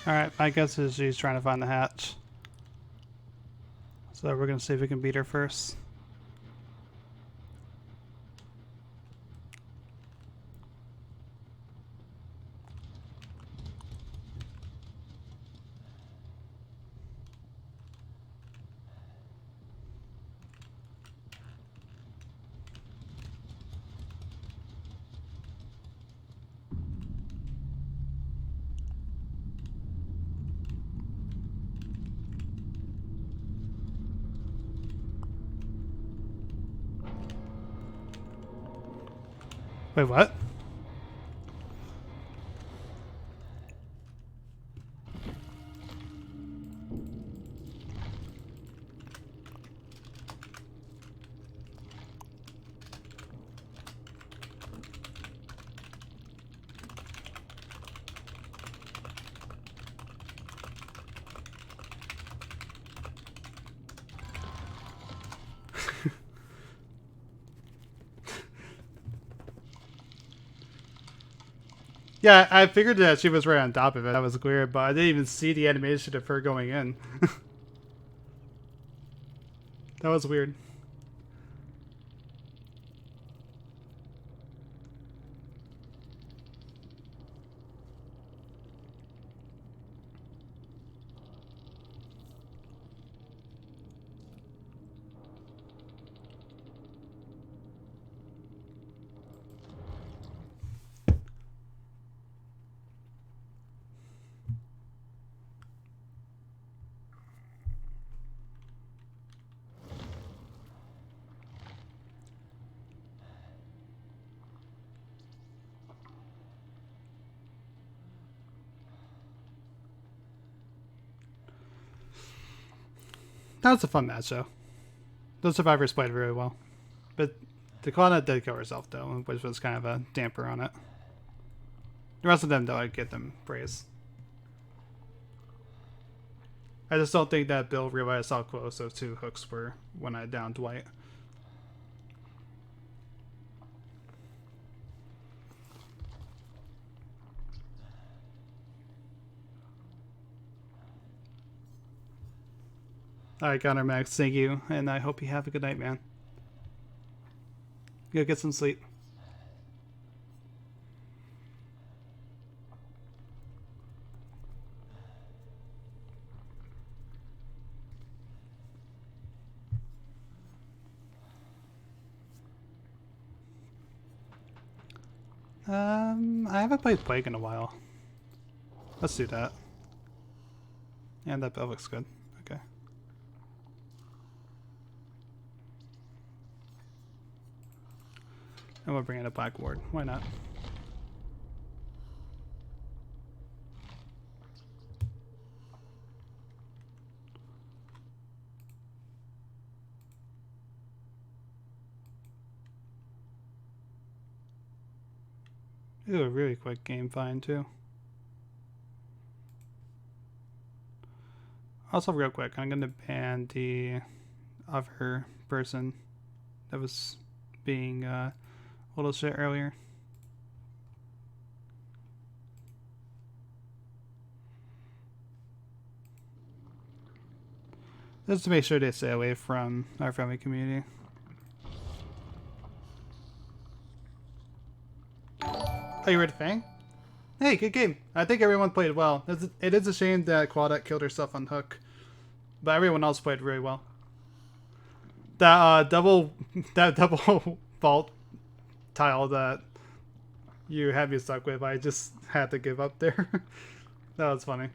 Alright, my guess is she's trying to find the hatch. So we're gonna see if we can beat her first. Wait, what? Yeah, I figured that she was right on top of it. That was weird, but I didn't even see the animation of her going in. That was weird. That was a fun match, though. The survivors played really well. But Dakota did kill herself, though, which was kind of a damper on it. The rest of them, though, I'd give them praise. I just don't think that Bill realized how close those two hooks were when I downed Dwight. Alright, Connor Max, thank you, and I hope you have a good night, man. Go get some sleep. I haven't played Plague in a while. Let's do that. And that bell looks good. Okay. And we'll bring in a black ward. Why not? Ooh, a really quick game find too. Also real quick, I'm gonna ban the other person that was being a little shit earlier. Just to make sure they stay away from our friendly community. Oh, you read Fang? Hey, good game. I think everyone played well. It is a shame that Claudette killed herself on Hook, but everyone else played really well. That double vault tile that you had me stuck with, I just had to give up there. That was funny.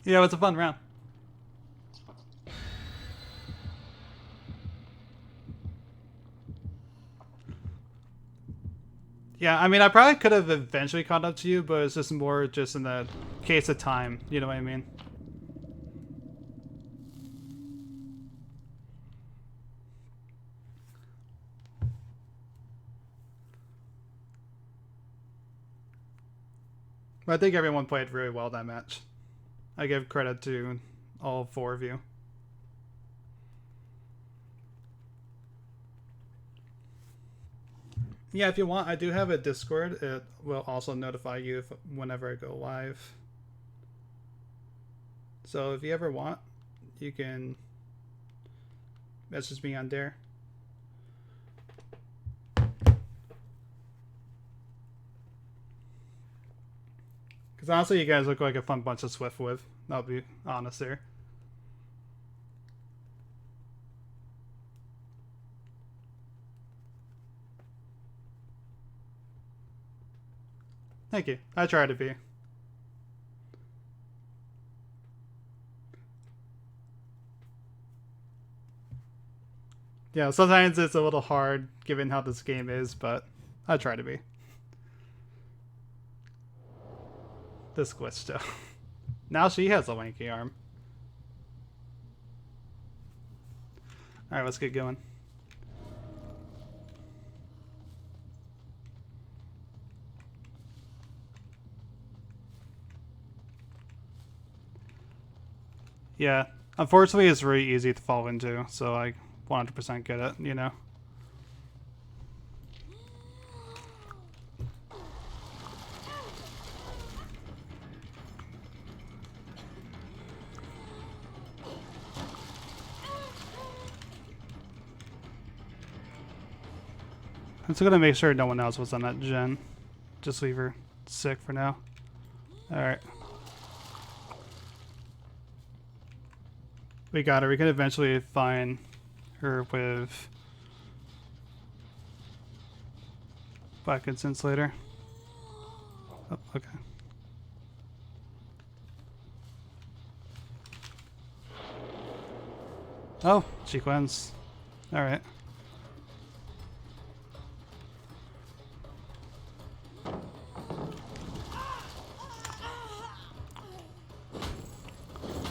Yeah, it was a fun round. Yeah, I mean, I probably could have eventually caught up to you, but it's just more just in the case of time. You know what I mean? But I think everyone played really well that match. I give credit to all 4 of you. Yeah, if you want, I do have a Discord. It will also notify you whenever I go live. So if you ever want, you can message me on there. Because honestly, you guys look like a fun bunch to SWF with. I'll be honest there. Thank you. I try to be. Yeah, sometimes it's a little hard given how this game is, but I try to be. This glitch though. Now she has a lanky arm. Alright, let's get going. Yeah, unfortunately it's really easy to fall into, so I 100% get it, you know? I'm still gonna make sure no one else was on that gen. Just leave her sick for now. Alright. We got her. We can eventually find her with Black Incense later. Oh, okay. Oh, she cleansed. Alright.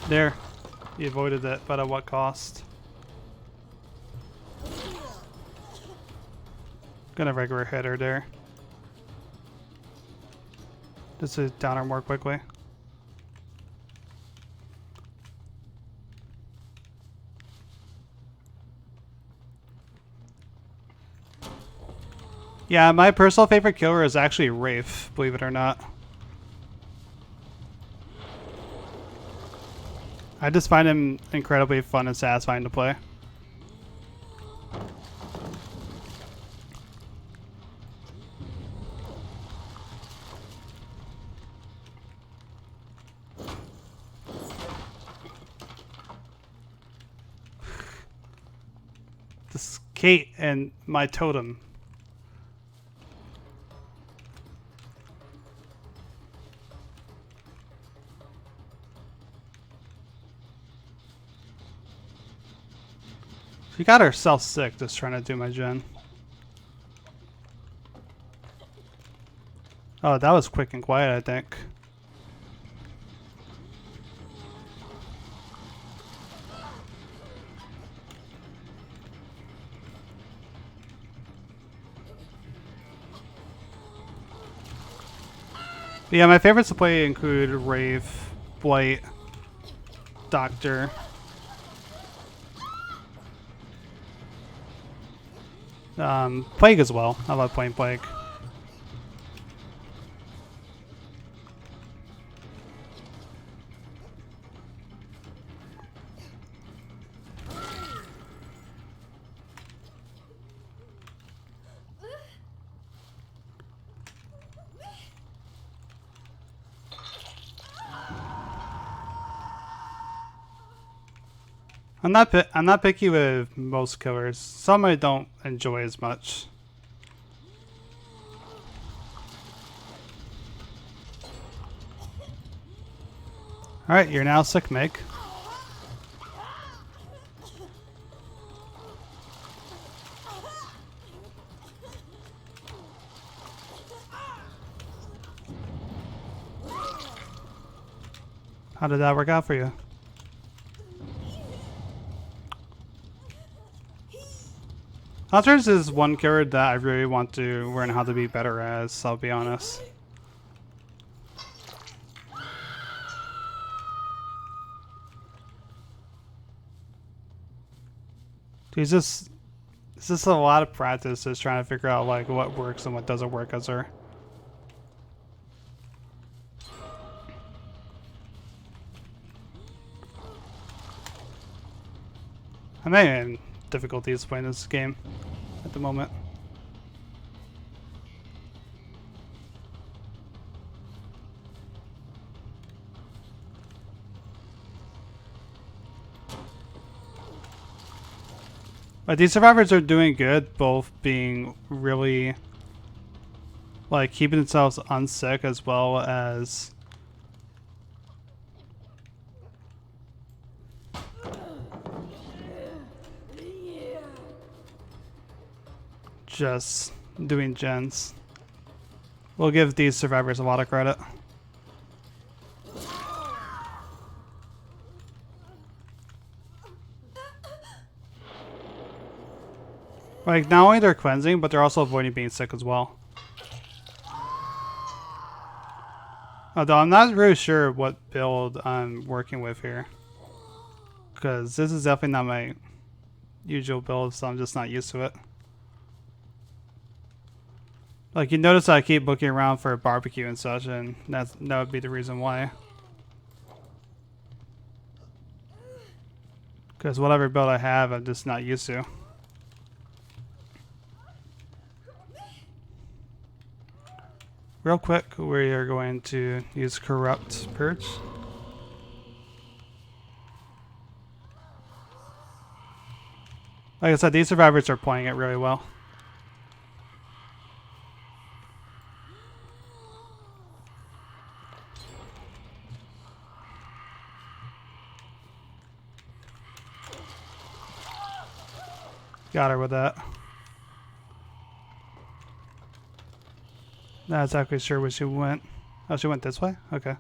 There. You avoided it, but at what cost? Gonna regular hit her there. Just to down her more quickly. Yeah, my personal favorite killer is actually Wraith, believe it or not. I just find him incredibly fun and satisfying to play. This Kate and my totem. She got herself sick just trying to do my gen. Oh, that was quick and quiet, I think. But yeah, my favorites to play include Rave, Blight, Doctor. Plague as well. I love playing Plague. I'm not picky with most killers. Some I don't enjoy as much. Alright, you're now sick, Meg. How did that work out for you? Hunters is one killer that I really want to learn how to be better as, I'll be honest. It's just a lot of practice just trying to figure out like what works and what doesn't work as her. I'm having difficulties playing this game at the moment. But these survivors are doing good, both being really like keeping themselves unsick as well as just doing gens. We'll give these survivors a lot of credit. Like, not only they're cleansing, but they're also avoiding being sick as well. Although I'm not really sure what build I'm working with here. Because this is definitely not my usual build, so I'm just not used to it. Like, you notice I keep looking around for a barbecue and such, and that would be the reason why. Because whatever build I have, I'm just not used to. Real quick, we are going to use Corrupt Purge. Like I said, these survivors are playing it really well. Got her with that. Not exactly sure where she went. Oh, she went this way? Okay.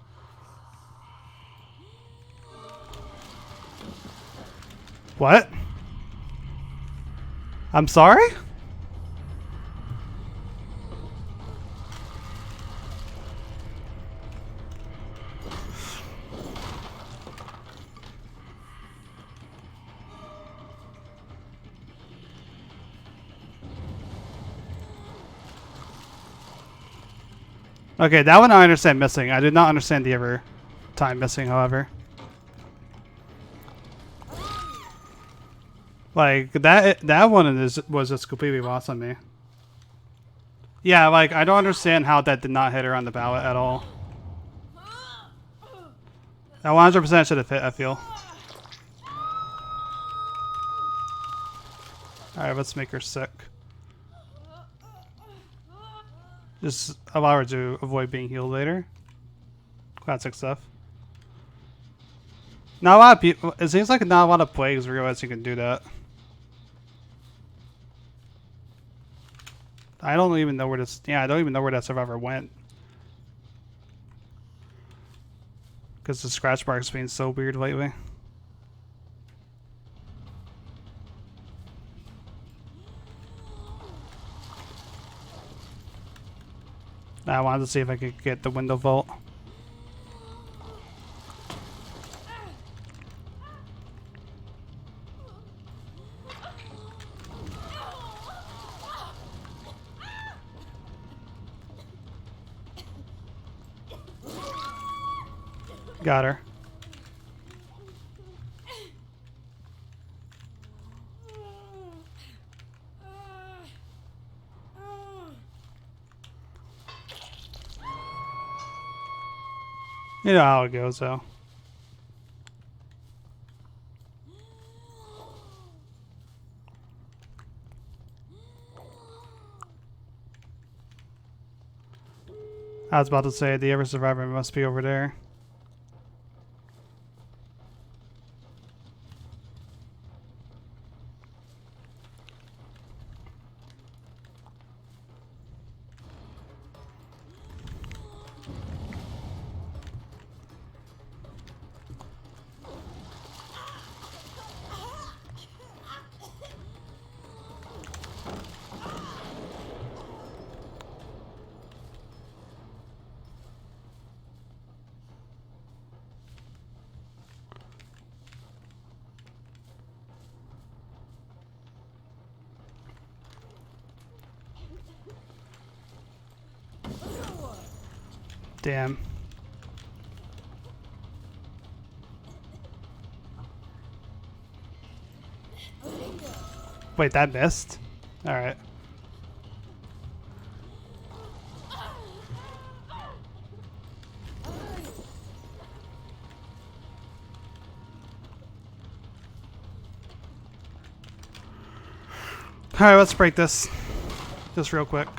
What? I'm sorry? Okay, that one I understand missing. I did not understand the other time missing, however. Like, that one was just completely lost on me. Yeah, like, I don't understand how that did not hit her on the ballot at all. That 100% should have hit, I feel. Alright, let's make her sick. Just allow her to avoid being healed later. Classic stuff. Not a lot of people. It seems like not a lot of plagues realize you can do that. I don't even know where this. Yeah, I don't even know where that survivor went. Because the scratch mark's being so weird lately. I wanted to see if I could get the window vault. Got her. You know how it goes, though. I was about to say, the ever survivor must be over there. Damn. Wait, that missed? Alright. Alright, let's break this. Just real quick.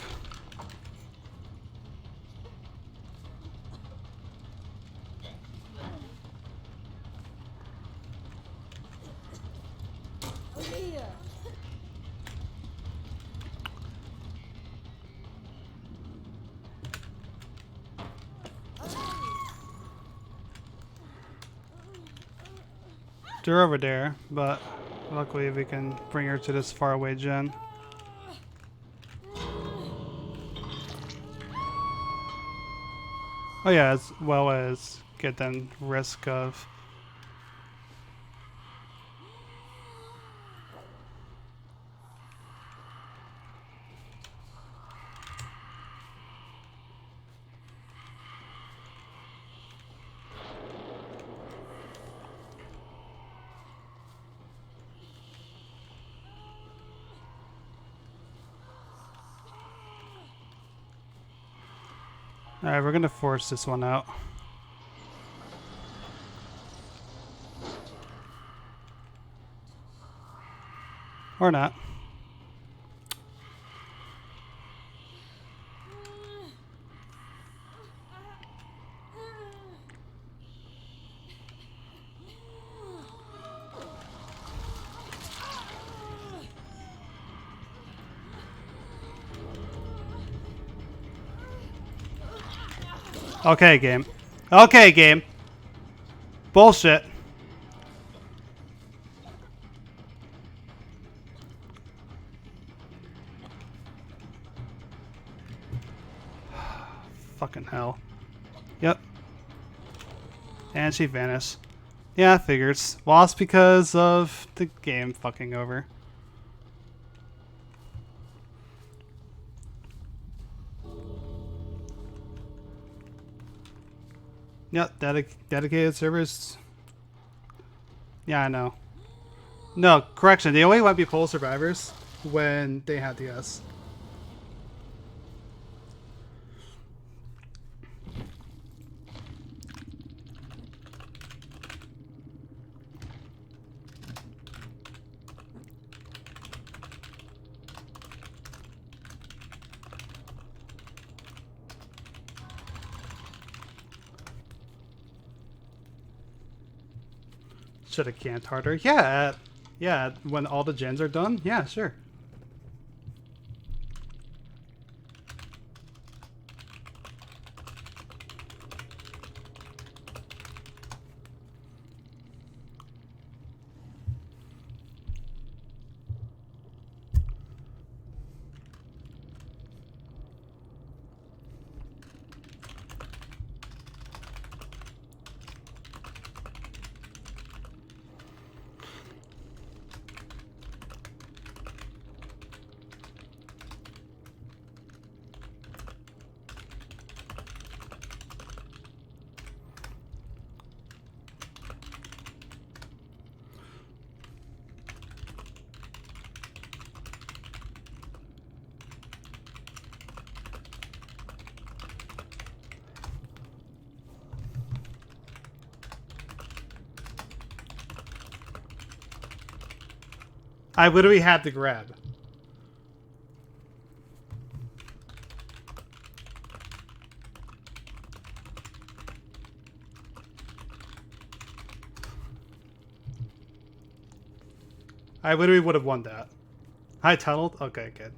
They're over there, but luckily we can bring her to this faraway gen. Oh yeah, as well as get them risk of... Alright, we're gonna force this one out. Or not. Okay, game. Okay, game. Bullshit. Fucking hell. Yep. And she vanished. Yeah, figures. Lost because of the game fucking over. Yep, dedicated servers. Yeah, I know. No, correction. They only let me pull survivors when they had the S. Should have camped harder. Yeah, yeah. When all the gens are done, yeah, sure. I literally had to grab. I literally would have won that. I tunneled? Okay, good.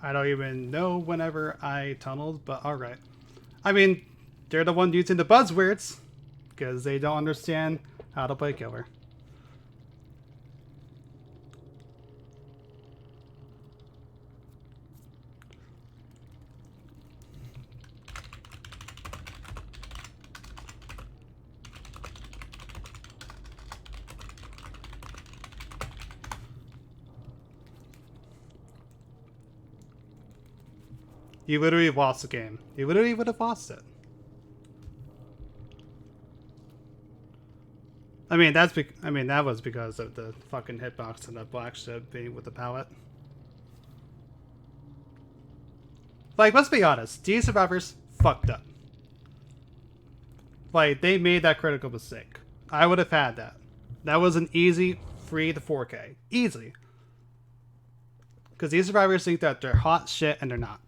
I don't even know whenever I tunneled, but alright. I mean, they're the one using the buzzwords, because they don't understand how to play killer. You literally lost the game. You literally would have lost it. I mean, that was because of the fucking hitbox and the black shit being with the pallet. Like, let's be honest. These survivors fucked up. Like, they made that critical mistake. I would have had that. That was an easy 3 to 4K. Easy. Because these survivors think that they're hot shit and they're not.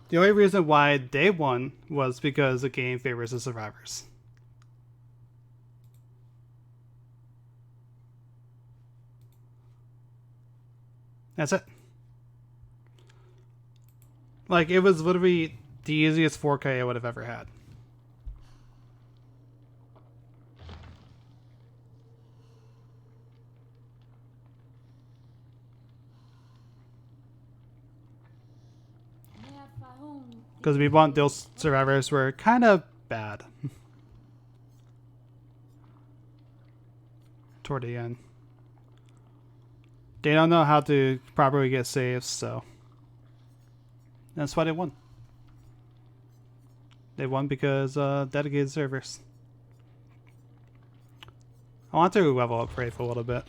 The only reason why they won was because the game favors the survivors. That's it. Like, it was literally the easiest 4K I would have ever had. Because we want those survivors were kind of bad. Toward the end. They don't know how to properly get saves, so that's why they won. They won because dedicated servers. I want to level up Wraith a little bit.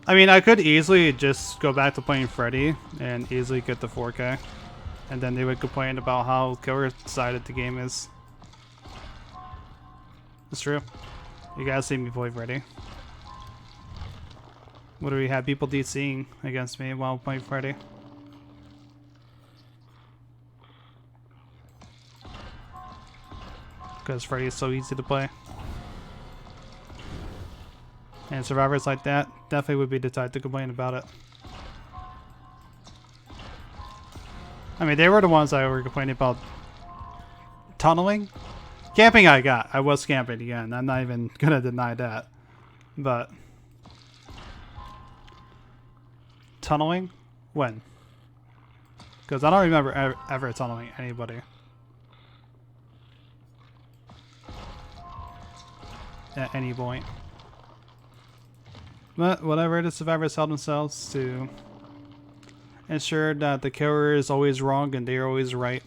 I mean, I could easily just go back to playing Freddy and easily get the 4K. And then they would complain about how killer-sided the game is. It's true. You guys see me play Freddy. What do we have people DCing against me while playing Freddy? Because Freddy is so easy to play. And survivors like that definitely would be the type to complain about it. I mean, they were the ones that were complaining about tunneling. Camping I got. I was camping again. I'm not even gonna deny that. But tunneling? When? Because I don't remember ever tunneling anybody. At any point. But whatever, the survivors held themselves to ensure that the killer is always wrong and they're always right.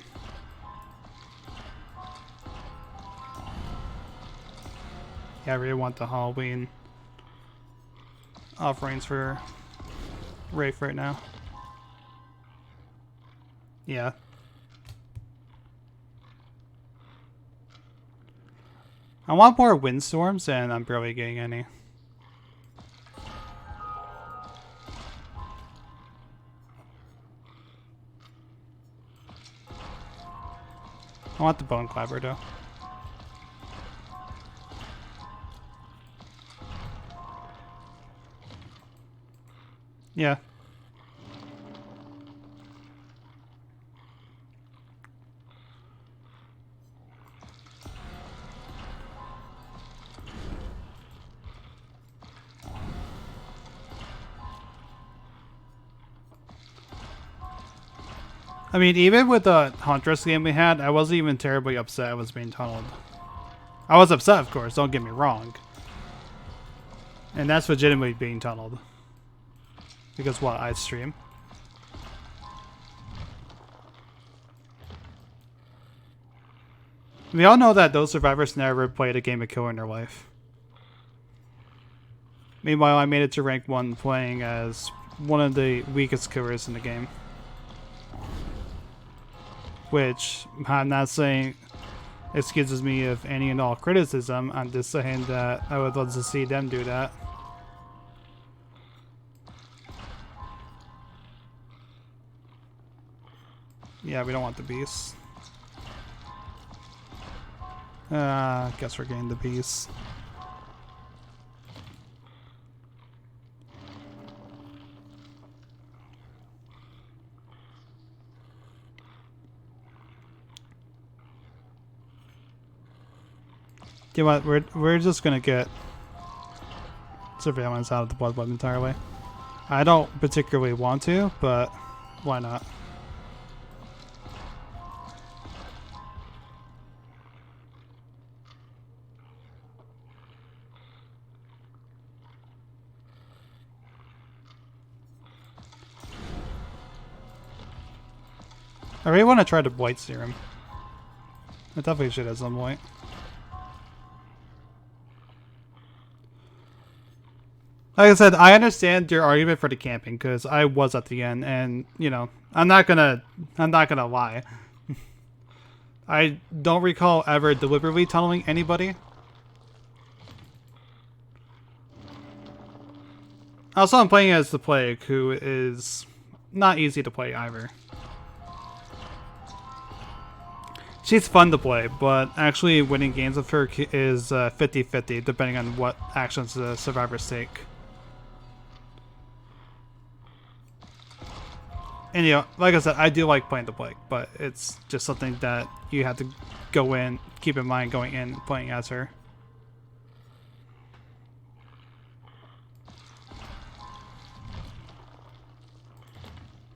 Yeah, I really want the Halloween offerings for Wraith right now. Yeah. I want more windstorms and I'm barely getting any. I want the bone clapper though. Yeah. I mean, even with the Huntress game we had, I wasn't even terribly upset I was being tunneled. I was upset, of course, don't get me wrong. And that's legitimately being tunneled. Because what, I stream? We all know that those survivors never played a game of killer in their life. Meanwhile, I made it to rank 1 playing as one of the weakest killers in the game. Which, I'm not saying excuses me of any and all criticism, I'm just saying that I would love to see them do that. Yeah, we don't want the beast. Guess we're getting the beast. You know what? We're just gonna get surveillance out of the blood web entirely. I don't particularly want to, but why not? I really want to try the blight serum. I definitely should at some point. Like I said, I understand your argument for the camping because I was at the end, and you know, I'm not gonna lie. I don't recall ever deliberately tunneling anybody. Also, I'm playing as the Plague, who is not easy to play either. She's fun to play, but actually winning games with her is 50-50, depending on what actions the survivors take. And you know, like I said, I do like playing the Plague, but it's just something that you have to keep in mind going in and playing as her.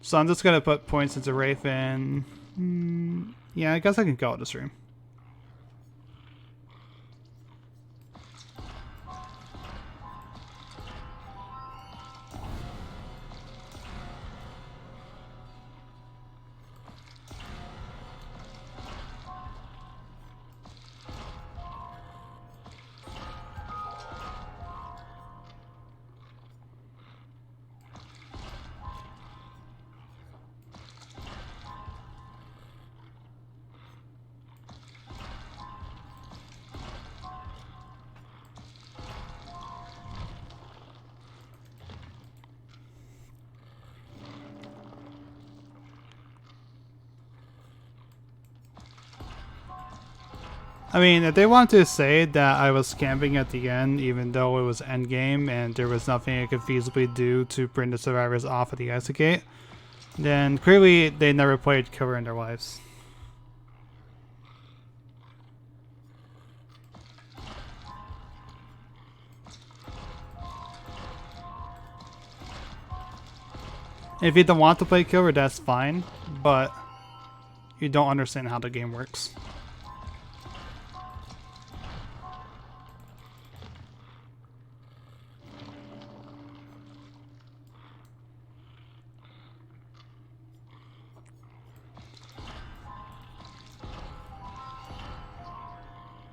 So I'm just gonna put points into Wraithen. Yeah, I guess I can call it a stream. I mean, if they want to say that I was camping at the end, even though it was endgame and there was nothing I could feasibly do to bring the survivors off of the exit gate, then clearly they never played Killer in their lives. If you don't want to play Killer, that's fine, but you don't understand how the game works.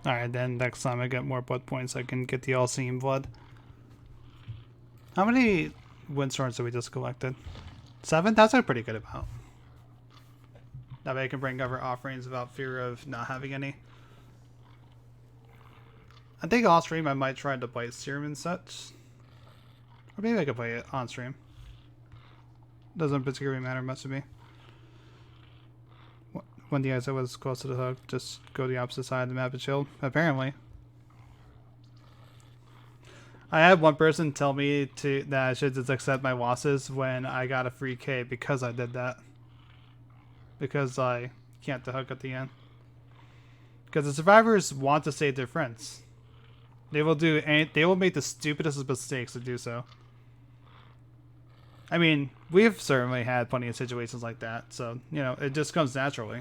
Alright, then next time I get more blood points, I can get the all-seeing blood. How many windstorms did we just collected? 7? That's a pretty good amount. That way I can bring over offerings without fear of not having any. I think off stream I might try to bite serum and such. Or maybe I could play it on stream. Doesn't particularly matter much to me. When the exit was close to the hook, just go the opposite side of the map and chill. Apparently. I had one person tell me that I should just accept my losses when I got a free K because I did that. Because I camped the hook at the end. Because the survivors want to save their friends. They will make the stupidest of mistakes to do so. I mean, we've certainly had plenty of situations like that, so, you know, it just comes naturally.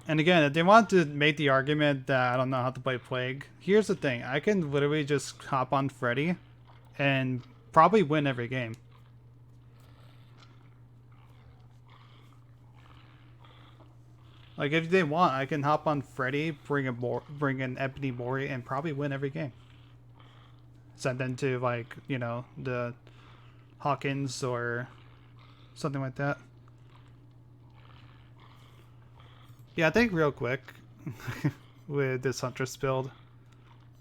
And again, if they want to make the argument that I don't know how to play Plague, here's the thing. I can literally just hop on Freddy and probably win every game. Like, if they want, I can hop on Freddy, bring an Ebony Mori, and probably win every game. Send them to, like, you know, the Hawkins or something like that. Yeah, I think real quick, with this Huntress build,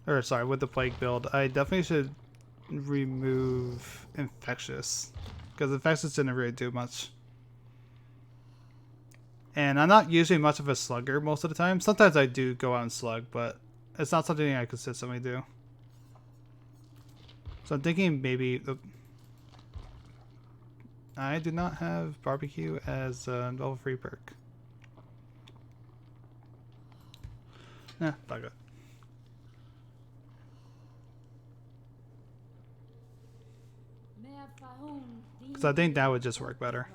or sorry, with the Plague build, I definitely should remove Infectious, because Infectious didn't really do much. And I'm not usually much of a slugger most of the time. Sometimes I do go out and slug, but it's not something I consistently do. So I'm thinking maybe... I do not have barbecue as a level 3 perk. Fuck it. Because I think that would just work better.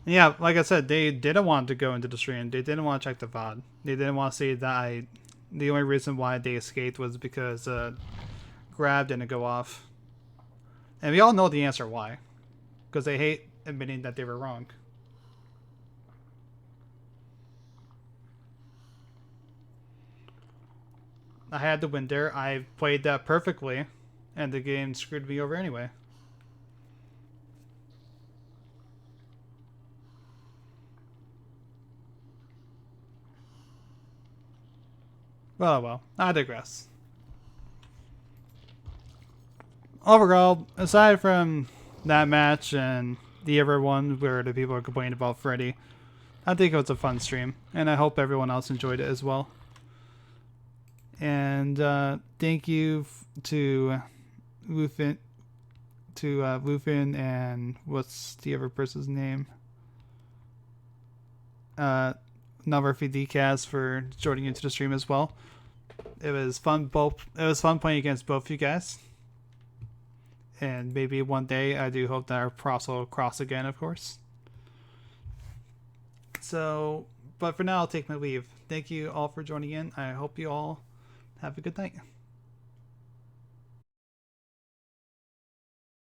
Yeah, like I said, they didn't want to go into the stream. They didn't want to check the VOD. They didn't want to say that the only reason why they escaped was because Grab didn't go off. And we all know the answer why. Because they hate admitting that they were wrong. I had the win there. I played that perfectly. And the game screwed me over anyway. Well, I digress. Overall, aside from that match and the other one where the people are complaining about Freddy, I think it was a fun stream, and I hope everyone else enjoyed it as well. And thank you to Lufin, and what's the other person's name? Number DCast for joining into the stream as well. It was fun. It was fun playing against both of you guys. And maybe one day I do hope that our paths will cross again, of course. So, but for now, I'll take my leave. Thank you all for joining in. I hope you all have a good night.